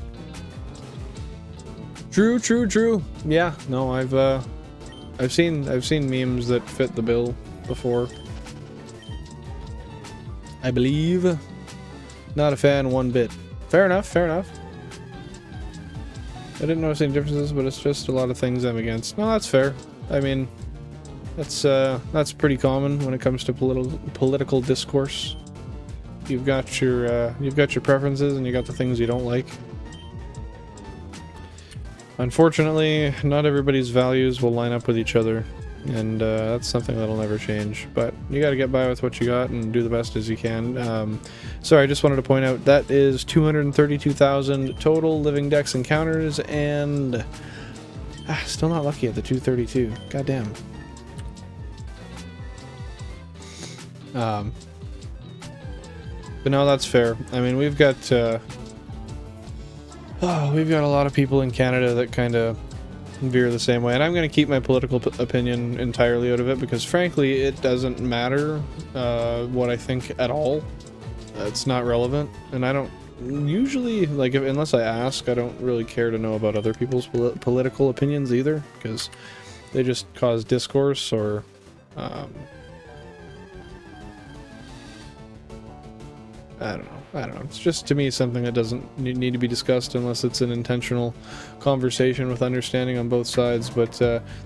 True. Yeah, no, I've seen memes that fit the bill before. I believe. Not a fan one bit. Fair enough. I didn't notice any differences, but it's just a lot of things I'm against. No, that's fair. I mean, that's pretty common when it comes to political discourse. You've got your preferences and you got the things you don't like. Unfortunately, not everybody's values will line up with each other, and that's something that'll never change. But you got to get by with what you got and do the best as you can. Sorry, I just wanted to point out that is 232,000 total living dex encounters, and still not lucky at the 232. Goddamn. But no, that's fair. I mean, we've got a lot of people in Canada that kind of veer the same way, and I'm going to keep my political opinion entirely out of it because, frankly, it doesn't matter what I think at all. It's not relevant, and I don't usually, like, unless I ask, I don't really care to know about other people's political opinions either, because they just cause discourse or I don't know. It's just, to me, something that doesn't need to be discussed unless it's an intentional conversation with understanding on both sides. But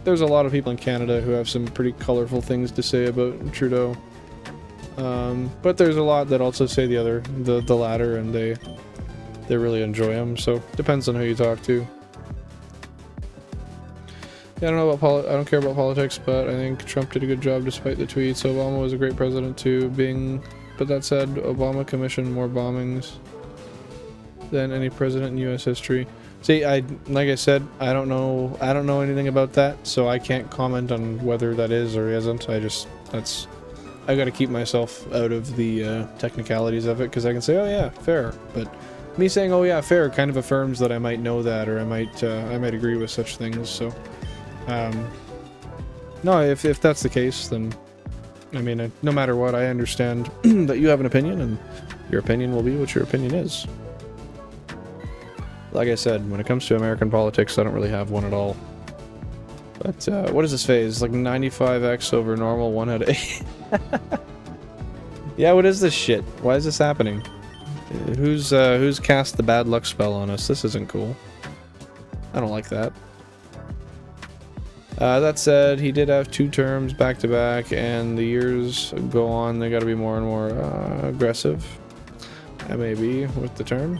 there's a lot of people in Canada who have some pretty colorful things to say about Trudeau. But there's a lot that also say the latter, and they really enjoy him. So depends on who you talk to. Yeah, I don't care about politics, but I think Trump did a good job despite the tweets. Obama was a great president too, but that said, Obama commissioned more bombings than any president in U.S. history. See, like I said, I don't know anything about that, so I can't comment on whether that is or isn't. I got to keep myself out of the technicalities of it, because I can say, oh yeah, fair, but me saying, oh yeah, fair, kind of affirms that I might know that, or I might agree with such things. So, no, if that's the case, then. I mean, no matter what, I understand that you have an opinion, and your opinion will be what your opinion is. Like I said, when it comes to American politics, I don't really have one at all. But, what is this phase? Like 95x over normal 1 out of 8? Yeah, what is this shit? Why is this happening? Who's cast the bad luck spell on us? This isn't cool. I don't like that. That said, he did have 2 terms back-to-back, and the years go on, they gotta be more and more aggressive. I may be with the term.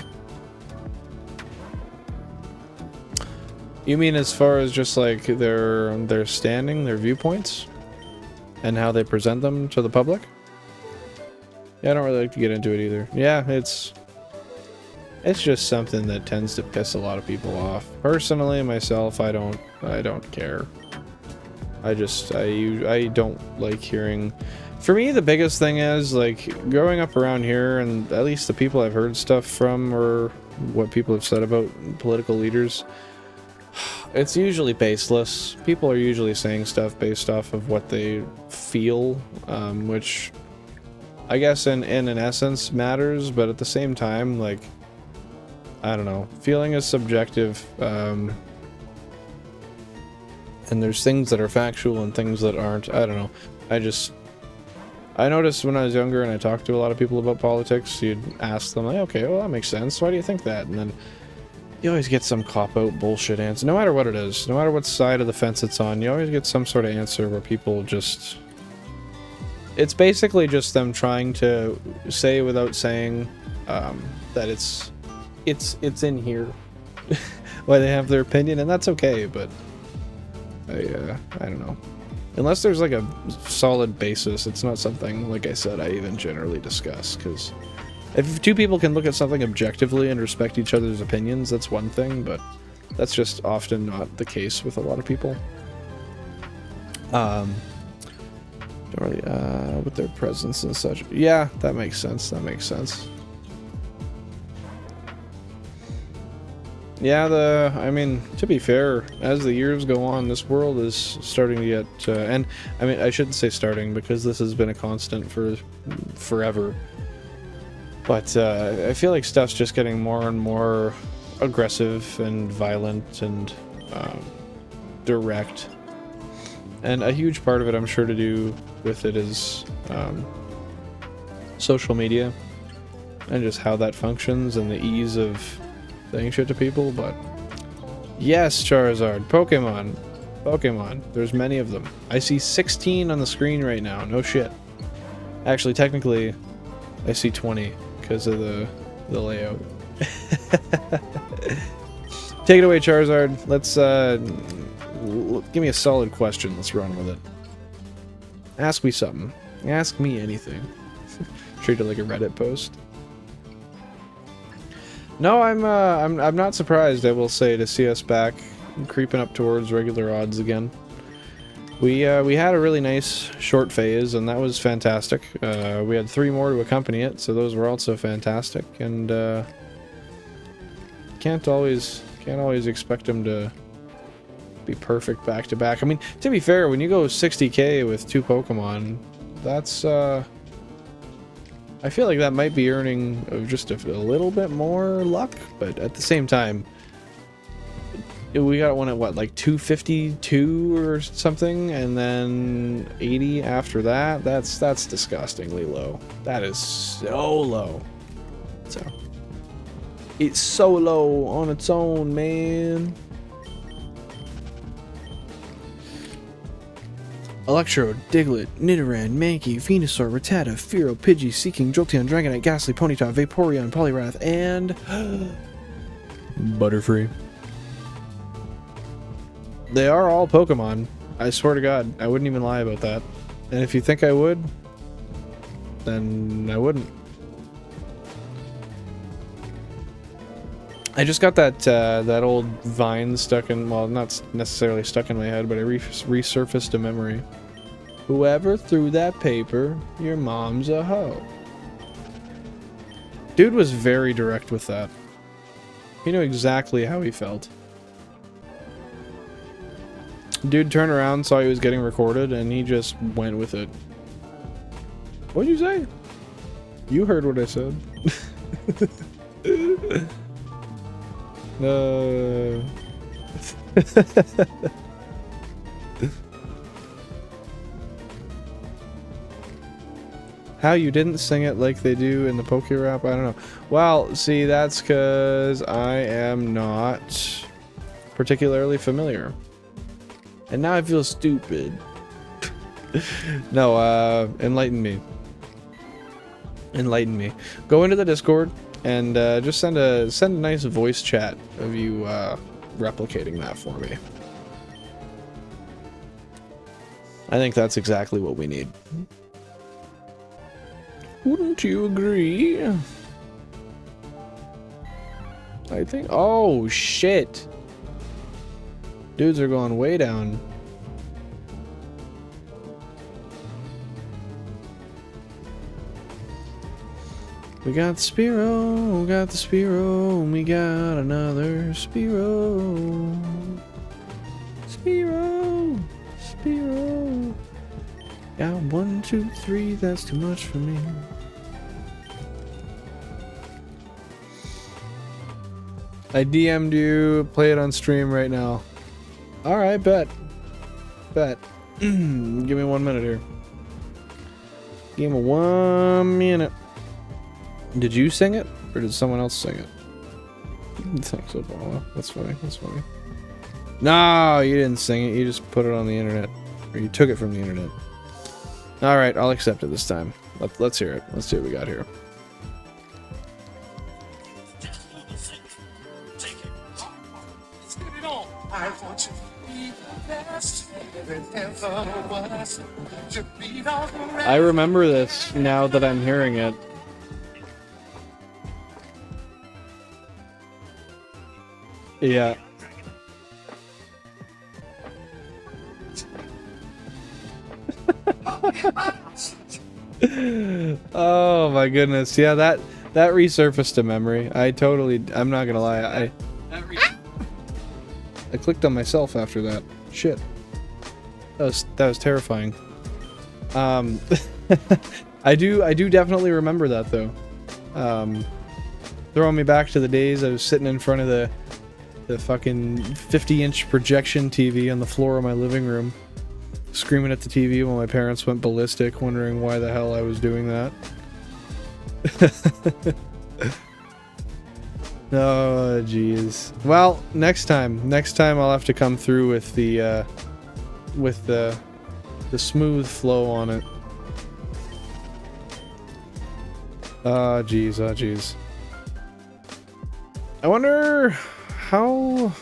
You mean as far as just like their standing, their viewpoints, and how they present them to the public? Yeah, I don't really like to get into it either. Yeah, it's just something that tends to piss a lot of people off. Personally, myself, I don't care. I don't like hearing. For me, the biggest thing is, like, growing up around here, and at least the people I've heard stuff from, or what people have said about political leaders, it's usually baseless. People are usually saying stuff based off of what they feel, which I guess in an essence matters, but at the same time, like, I don't know, feeling is subjective, and there's things that are factual and things that aren't. I don't know. I noticed when I was younger and I talked to a lot of people about politics, you'd ask them, like, okay, well, that makes sense. Why do you think that? And then you always get some cop-out bullshit answer. No matter what it is, no matter what side of the fence it's on, you always get some sort of answer where people just... It's basically just them trying to say without saying that it's in here. Why they have their opinion, and that's okay, but... I don't know. Unless there's like a solid basis, it's not something, like I said, I even generally discuss, because if 2 people can look at something objectively and respect each other's opinions, that's one thing, but that's just often not the case with a lot of people. Don't really, with their presence and such. Yeah, that makes sense, Yeah, I mean, to be fair, as the years go on, this world is starting to get, and I mean, I shouldn't say starting, because this has been a constant for forever, but I feel like stuff's just getting more and more aggressive and violent and direct. And a huge part of it, I'm sure, to do with it is social media and just how that functions and the ease of saying shit to people. But yes, Charizard, Pokemon. There's many of them. I see 16 on the screen right now. No shit. Actually, technically, I see 20 because of the layout. Take it away, Charizard. Let's give me a solid question. Let's run with it. Ask me something. Ask me anything. Treat it like a Reddit post. No, I'm not surprised, I will say, to see us back creeping up towards regular odds again. We had a really nice short phase, and that was fantastic. We had 3 more to accompany it, so those were also fantastic. And can't always expect them to be perfect back to back. I mean, to be fair, when you go 60k with 2 Pokemon, that's I feel like that might be earning just a little bit more luck, but at the same time, we got one at what, like 252 or something, and then 80 after that. That's disgustingly low. That is so low. So it's so low on its own, man. Electrode, Diglett, Nidoran, Mankey, Venusaur, Rattata, Fearow, Pidgey, Seeking, Jolteon, Dragonite, Ghastly, Ponyta, Vaporeon, Poliwrath, and Butterfree. They are all Pokemon. I swear to God, I wouldn't even lie about that. And if you think I would, then I wouldn't. I just got that old vine stuck in, well, not necessarily stuck in my head, but it resurfaced a memory. Whoever threw that paper, your mom's a hoe. Dude was very direct with that. He knew exactly how he felt. Dude turned around, saw he was getting recorded, and he just went with it. What'd you say? You heard what I said. No. How you didn't sing it like they do in the Poke Rap? I don't know. Well, see, that's because I am not particularly familiar. And now I feel stupid. No, enlighten me. Enlighten me. Go into the Discord and just send a nice voice chat of you replicating that for me. I think that's exactly what we need. Wouldn't you agree? I think... Oh, shit. Dudes are going way down. We got Spearow, got the Spearow, and we got another Spearow. Spearow, Spearow. Got 1, 2, 3, that's too much for me. I DM'd you, play it on stream right now. Alright, bet. Bet. Give me 1 minute here. Give me 1 minute. Did you sing it, or did someone else sing it? Thanks, Obama. That's funny, that's funny. No, you didn't sing it, you just put it on the internet. Or you took it from the internet. Alright, I'll accept it this time. Let's hear it. Let's see what we got here. I want to be the best there ever was. To beat all the rest. I remember this now that I'm hearing it. Yeah. Oh my goodness. Yeah, that resurfaced a memory. I'm not gonna lie, I clicked on myself after that. Shit. That was terrifying. I do definitely remember that though. Throwing me back to the days I was sitting in front of the fucking 50-inch projection TV on the floor of my living room, screaming at the TV while my parents went ballistic, wondering why the hell I was doing that. Oh, jeez. Well, next time I'll have to come through with the smooth flow on it. Oh, jeez, oh, jeez. I wonder how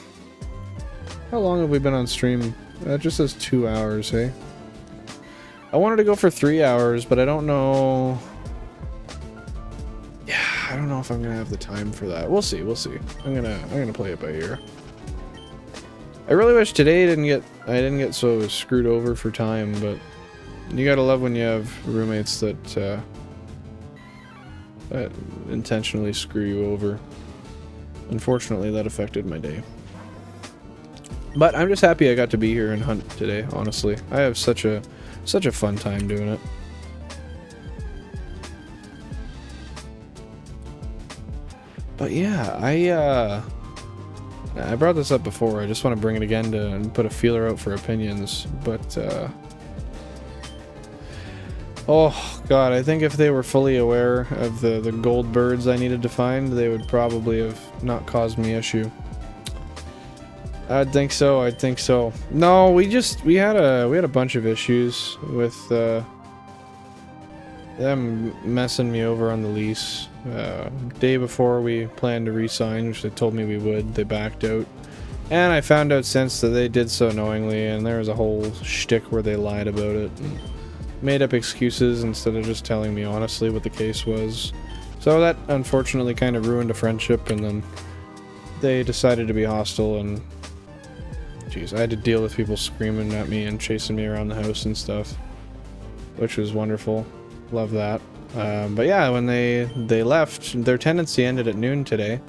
long have we been on stream? That just says 2 hours, hey? I wanted to go for 3 hours, but I don't know. Yeah, I don't know if I'm gonna have the time for that. We'll see, we'll see. I'm gonna play it by ear. I really wish today I didn't get so screwed over for time, but you gotta love when you have roommates that intentionally screw you over. Unfortunately, that affected my day. But I'm just happy I got to be here and hunt today, honestly. I have such a fun time doing it. But yeah, I brought this up before. I just want to bring it again to put a feeler out for opinions. But oh god, I think if they were fully aware of the gold birds I needed to find, they would probably have not caused me issue. I'd think so. I'd think so. No, we had a bunch of issues with them messing me over on the lease. Day before we planned to re-sign, which they told me we would, they backed out. And I found out since that they did so knowingly, and there was a whole shtick where they lied about it and made up excuses instead of just telling me honestly what the case was. So that unfortunately kind of ruined a friendship, and then they decided to be hostile, and jeez, I had to deal with people screaming at me and chasing me around the house and stuff, which was wonderful. Love that. But yeah, when they left, their tenancy ended at noon today,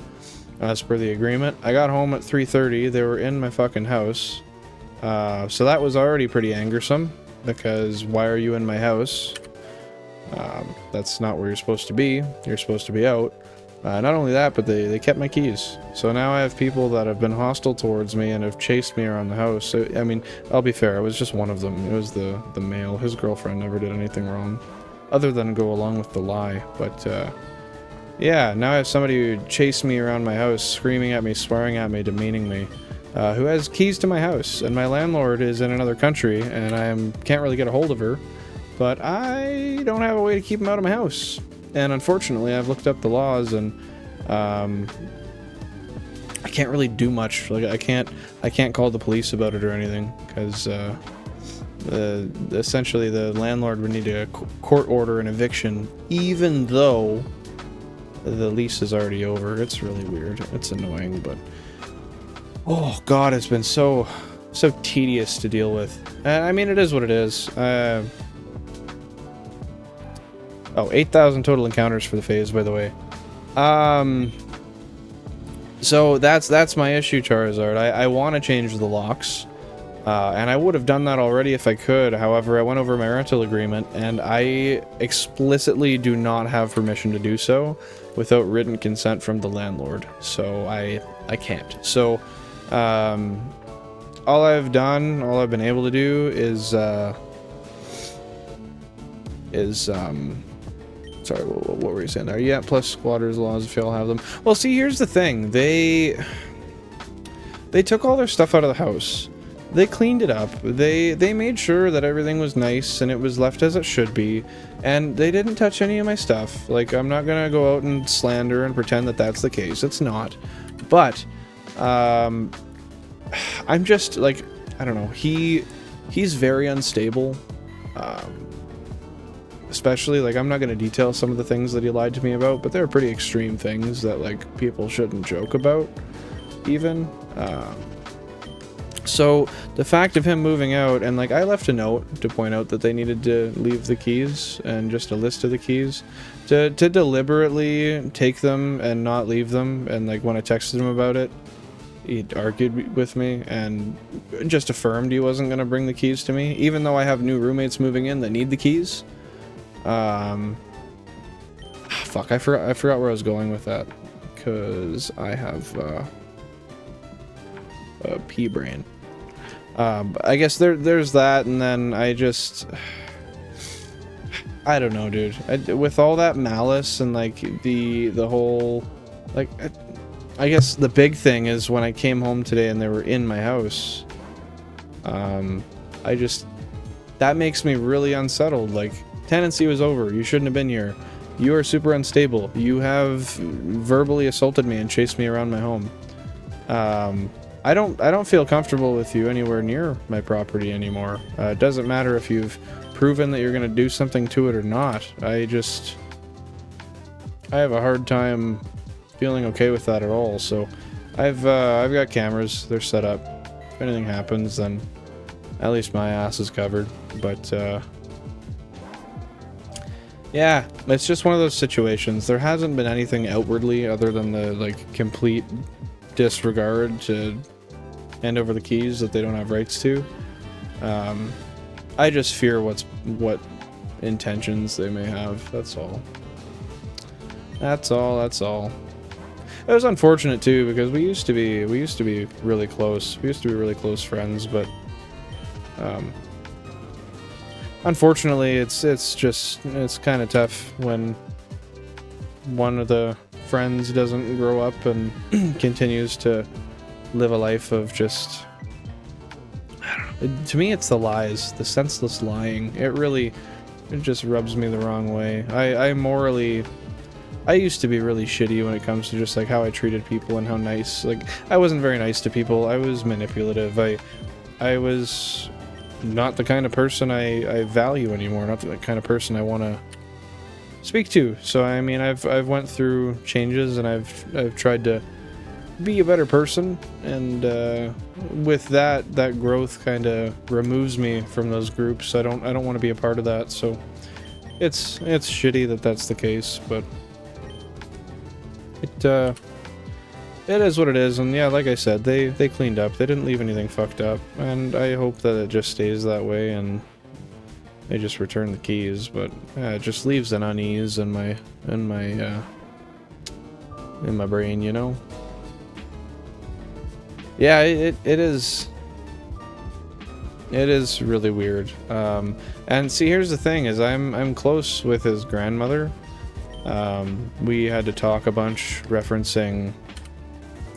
as per the agreement. I got home at 3:30. They were in my fucking house. So that was already pretty angersome, because why are you in my house? That's not where you're supposed to be. You're supposed to be out. Not only that, but they kept my keys. So now I have people that have been hostile towards me and have chased me around the house. So, I mean, I'll be fair, it was just one of them. It was the male. His girlfriend never did anything wrong, other than go along with the lie. But, yeah, now I have somebody who chased me around my house, screaming at me, swearing at me, demeaning me, who has keys to my house. And my landlord is in another country, and I can't really get a hold of her. But I don't have a way to keep him out of my house. And unfortunately, I've looked up the laws, and I can't really do much. Like I can't call the police about it or anything, because essentially the landlord would need to court order an eviction, even though the lease is already over. It's really weird. It's annoying, but oh god, it's been so tedious to deal with. I mean, it is what it is. Oh, 8,000 total encounters for the phase, by the way. So that's my issue, Charizard. I want to change the locks, and I would have done that already if I could. However, I went over my rental agreement, and I explicitly do not have permission to do so without written consent from the landlord. So I can't. So all I've been able to do is sorry, what were you saying there? Yeah, plus squatters laws if y'all have them. Well, see, here's the thing. They took all their stuff out of the house. They cleaned it up. They made sure that everything was nice and it was left as it should be. And they didn't touch any of my stuff. Like, I'm not gonna go out and slander and pretend that that's the case. It's not. But, I'm just, like, I don't know. He's very unstable. Especially, like, I'm not going to detail some of the things that he lied to me about, but they're pretty extreme things that, like, people shouldn't joke about, even. So, the fact of him moving out, and, like, I left a note to point out that they needed to leave the keys, and just a list of the keys, to deliberately take them and not leave them, and, like, when I texted him about it, he argued with me, and just affirmed he wasn't going to bring the keys to me, even though I have new roommates moving in that need the keys. Fuck, I forgot where I was going with that, because I have a pea brain. I guess there's that, and then I don't know, dude. With all that malice and like the whole, like, I guess the big thing is when I came home today and they were in my house. That makes me really unsettled. Like, tenancy was over. You shouldn't have been here. You are super unstable. You have verbally assaulted me and chased me around my home. I don't feel comfortable with you anywhere near my property anymore. It doesn't matter if you've proven that you're gonna do something to it or not. I have a hard time feeling okay with that at all. So I've got cameras. They're set up. If anything happens, then at least my ass is covered. But yeah, it's just one of those situations. There hasn't been anything outwardly other than the like complete disregard to hand over the keys that they don't have rights to. I just fear what intentions they may have. That's all. That's all. It was unfortunate too, because we used to be really close. We used to be really close friends, but unfortunately it's kind of tough when one of the friends doesn't grow up and continues to live a life of just, I don't know. To me, it's the lies, the senseless lying. It just rubs me the wrong way. I used to be really shitty when it comes to just like how I treated people and how nice. Like, I wasn't very nice to people. I was manipulative. I was not the kind of person I value anymore. Not the kind of person I want to speak to. So I mean, I've went through changes and I've tried to be a better person, and with that growth kind of removes me from those groups. I don't want to be a part of that. So it's shitty that that's the case, but it is what it is. And yeah, like I said, they cleaned up. They didn't leave anything fucked up, and I hope that it just stays that way and they just return the keys. But it just leaves an unease in my brain, you know. Yeah, it is really weird. And see, here's the thing: is I'm close with his grandmother. We had to talk a bunch, referencing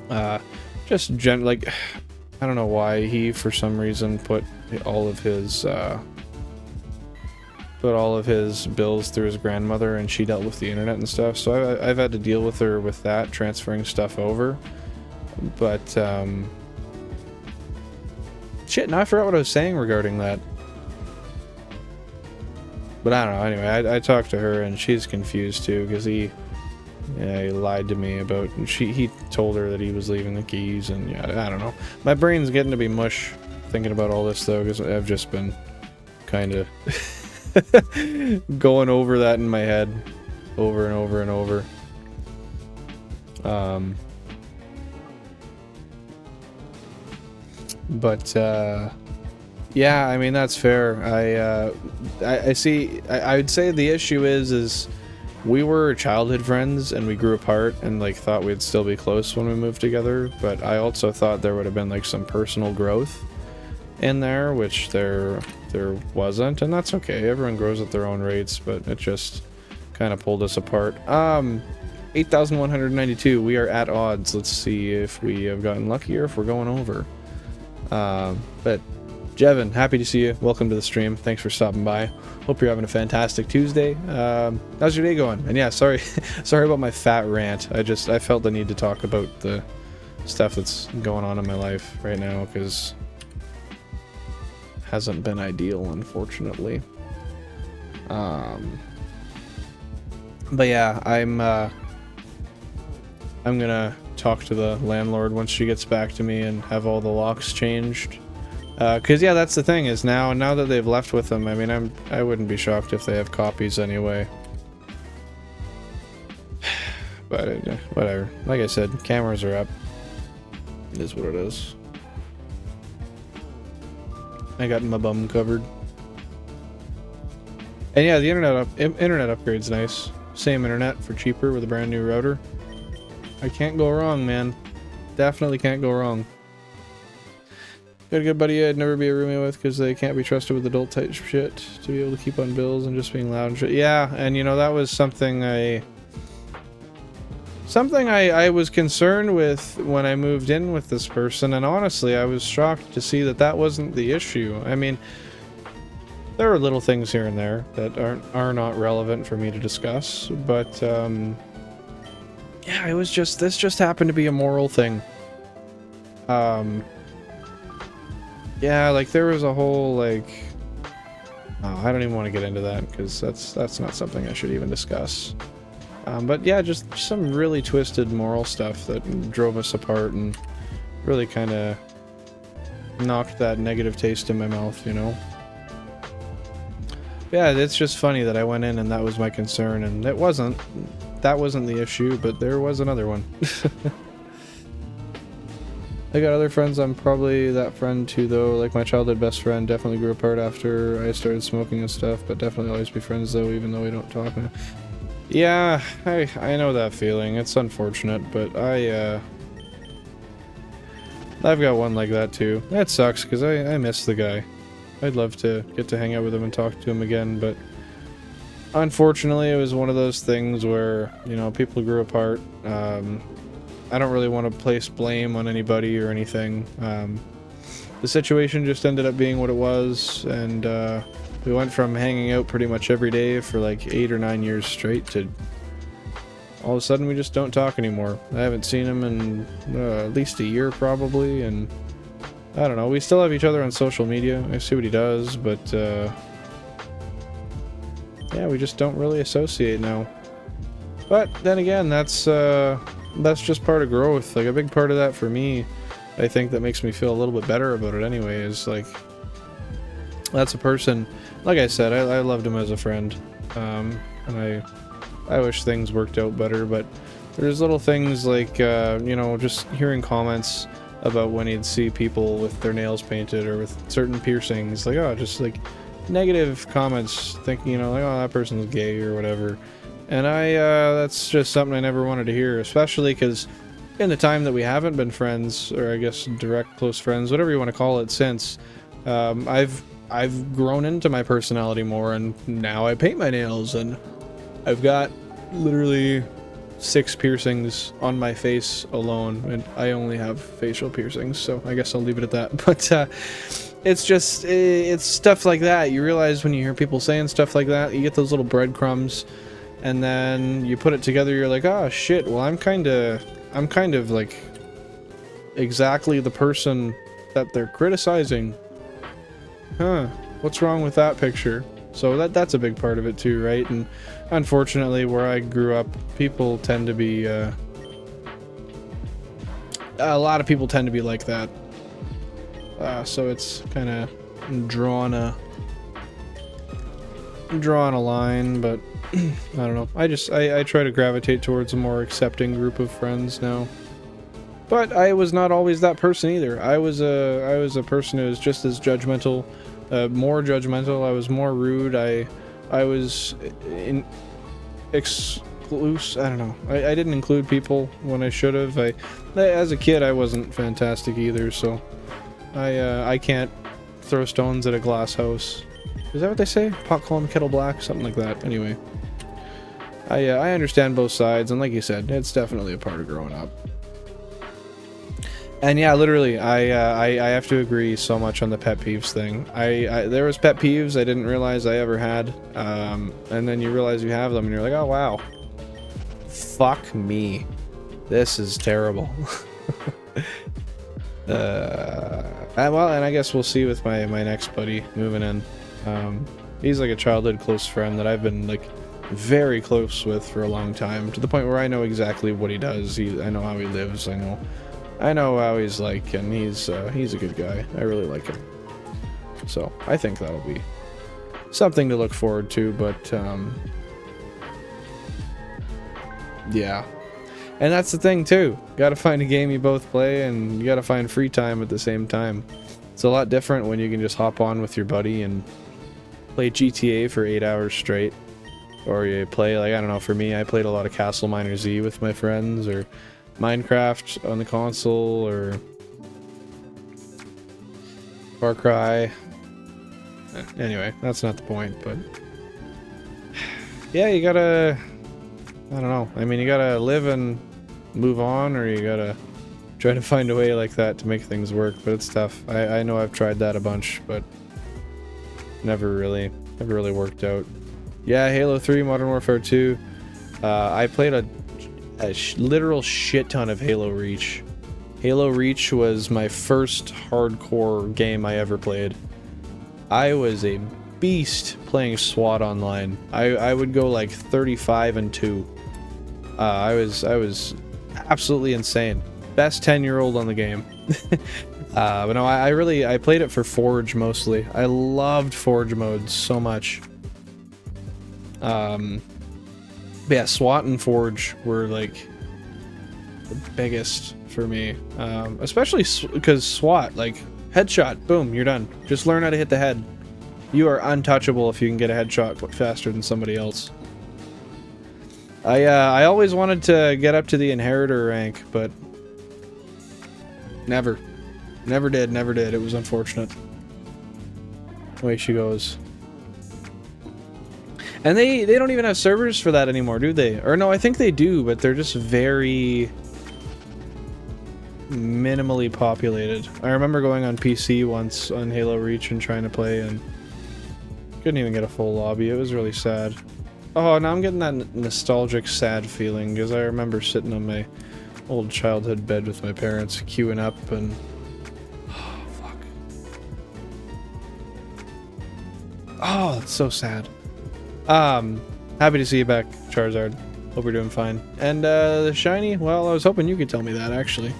like, I don't know why he for some reason put all of his bills through his grandmother, and she dealt with the internet and stuff. So I've had to deal with her with that, transferring stuff over. But shit, now I forgot what I was saying regarding that. But I don't know. Anyway, I talked to her and she's confused too, because he lied to me about. He told her that he was leaving the keys, and yeah, I don't know. My brain's getting to be mush thinking about all this though, because I've just been kind of going over that in my head over and over and over. But yeah, I mean, that's fair. I see. I would say the issue is we were childhood friends and we grew apart and like thought we'd still be close when we moved together. But I also thought there would have been like some personal growth in there, which there wasn't, and that's okay. Everyone grows at their own rates, but it just kind of pulled us apart. 8,192. We are at odds. Let's see if we have gotten lucky or if we're going over. But Jevin, happy to see you. Welcome to the stream. Thanks for stopping by. Hope you're having a fantastic Tuesday. How's your day going? And yeah, sorry about my fat rant. I felt the need to talk about the stuff that's going on in my life right now, because it hasn't been ideal, unfortunately. But yeah, I'm gonna talk to the landlord once she gets back to me and have all the locks changed. Cause yeah, that's the thing, is now that they've left with them, I mean, I wouldn't be shocked if they have copies anyway. But whatever. Like I said, cameras are up. It is what it is. I got my bum covered. And yeah, the internet upgrade's nice. Same internet for cheaper with a brand new router. I can't go wrong, man. Definitely can't go wrong. Got a good buddy I'd never be a roommate with because they can't be trusted with adult type shit to be able to keep on bills and just being loud and shit. Yeah, and you know, that was something I was concerned with when I moved in with this person, and honestly I was shocked to see that that wasn't the issue. I mean, there are little things here and there that are not relevant for me to discuss, but yeah, it was just, this just happened to be a moral thing. Yeah, like there was a whole like, oh, I don't even want to get into that because that's not something I should even discuss. But yeah, just some really twisted moral stuff that drove us apart and really kind of knocked that negative taste in my mouth, you know? Yeah, it's just funny that I went in and that was my concern, and that wasn't the issue, but there was another one. I got other friends, I'm probably that friend too though, like my childhood best friend definitely grew apart after I started smoking and stuff, but definitely always be friends though, even though we don't talk now. Yeah, I know that feeling, it's unfortunate, but I've got one like that too. That sucks, because I miss the guy. I'd love to get to hang out with him and talk to him again, but unfortunately it was one of those things where, you know, people grew apart. I don't really want to place blame on anybody or anything. The situation just ended up being what it was, and we went from hanging out pretty much every day for like 8 or 9 years straight to all of a sudden we just don't talk anymore. I haven't seen him in at least a year probably, and I don't know, we still have each other on social media. I see what he does, but yeah, we just don't really associate now. But then again, that's just part of growth. Like a big part of that for me, I think that makes me feel a little bit better about it anyway, is like, that's a person, like I said, I loved him as a friend, and I wish things worked out better, but there's little things like, you know, just hearing comments about when he'd see people with their nails painted or with certain piercings, like, oh, just like negative comments, thinking, you know, like, oh, that person's gay or whatever. And that's just something I never wanted to hear, especially because in the time that we haven't been friends, or I guess direct close friends, whatever you want to call it, since, I've grown into my personality more, and now I paint my nails, and I've got literally 6 piercings on my face alone, and I only have facial piercings, so I guess I'll leave it at that. But it's just, it's stuff like that. You realize when you hear people saying stuff like that, you get those little breadcrumbs, and then you put it together, you're like, oh shit, well I'm kind of like exactly the person that they're criticizing. Huh, what's wrong with that picture? So that's a big part of it too, right? And unfortunately, where I grew up, people tend to be, a lot of people tend to be like that. So it's kind of drawn a line, but I don't know. I try to gravitate towards a more accepting group of friends now. But I was not always that person either. I was a person who was just as judgmental, more judgmental. I was more rude. I was exclusive. I don't know. I didn't include people when I should have. As a kid, I wasn't fantastic either. So I can't throw stones at a glass house. Is that what they say? Pot calling kettle black, something like that. Anyway, I understand both sides, and like you said, it's definitely a part of growing up. And yeah, literally, I have to agree so much on the pet peeves thing. There was pet peeves I didn't realize I ever had, and then you realize you have them, and you're like, oh wow, fuck me, this is terrible. Well, and I guess we'll see with my next buddy moving in. He's like a childhood close friend that I've been like very close with for a long time, to the point where I know exactly what he does. I know how he lives. I know how he's like, and he's a good guy. I really like him. So I think that'll be something to look forward to. But yeah, and that's the thing too. Got to find a game you both play, and you got to find free time at the same time. It's a lot different when you can just hop on with your buddy and play GTA for 8 hours straight. Or you play, like, I don't know, for me, I played a lot of Castle Miner Z with my friends, or Minecraft on the console or Far Cry. Anyway, that's not the point, but yeah, you gotta, I don't know. I mean, you gotta live and move on, or you gotta try to find a way like that to make things work, but it's tough. I know I've tried that a bunch, but never really worked out. Yeah, Halo 3, Modern Warfare 2. I played a literal shit ton of Halo Reach. Halo Reach was my first hardcore game I ever played. I was a beast playing SWAT online. I would go like 35-2. I was absolutely insane. Best 10-year-old on the game. But no, I played it for Forge mostly. I loved Forge mode so much. But yeah, SWAT and Forge were like the biggest for me. Especially because SWAT, like, headshot, boom, you're done. Just learn how to hit the head. You are untouchable if you can get a headshot faster than somebody else. I always wanted to get up to the Inheritor rank, but never did. It was unfortunate. Away she goes. And they don't even have servers for that anymore, do they? Or no, I think they do, but they're just very minimally populated. I remember going on PC once on Halo Reach and trying to play, and couldn't even get a full lobby. It was really sad. Oh, now I'm getting that nostalgic sad feeling, because I remember sitting on my old childhood bed with my parents queuing up, and oh fuck. Oh, it's so sad. Happy to see you back, Charizard. Hope you're doing fine. And the shiny, well, I was hoping you could tell me that, actually.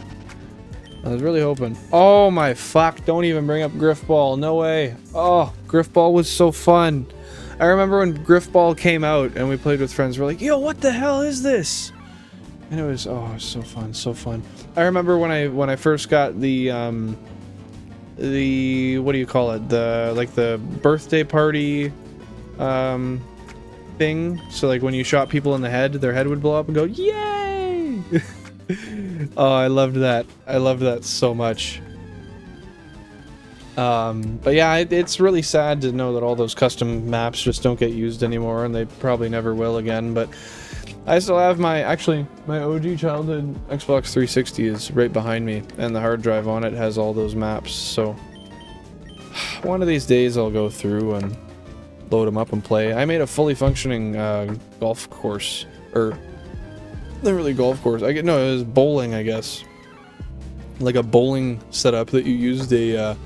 I was really hoping. Oh my fuck, don't even bring up Griffball. No way. Oh, Griffball was so fun. I remember when Griffball came out and we played with friends. We're like, yo, what the hell is this? And it was, oh, it was so fun, so fun. I remember when I first got the what do you call it? The birthday party thing. So like when you shot people in the head, their head would blow up and go, yay! Oh, I loved that. I loved that so much. But yeah, it's really sad to know that all those custom maps just don't get used anymore, and they probably never will again, but I still have my OG childhood Xbox 360 is right behind me, and the hard drive on it has all those maps, so one of these days I'll go through and load them up and play. I made a fully functioning golf course, or not really golf course, it was bowling, I guess. Like a bowling setup that you used a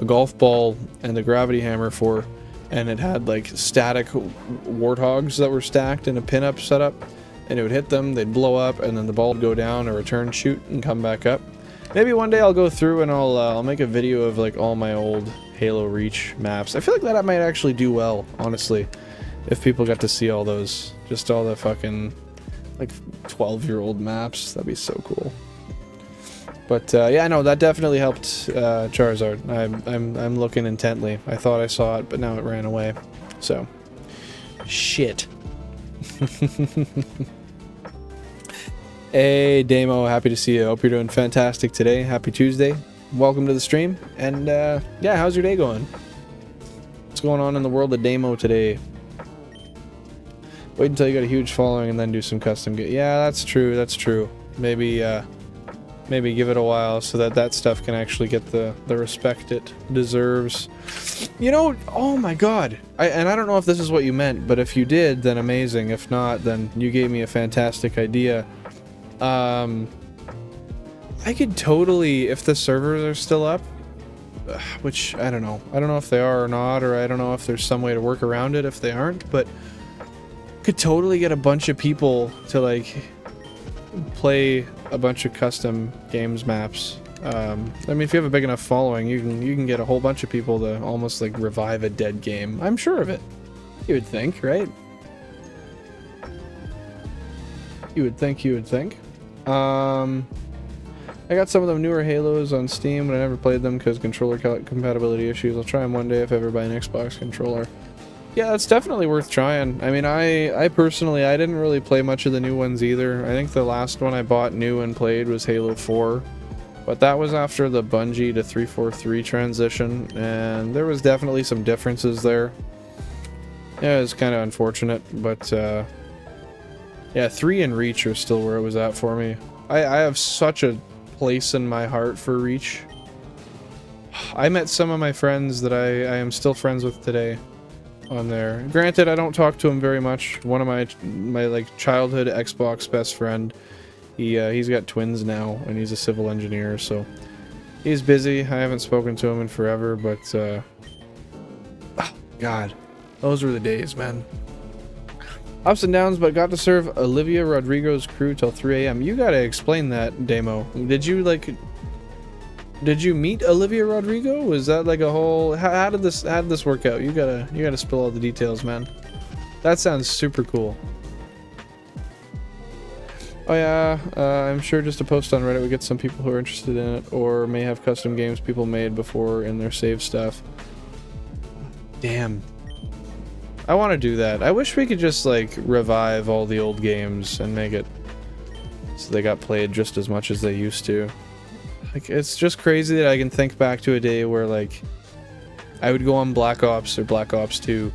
golf ball and a gravity hammer for, and it had like static warthogs that were stacked in a pinup setup, and it would hit them, they'd blow up, and then the ball would go down a return shoot and come back up. Maybe one day I'll go through and I'll make a video of like all my old Halo Reach maps. I feel like that might actually do well, honestly, if people got to see all those, just all the fucking like 12-year-old maps. That'd be so cool. But yeah, no, that definitely helped Charizard. I'm looking intently. I thought I saw it, but now it ran away. So, shit. Hey, Damo, happy to see you. Hope you're doing fantastic today. Happy Tuesday. Welcome to the stream. And yeah, how's your day going? What's going on in the world of Damo today? Wait until you got a huge following and then do some custom yeah, that's true. That's true. Maybe give it a while so that stuff can actually get the respect it deserves. You know, oh my god. And I don't know if this is what you meant, but if you did, then amazing. If not, then you gave me a fantastic idea. I could totally, if the servers are still up, which I don't know. I don't know if they are or not, or I don't know if there's some way to work around it if they aren't, but could totally get a bunch of people to like play a bunch of custom games maps. I mean, if you have a big enough following, you can get a whole bunch of people to almost like revive a dead game. I'm sure of it. You would think, right? You would think. I got some of the newer Halos on Steam, but I never played them because controller compatibility issues. I'll try them one day if I ever buy an Xbox controller. Yeah, it's definitely worth trying. I mean, I personally, I didn't really play much of the new ones either. I think the last one I bought new and played was Halo 4. But that was after the Bungie to 343 transition, and there was definitely some differences there. Yeah, it's kind of unfortunate, but yeah, 3 and Reach are still where it was at for me. I have such a place in my heart for Reach. I met some of my friends that I am still friends with today on there. Granted, I don't talk to him very much. One of my like childhood Xbox best friend, he's got twins now, and he's a civil engineer, so he's busy. I haven't spoken to him in forever, but oh, God, those were the days, man. Ups and downs, but got to serve Olivia Rodrigo's crew till 3 a.m. You gotta explain that, Damo. Did you meet Olivia Rodrigo? Was that like a whole? How did this work out? You gotta spill all the details, man. That sounds super cool. Oh yeah, I'm sure just a post on Reddit would get some people who are interested in it, or may have custom games people made before in their save stuff. Damn. I want to do that. I wish we could just like revive all the old games and make it so they got played just as much as they used to. Like, it's just crazy that I can think back to a day where like I would go on Black Ops or Black Ops 2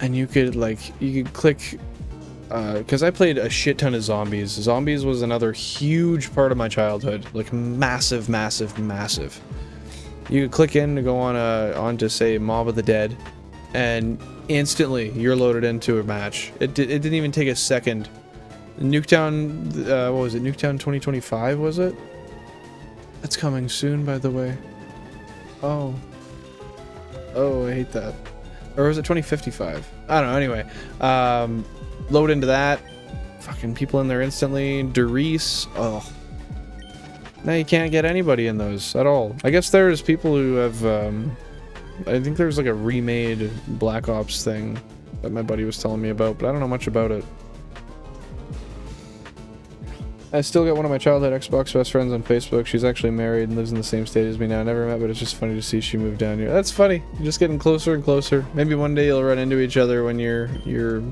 and you could click because I played a shit ton of Zombies. Zombies was another huge part of my childhood, like massive. You could click in to go onto say Mob of the Dead, and instantly you're loaded into a match. It didn't even take a second. Nuketown, what was it? Nuketown 2025 was it? That's coming soon, by the way. Oh, I hate that. Or was it 2055? I don't know. Anyway, load into that. Fucking people in there instantly. Derice. Oh. Now you can't get anybody in those at all. I guess there's people who have, I think there's like a remade Black Ops thing that my buddy was telling me about, but I don't know much about it. I still got one of my childhood Xbox best friends on Facebook. She's actually married and lives in the same state as me now. Never met, but it's just funny to see she moved down here. That's funny. You're just getting closer and closer. Maybe one day you'll run into each other when you're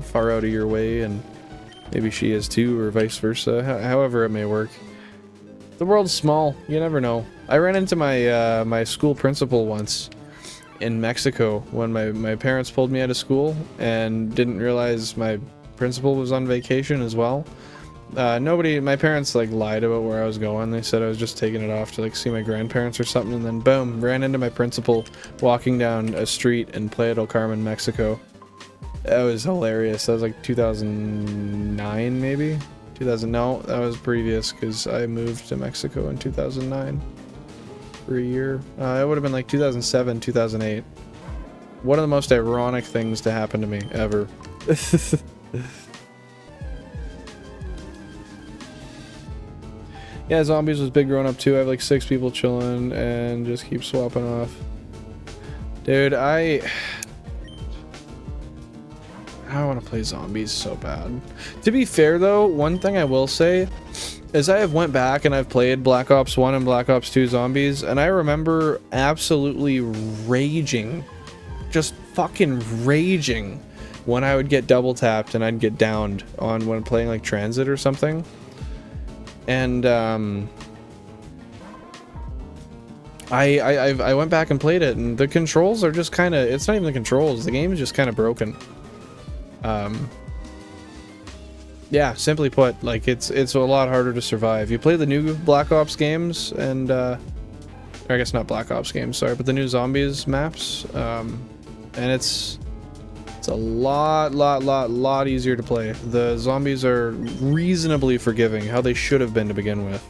far out of your way, and maybe she is too, or vice versa. However it may work. The world's small. You never know. I ran into my my school principal once in Mexico when my parents pulled me out of school and didn't realize my principal was on vacation as well. My parents like lied about where I was going. They said I was just taking it off to like see my grandparents or something, and then boom, ran into my principal walking down a street in Playa del Carmen, Mexico. That was hilarious. That was like 2009 maybe? 2000, no, that was previous because I moved to Mexico in 2009 for a year. It would have been like 2007, 2008. One of the most ironic things to happen to me ever. Yeah, Zombies was big growing up too. I have like 6 people chilling and just keep swapping off. Dude, I want to play Zombies so bad. To be fair though, one thing I will say is I have went back and I've played Black Ops 1 and Black Ops 2 Zombies, and I remember absolutely raging, just fucking raging, when I would get double tapped and I'd get downed on when playing like Transit or something. And I went back and played it, and the controls are just kind of, it's not even the controls, the game is just kind of broken. Yeah, simply put, like it's a lot harder to survive. You play the new Black Ops games, and or I guess not Black Ops games, sorry, but the new Zombies maps, and it's a lot easier to play. The zombies are reasonably forgiving, how they should have been to begin with.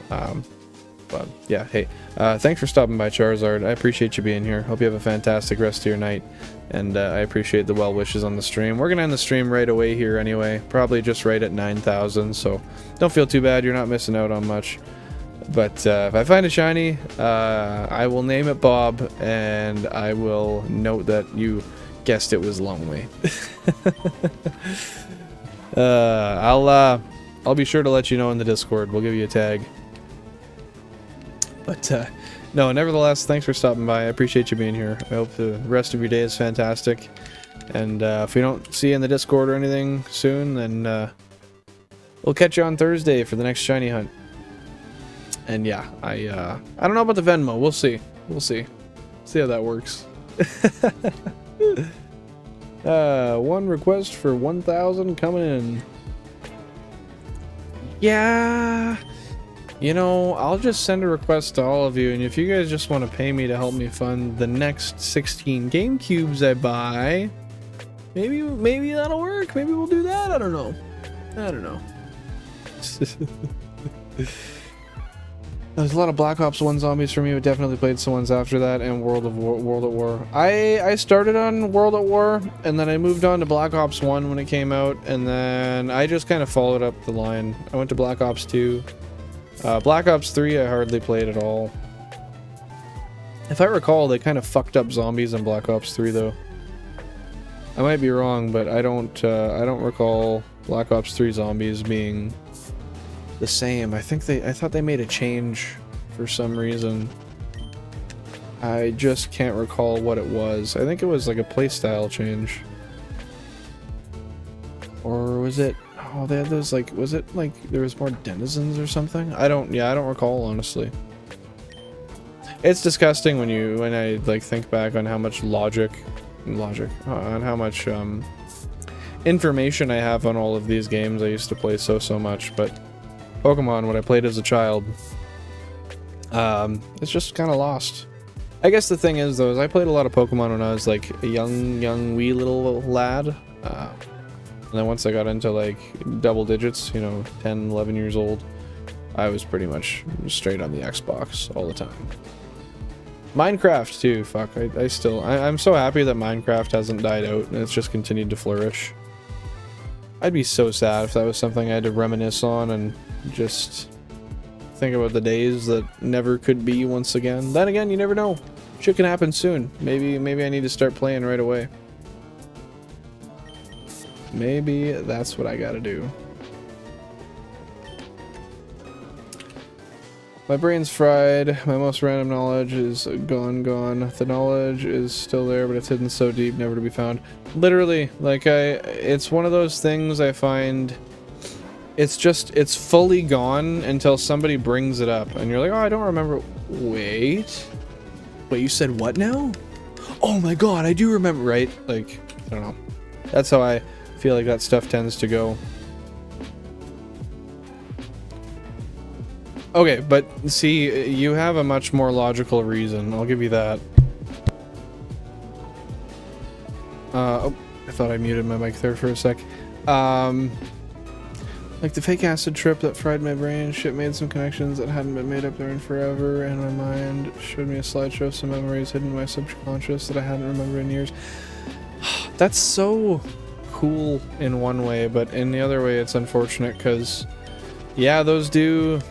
But yeah, hey, thanks for stopping by, Charizard. I appreciate you being here. Hope you have a fantastic rest of your night, and I appreciate the well wishes on the stream. We're gonna end the stream right away here anyway, probably just right at 9,000, so don't feel too bad. You're not missing out on much. But if I find a shiny, I will name it Bob, and I will note that you guessed it was lonely. I'll be sure to let you know in the Discord. We'll give you a tag. But No, nevertheless, thanks for stopping by. I appreciate you being here. I hope the rest of your day is fantastic. And if we don't see you in the Discord or anything soon, then we'll catch you on Thursday for the next shiny hunt. And yeah, I don't know about the Venmo. We'll see. We'll see. See how that works. One request for 1,000 coming in. Yeah. You know, I'll just send a request to all of you, and if you guys just want to pay me to help me fund the next 16 GameCubes I buy, maybe that'll work. Maybe we'll do that. I don't know. There's a lot of Black Ops 1 zombies for me, but definitely played some ones after that, and World at War. I started on World at War, and then I moved on to Black Ops 1 when it came out, and then I just kind of followed up the line. I went to Black Ops 2. Black Ops 3 I hardly played at all. If I recall, they kind of fucked up zombies in Black Ops 3 though. I might be wrong, but I don't recall Black Ops 3 zombies being the same. I thought they made a change for some reason. I just can't recall what it was. I think it was like a playstyle change. Or was it... Oh, they had those, like, was it like there was more denizens or something? I don't recall, honestly. It's disgusting when I like think back on how much on how much information I have on all of these games I used to play so much, but Pokemon, when I played as a child, it's just kind of lost. I guess the thing is, though, is I played a lot of Pokemon when I was like a young wee little lad. And then once I got into like double digits, you know, 10, 11 years old, I was pretty much straight on the Xbox all the time. Minecraft too, fuck, I'm so happy that Minecraft hasn't died out and it's just continued to flourish. I'd be so sad if that was something I had to reminisce on and just think about the days that never could be once again. Then again, you never know. Shit can happen soon. Maybe I need to start playing right away. Maybe that's what I gotta do. My brain's fried. My most random knowledge is gone. The knowledge is still there, but it's hidden so deep, never to be found. Literally, like it's one of those things I find, it's fully gone until somebody brings it up, and you're like, oh, I don't remember. Wait, you said what now? Oh my god, I do remember, right? Like, I don't know. That's how I feel like that stuff tends to go. Okay, but see, you have a much more logical reason. I'll give you that. Oh, I thought I muted my mic there for a sec. Like the fake acid trip that fried my brain. Shit made some connections that hadn't been made up there in forever, and my mind showed me a slideshow of some memories hidden in my subconscious that I hadn't remembered in years. That's so cool in one way, but in the other way it's unfortunate because, yeah, those kind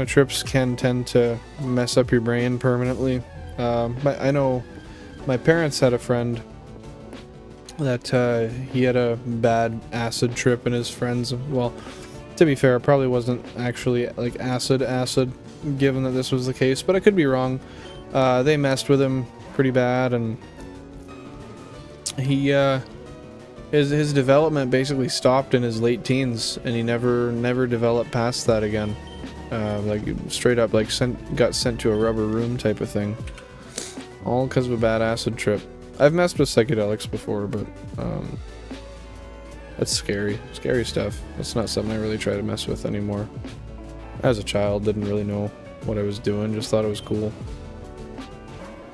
of trips can tend to mess up your brain permanently. But I know my parents had a friend that he had a bad acid trip, and his friends, well, to be fair, it probably wasn't actually like acid, given that this was the case, but I could be wrong. They messed with him pretty bad, and he his development basically stopped in his late teens, and he never developed past that again. Like straight up, like got sent to a rubber room type of thing, all because of a bad acid trip. I've messed with psychedelics before, but that's scary stuff. That's not something I really try to mess with anymore. As a child, didn't really know what I was doing, just thought it was cool.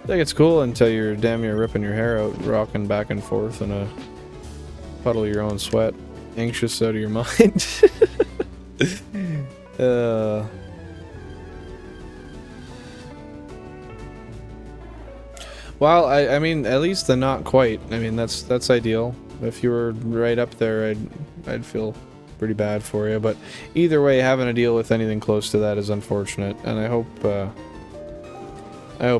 I think it's cool until you're damn near ripping your hair out, rocking back and forth in a puddle of your own sweat, anxious out of your mind. Well, I mean, at least the not quite. I mean, that's ideal. If you were right up there, I'd feel pretty bad for you. But either way, having to deal with anything close to that is unfortunate, and I hope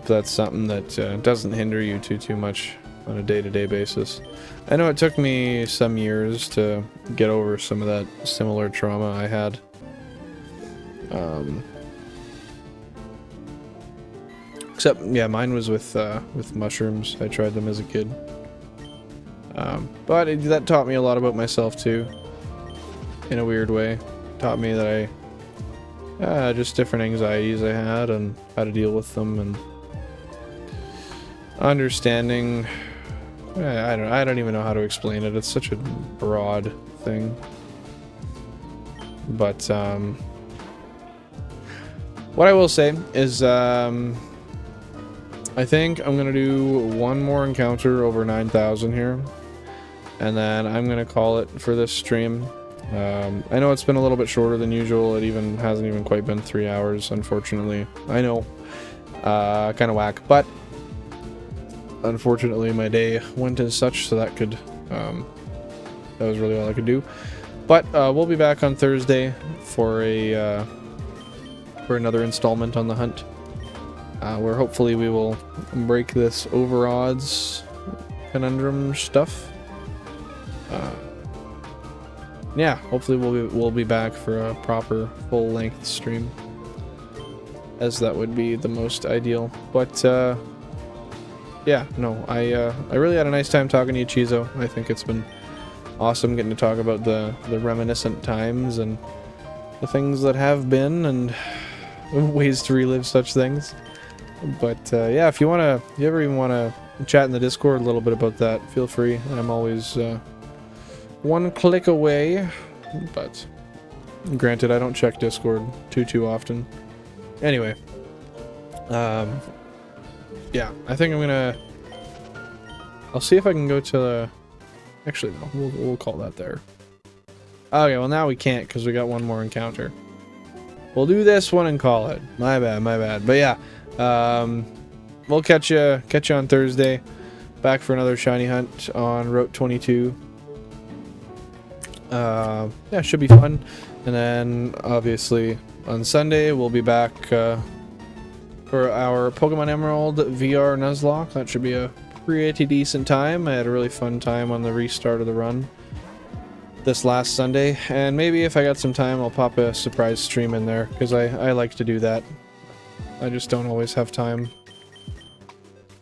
that's something that doesn't hinder you too much on a day-to-day basis. I know it took me some years to get over some of that similar trauma I had. Except, yeah, mine was with mushrooms. I tried them as a kid. But that taught me a lot about myself too, in a weird way. Taught me that just different anxieties I had and how to deal with them, and understanding. I don't even know how to explain it. It's such a broad thing. But what I will say is I think I'm gonna do one more encounter over 9,000 here, and then I'm gonna call it for this stream. I know it's been a little bit shorter than usual. It even hasn't even quite been 3 hours, unfortunately. I know, kind of whack, but unfortunately my day went as such, so that was really all I could do. But we'll be back on Thursday for another installment on the hunt, where hopefully we will break this over odds conundrum stuff. Yeah, hopefully we'll be back for a proper full-length stream, as that would be the most ideal. But yeah, no, I really had a nice time talking to you, Chizo. I think it's been awesome getting to talk about the reminiscent times and the things that have been and ways to relive such things. But yeah, if you ever even wanna chat in the Discord a little bit about that, feel free. I'm always one click away, but granted, I don't check Discord too often. Anyway, yeah, I think I'll see if I can go to the. Actually, no, we'll call that there. Okay, well now we can't because we got one more encounter. We'll do this one and call it. My bad. But yeah, we'll catch you on Thursday. Back for another shiny hunt on Route 22. Yeah, should be fun. And then obviously on Sunday we'll be back for our Pokemon Emerald VR Nuzlocke. That should be a pretty decent time. I had a really fun time on the restart of the run this last Sunday, and maybe if I got some time I'll pop a surprise stream in there, because I like to do that. I just don't always have time,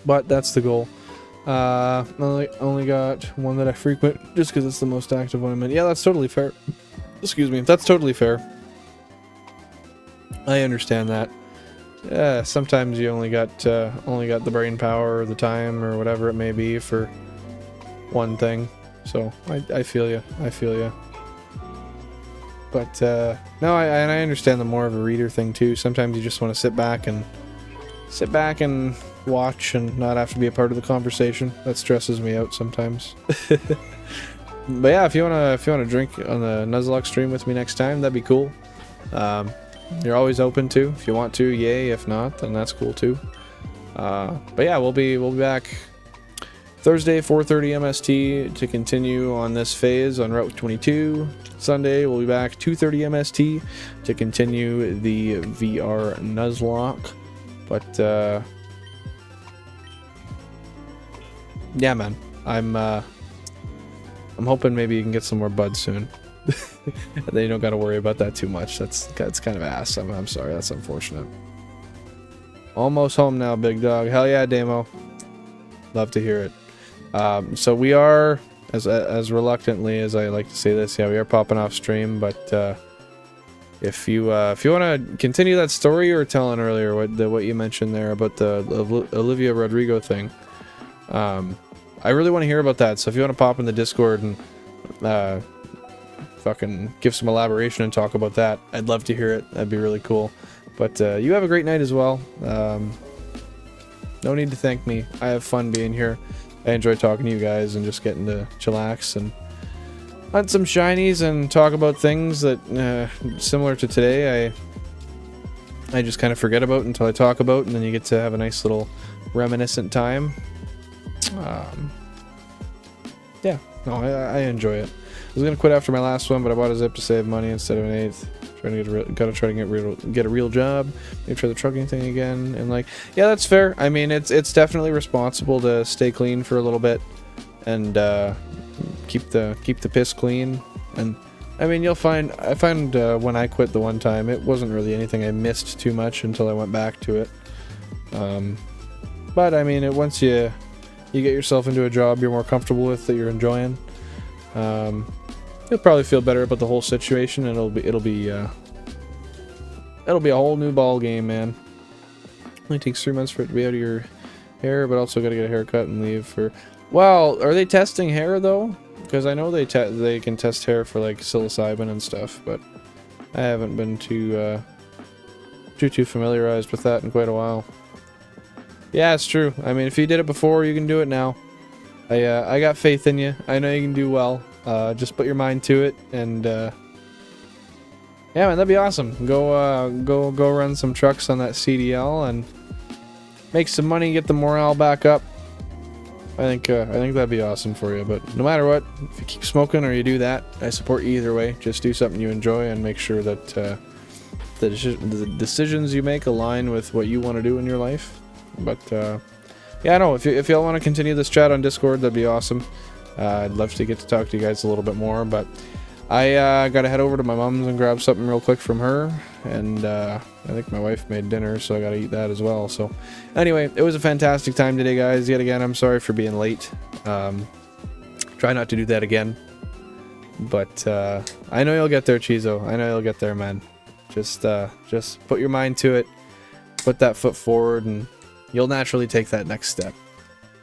but that's the goal. Only got one that I frequent just because it's the most active one I'm in. Yeah, that's totally fair. Excuse me, that's totally fair. I understand that. Yeah, sometimes you only got the brain power or the time or whatever it may be for one thing. So I feel you. But no, I understand the more of a reader thing too. Sometimes you just want to sit back and watch and not have to be a part of the conversation. That stresses me out sometimes. But yeah, if you wanna drink on the Nuzlocke stream with me next time, that'd be cool. You're always open to. If you want to, yay. If not, then that's cool too. But yeah, we'll be back Thursday, 4:30 MST to continue on this phase on Route 22. Sunday, we'll be back 2:30 MST to continue the VR Nuzlocke. But yeah, man, I'm hoping maybe you can get some more buds soon. Then you don't got to worry about that too much. That's kind of ass. I'm sorry. That's unfortunate. Almost home now, big dog. Hell yeah, Damo. Love to hear it. So we are, as reluctantly as I like to say this, yeah, we are popping off stream. But if you want to continue that story you were telling earlier, what you mentioned there about the Olivia Rodrigo thing, I really want to hear about that. So if you want to pop in the Discord and fucking give some elaboration and talk about that, I'd love to hear it. That'd be really cool. But you have a great night as well. No need to thank me. I have fun being here. I enjoy talking to you guys and just getting to chillax and hunt some shinies and talk about things that, similar to today, I just kind of forget about until I talk about, and then you get to have a nice little reminiscent time. Yeah, no, I enjoy it. I was gonna quit after my last one, but I bought a zip to save money instead of an 8th. Gotta try to get a real job. Maybe try the trucking thing again. And like, yeah, that's fair. I mean, it's definitely responsible to stay clean for a little bit and keep the piss clean. And I mean, I find when I quit the one time, it wasn't really anything I missed too much until I went back to it. But I mean, once you get yourself into a job you're more comfortable with, that you're enjoying, you'll probably feel better about the whole situation, and it'll be a whole new ball game, man. Only takes 3 months for it to be out of your hair, but also got to get a haircut and leave for. Well, are they testing hair though? Because I know they can test hair for like psilocybin and stuff, but I haven't been too familiarized with that in quite a while. Yeah, it's true. I mean, if you did it before, you can do it now. I got faith in you. I know you can do well. Just put your mind to it, and yeah, man, that'd be awesome. Go run some trucks on that CDL and make some money, get the morale back up. I think that'd be awesome for you. But no matter what, if you keep smoking or you do that, I support you either way. Just do something you enjoy and make sure that the decisions you make align with what you want to do in your life. But yeah, no, if y'all want to continue this chat on Discord, that'd be awesome. I'd love to get to talk to you guys a little bit more, but I gotta head over to my mom's and grab something real quick from her, and I think my wife made dinner, so I gotta eat that as well. So anyway, it was a fantastic time today, guys. Yet again, I'm sorry for being late. Try not to do that again, but I know you'll get there, Chizo. I know you'll get there, man. Just put your mind to it, put that foot forward, and you'll naturally take that next step.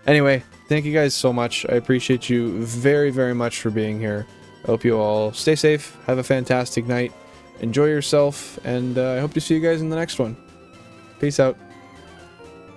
Anyway, thank you guys so much. I appreciate you very, very much for being here. I hope you all stay safe, have a fantastic night, enjoy yourself, and I hope to see you guys in the next one. Peace out.